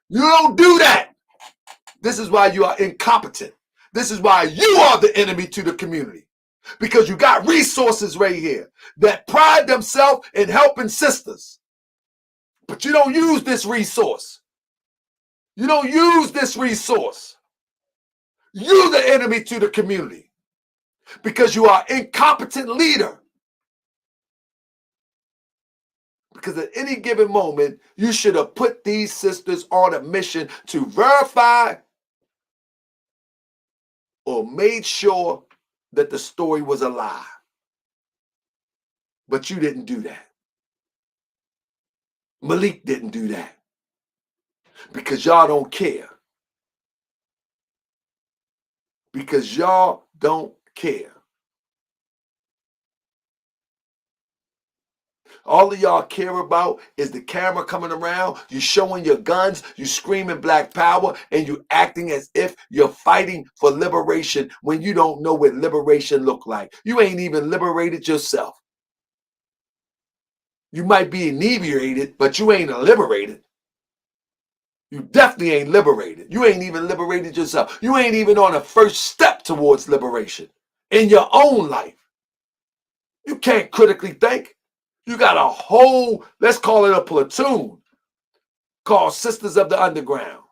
You don't do that. This is why you are incompetent. This is why you are the enemy to the community. Because you got resources right here that pride themselves in helping sisters. But you don't use this resource. You don't use this resource. You're the enemy to the community because you are an incompetent leader. Because at any given moment, you should have put these sisters on a mission to verify or made sure that the story was a lie. But you didn't do that. Malik didn't do that. Because y'all don't care. Because y'all don't care. All of y'all care about is the camera coming around, you showing your guns, you screaming Black Power, and you acting as if you're fighting for liberation when you don't know what liberation look like. You ain't even liberated yourself. You might be inebriated, but you ain't liberated. You definitely ain't liberated. You ain't even liberated yourself. You ain't even on a first step towards liberation in your own life. You can't critically think. You got a whole, let's call it a platoon, called Sisters of the Underground.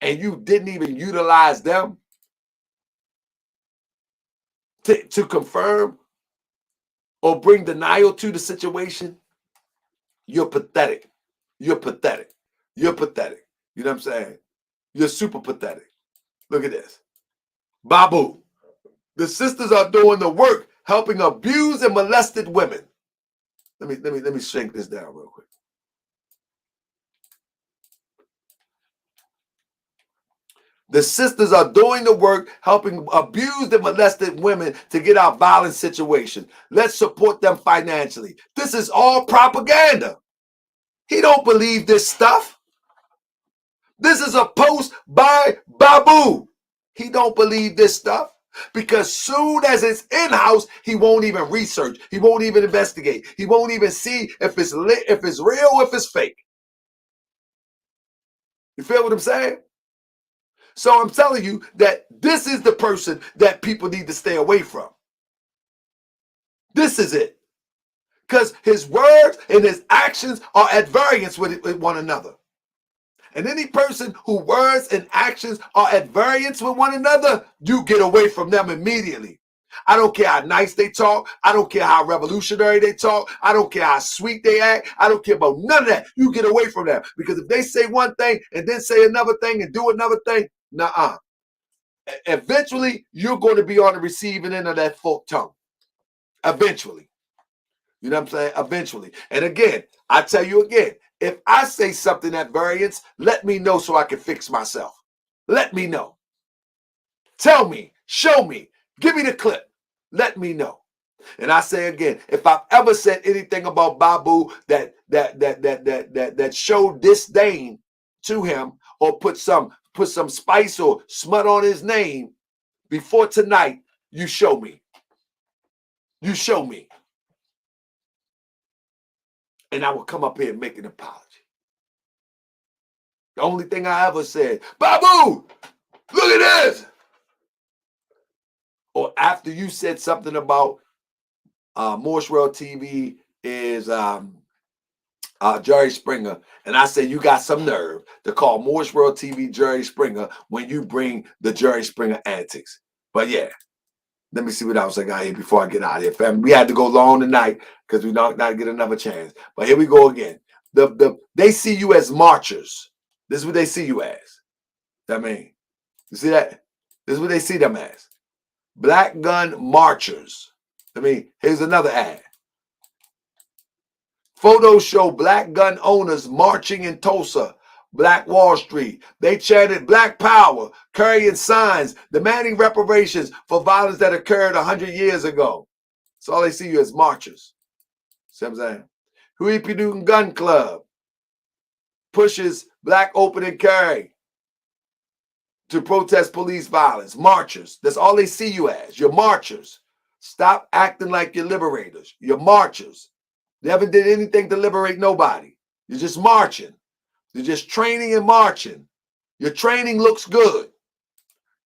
And you didn't even utilize them to confirm or bring denial to the situation. You're pathetic. You're pathetic. You're pathetic. You know what I'm saying? You're super pathetic. Look at this. Babu. The sisters are doing the work helping abused and molested women. Let me shrink this down real quick. The sisters are doing the work, helping abused and molested women to get out of violent situations. Let's support them financially. This is all propaganda. He don't believe this stuff. This is a post by Babu. He don't believe this stuff because soon as it's in-house, he won't even research. He won't even investigate. He won't even see if it's lit, if it's real, if it's fake. You feel what I'm saying? So I'm telling you that this is the person that people need to stay away from. This is it. Because his words and his actions are at variance with one another. And any person whose words and actions are at variance with one another, you get away from them immediately. I don't care how nice they talk. I don't care how revolutionary they talk. I don't care how sweet they act. I don't care about none of that. You get away from them. Because if they say one thing and then say another thing and do another thing, nuh-uh. Eventually, you're going to be on the receiving end of that forked tongue. Eventually. You know what I'm saying? Eventually. And again, I tell you again, if I say something at variance, let me know so I can fix myself. Let me know. Tell me. Show me. Give me the clip. Let me know. And I say again, if I've ever said anything about Babu that showed disdain to him or put some spice or smut on his name before tonight, you show me. You show me. And I will come up here and make an apology. The only thing I ever said, Babu, look at this. Or after you said something about Moorish World TV is Jerry Springer, and I said you got some nerve to call Moorish World TV Jerry Springer when you bring the Jerry Springer antics. But yeah, let me see what else I got here before I get out of here. Family, we had to go long tonight because we not get another chance. But here we go again. They see you as marchers. This is what they see you as. I mean, you see that? This is what they see them as. Black gun marchers. I mean, here's another ad. Photos show black gun owners marching in Tulsa, Black Wall Street. They chanted Black Power, carrying signs demanding reparations for violence that occurred 100 years ago. That's all they see you as marchers. See what I'm saying? Huey P. Newton Gun Club pushes black open and carry to protest police violence. Marchers. That's all they see you as. You're marchers. Stop acting like you're liberators. You're marchers. You never did anything to liberate nobody. You're just marching. You're just training and marching. Your training looks good.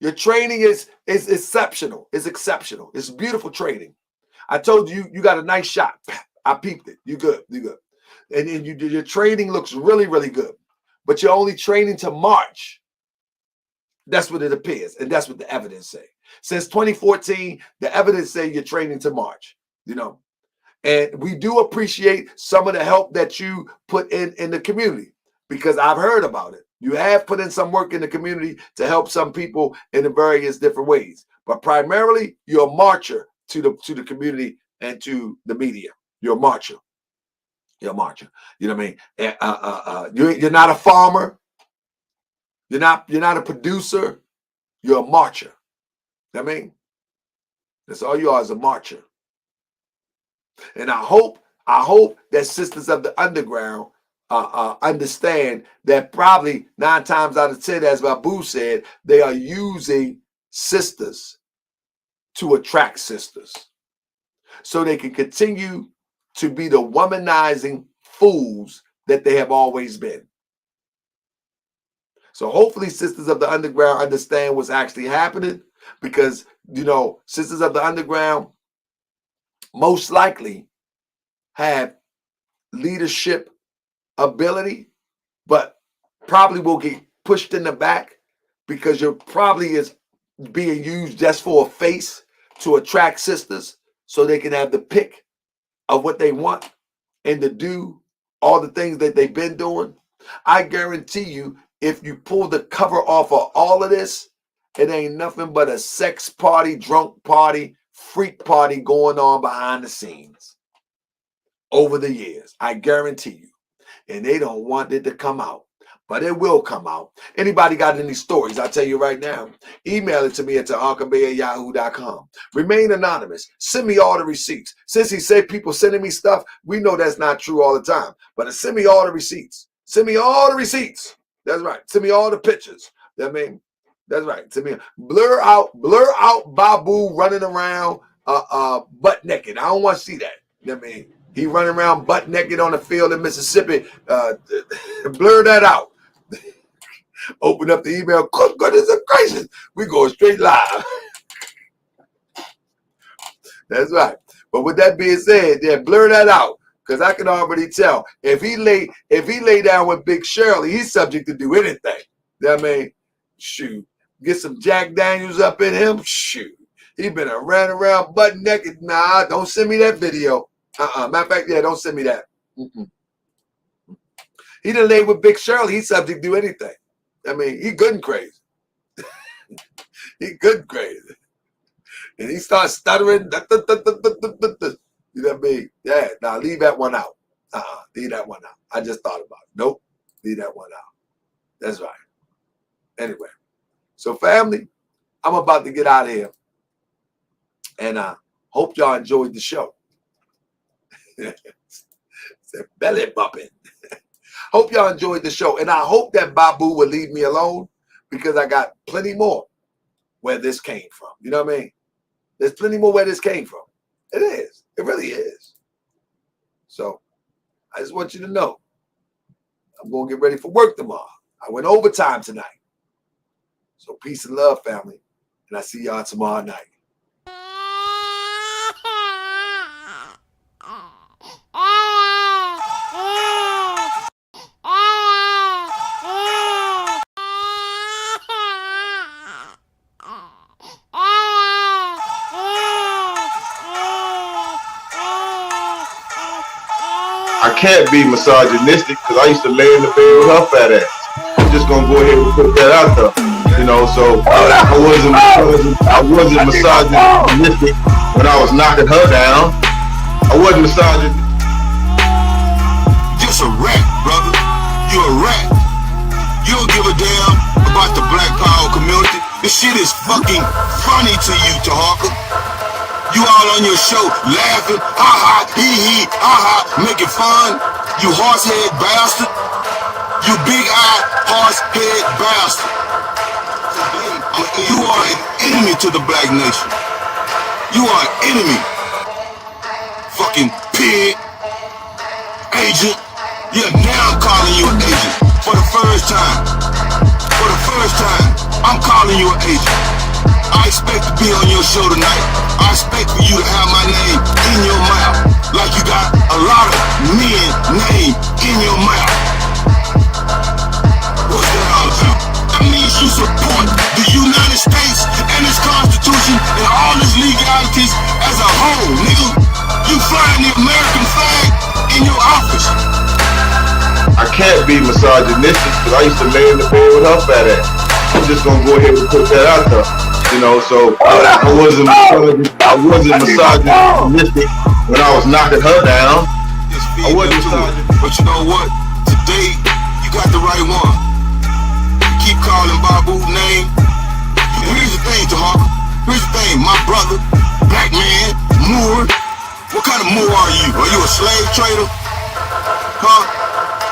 Your training is exceptional. It's exceptional. It's beautiful training. I told you, you got a nice shot. I peeped it. You good. You good. And your training looks really, really good. But you're only training to march. That's what it appears. And that's what the evidence say. Since 2014, the evidence say you're training to march. You know. And we do appreciate some of the help that you put in the community because I've heard about it. You have put in some work in the community to help some people in the various different ways. But primarily, you're a marcher to the community and to the media. You're a marcher. You're a marcher. You know what I mean? You're not a farmer. You're not a producer. You're a marcher. You know what I mean? That's all you are, is a marcher. And I hope that Sisters of the Underground understand that probably 9 times out of 10, as Babu said, they are using sisters to attract sisters so they can continue to be the womanizing fools that they have always been. So hopefully Sisters of the Underground understand what's actually happening because, you know, Sisters of the Underground most likely have leadership ability, but probably will get pushed in the back because you're probably is being used just for a face to attract sisters so they can have the pick of what they want and to do all the things that they've been doing. I guarantee you, if you pull the cover off of all of this, it ain't nothing but a sex party, drunk party, freak party going on behind the scenes. over the years. I guarantee you. And they don't want it to come out. But it will come out. Anybody got any stories? I tell you right now. Email it to me at taharka@yahoo.com. Remain anonymous. Send me all the receipts. Since he said people sending me stuff, we know that's not true all the time. But send me all the receipts. Send me all the receipts. That's right. Send me all the pictures. That mean, that's right. Send me blur out Babu running around butt naked. I don't want to see that. That mean, he running around butt naked on the field in Mississippi. Blur that out. Open up the email. Goodness gracious, we go straight live. That's right. But with that being said, yeah, blur that out, because I can already tell if he lay down with Big Shirley, he's subject to do anything. I mean, shoot, get some Jack Daniels up in him. Shoot, he been around butt naked. Nah, don't send me that video. Matter of fact, yeah, don't send me that. He done lay with Big Shirley. He's subject to do anything. I mean, he good and crazy. He good and crazy. And he starts stuttering. You know what I mean? Yeah, now leave that one out. Leave that one out. I just thought about it. Nope, leave that one out. That's right. Anyway, so family, I'm about to get out of here. And I hope y'all enjoyed the show. It's belly bumping. Hope y'all enjoyed the show. And I hope that Babu will leave me alone, because I got plenty more where this came from. You know what I mean? There's plenty more where this came from. It is. It really is. So I just want you to know, I'm going to get ready for work tomorrow. I went overtime tonight. So peace and love, family. And I see y'all tomorrow night. I can't be misogynistic because I used to lay in the bed with her fat ass. I'm just gonna go ahead and put that out there, you know. So I wasn't misogynistic when I was knocking her down. I wasn't misogynistic. Just a rat, brother. You're a rat. You don't give a damn about the Black Power community. This shit is fucking funny to you, Taharka. You all on your show laughing, ha ha, he, ha ha, making fun. You horsehead bastard. You big-eyed horsehead bastard. You are an enemy to the black nation. You are an enemy. Fucking pig. Agent. Yeah, now I'm calling you an agent. For the first time. For the first time, I'm calling you an agent. I expect to be on your show tonight. I expect for you to have my name in your mouth, like you got a lot of men name in your mouth. What's that all about? That means you support the United States and its Constitution and all its legalities as a whole, nigga. You flying the American flag in your office. I can't be misogynistic because I used to lay in the bed with her fat ass. I'm just gonna go ahead and put that out there. You know, so I wasn't misogynistic when I was knocking her down. I wasn't misogynistic. But you know what? Today, you got the right one. You keep calling Babu's name. Here's the thing, Taharka. Here's the thing, my brother, black man, Moor. What kind of Moor are you? Are you a slave trader? Huh?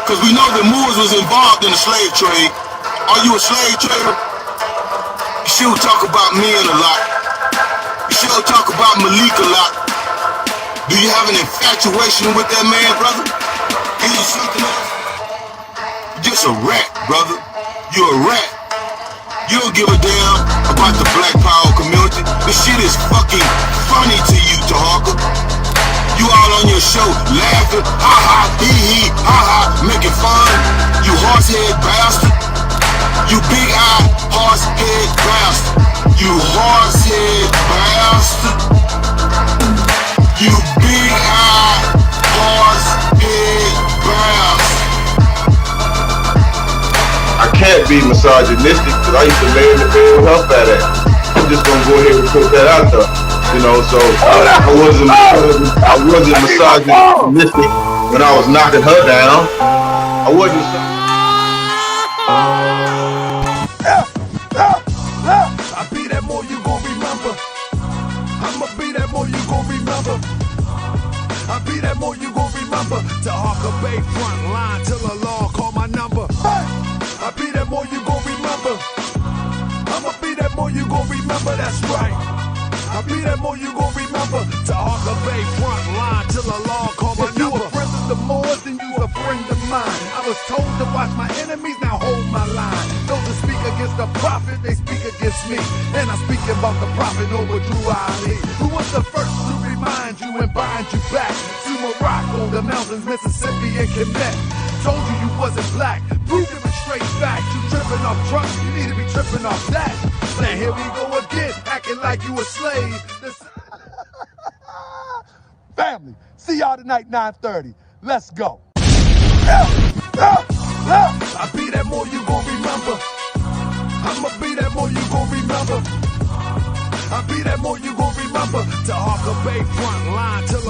Because we know that Moors was involved in the slave trade. Are you a slave trader? You sure talk about men a lot. You sure talk about Malik a lot. Do you have an infatuation with that man, brother? Is it something else? You're just a rat, brother. You're a rat. You don't give a damn about the Black Power community. This shit is fucking funny to you, Taharka. You all on your show laughing, ha ha, he, ha ha, making fun. You horsehead bastard. You big-eyed horsehead bastard. You horsehead bastard. You big-eyed horsehead bastard. I can't be misogynistic because I used to lay in the bed with her fat ass. I'm just gonna go ahead and put that out there. You know, so I wasn't misogynistic when I was knocking her down. I wasn't. I be that more you gon' remember. I'ma be that more you gon' remember. I be that more you gon' remember. Taharka Bay front line till the law call my number. I be that more you gon' remember. I'ma be that more you gon' remember, that's right. I be that more you gon' remember. Taharka Bay front line till the law call my number. You a friend of the Moors, then you a friend of mine. I was told to watch my enemies, now hold my line. Those that speak against the prophet, they speak against me. And I'm speaking about the prophet over Drew Ali, who was the first to remind you and bind you back to Morocco, the mountains, Mississippi, and Quebec. Told you you wasn't black, proved it with straight facts. You tripping off trucks, you need to be tripping off that. Now here we go again, acting like you a slave. Family, see y'all tonight, 9:30. Let's go. I be that more you gon' remember. I'ma be that more you gon' remember. I be that more you gon' remember. Taharka Bay front line till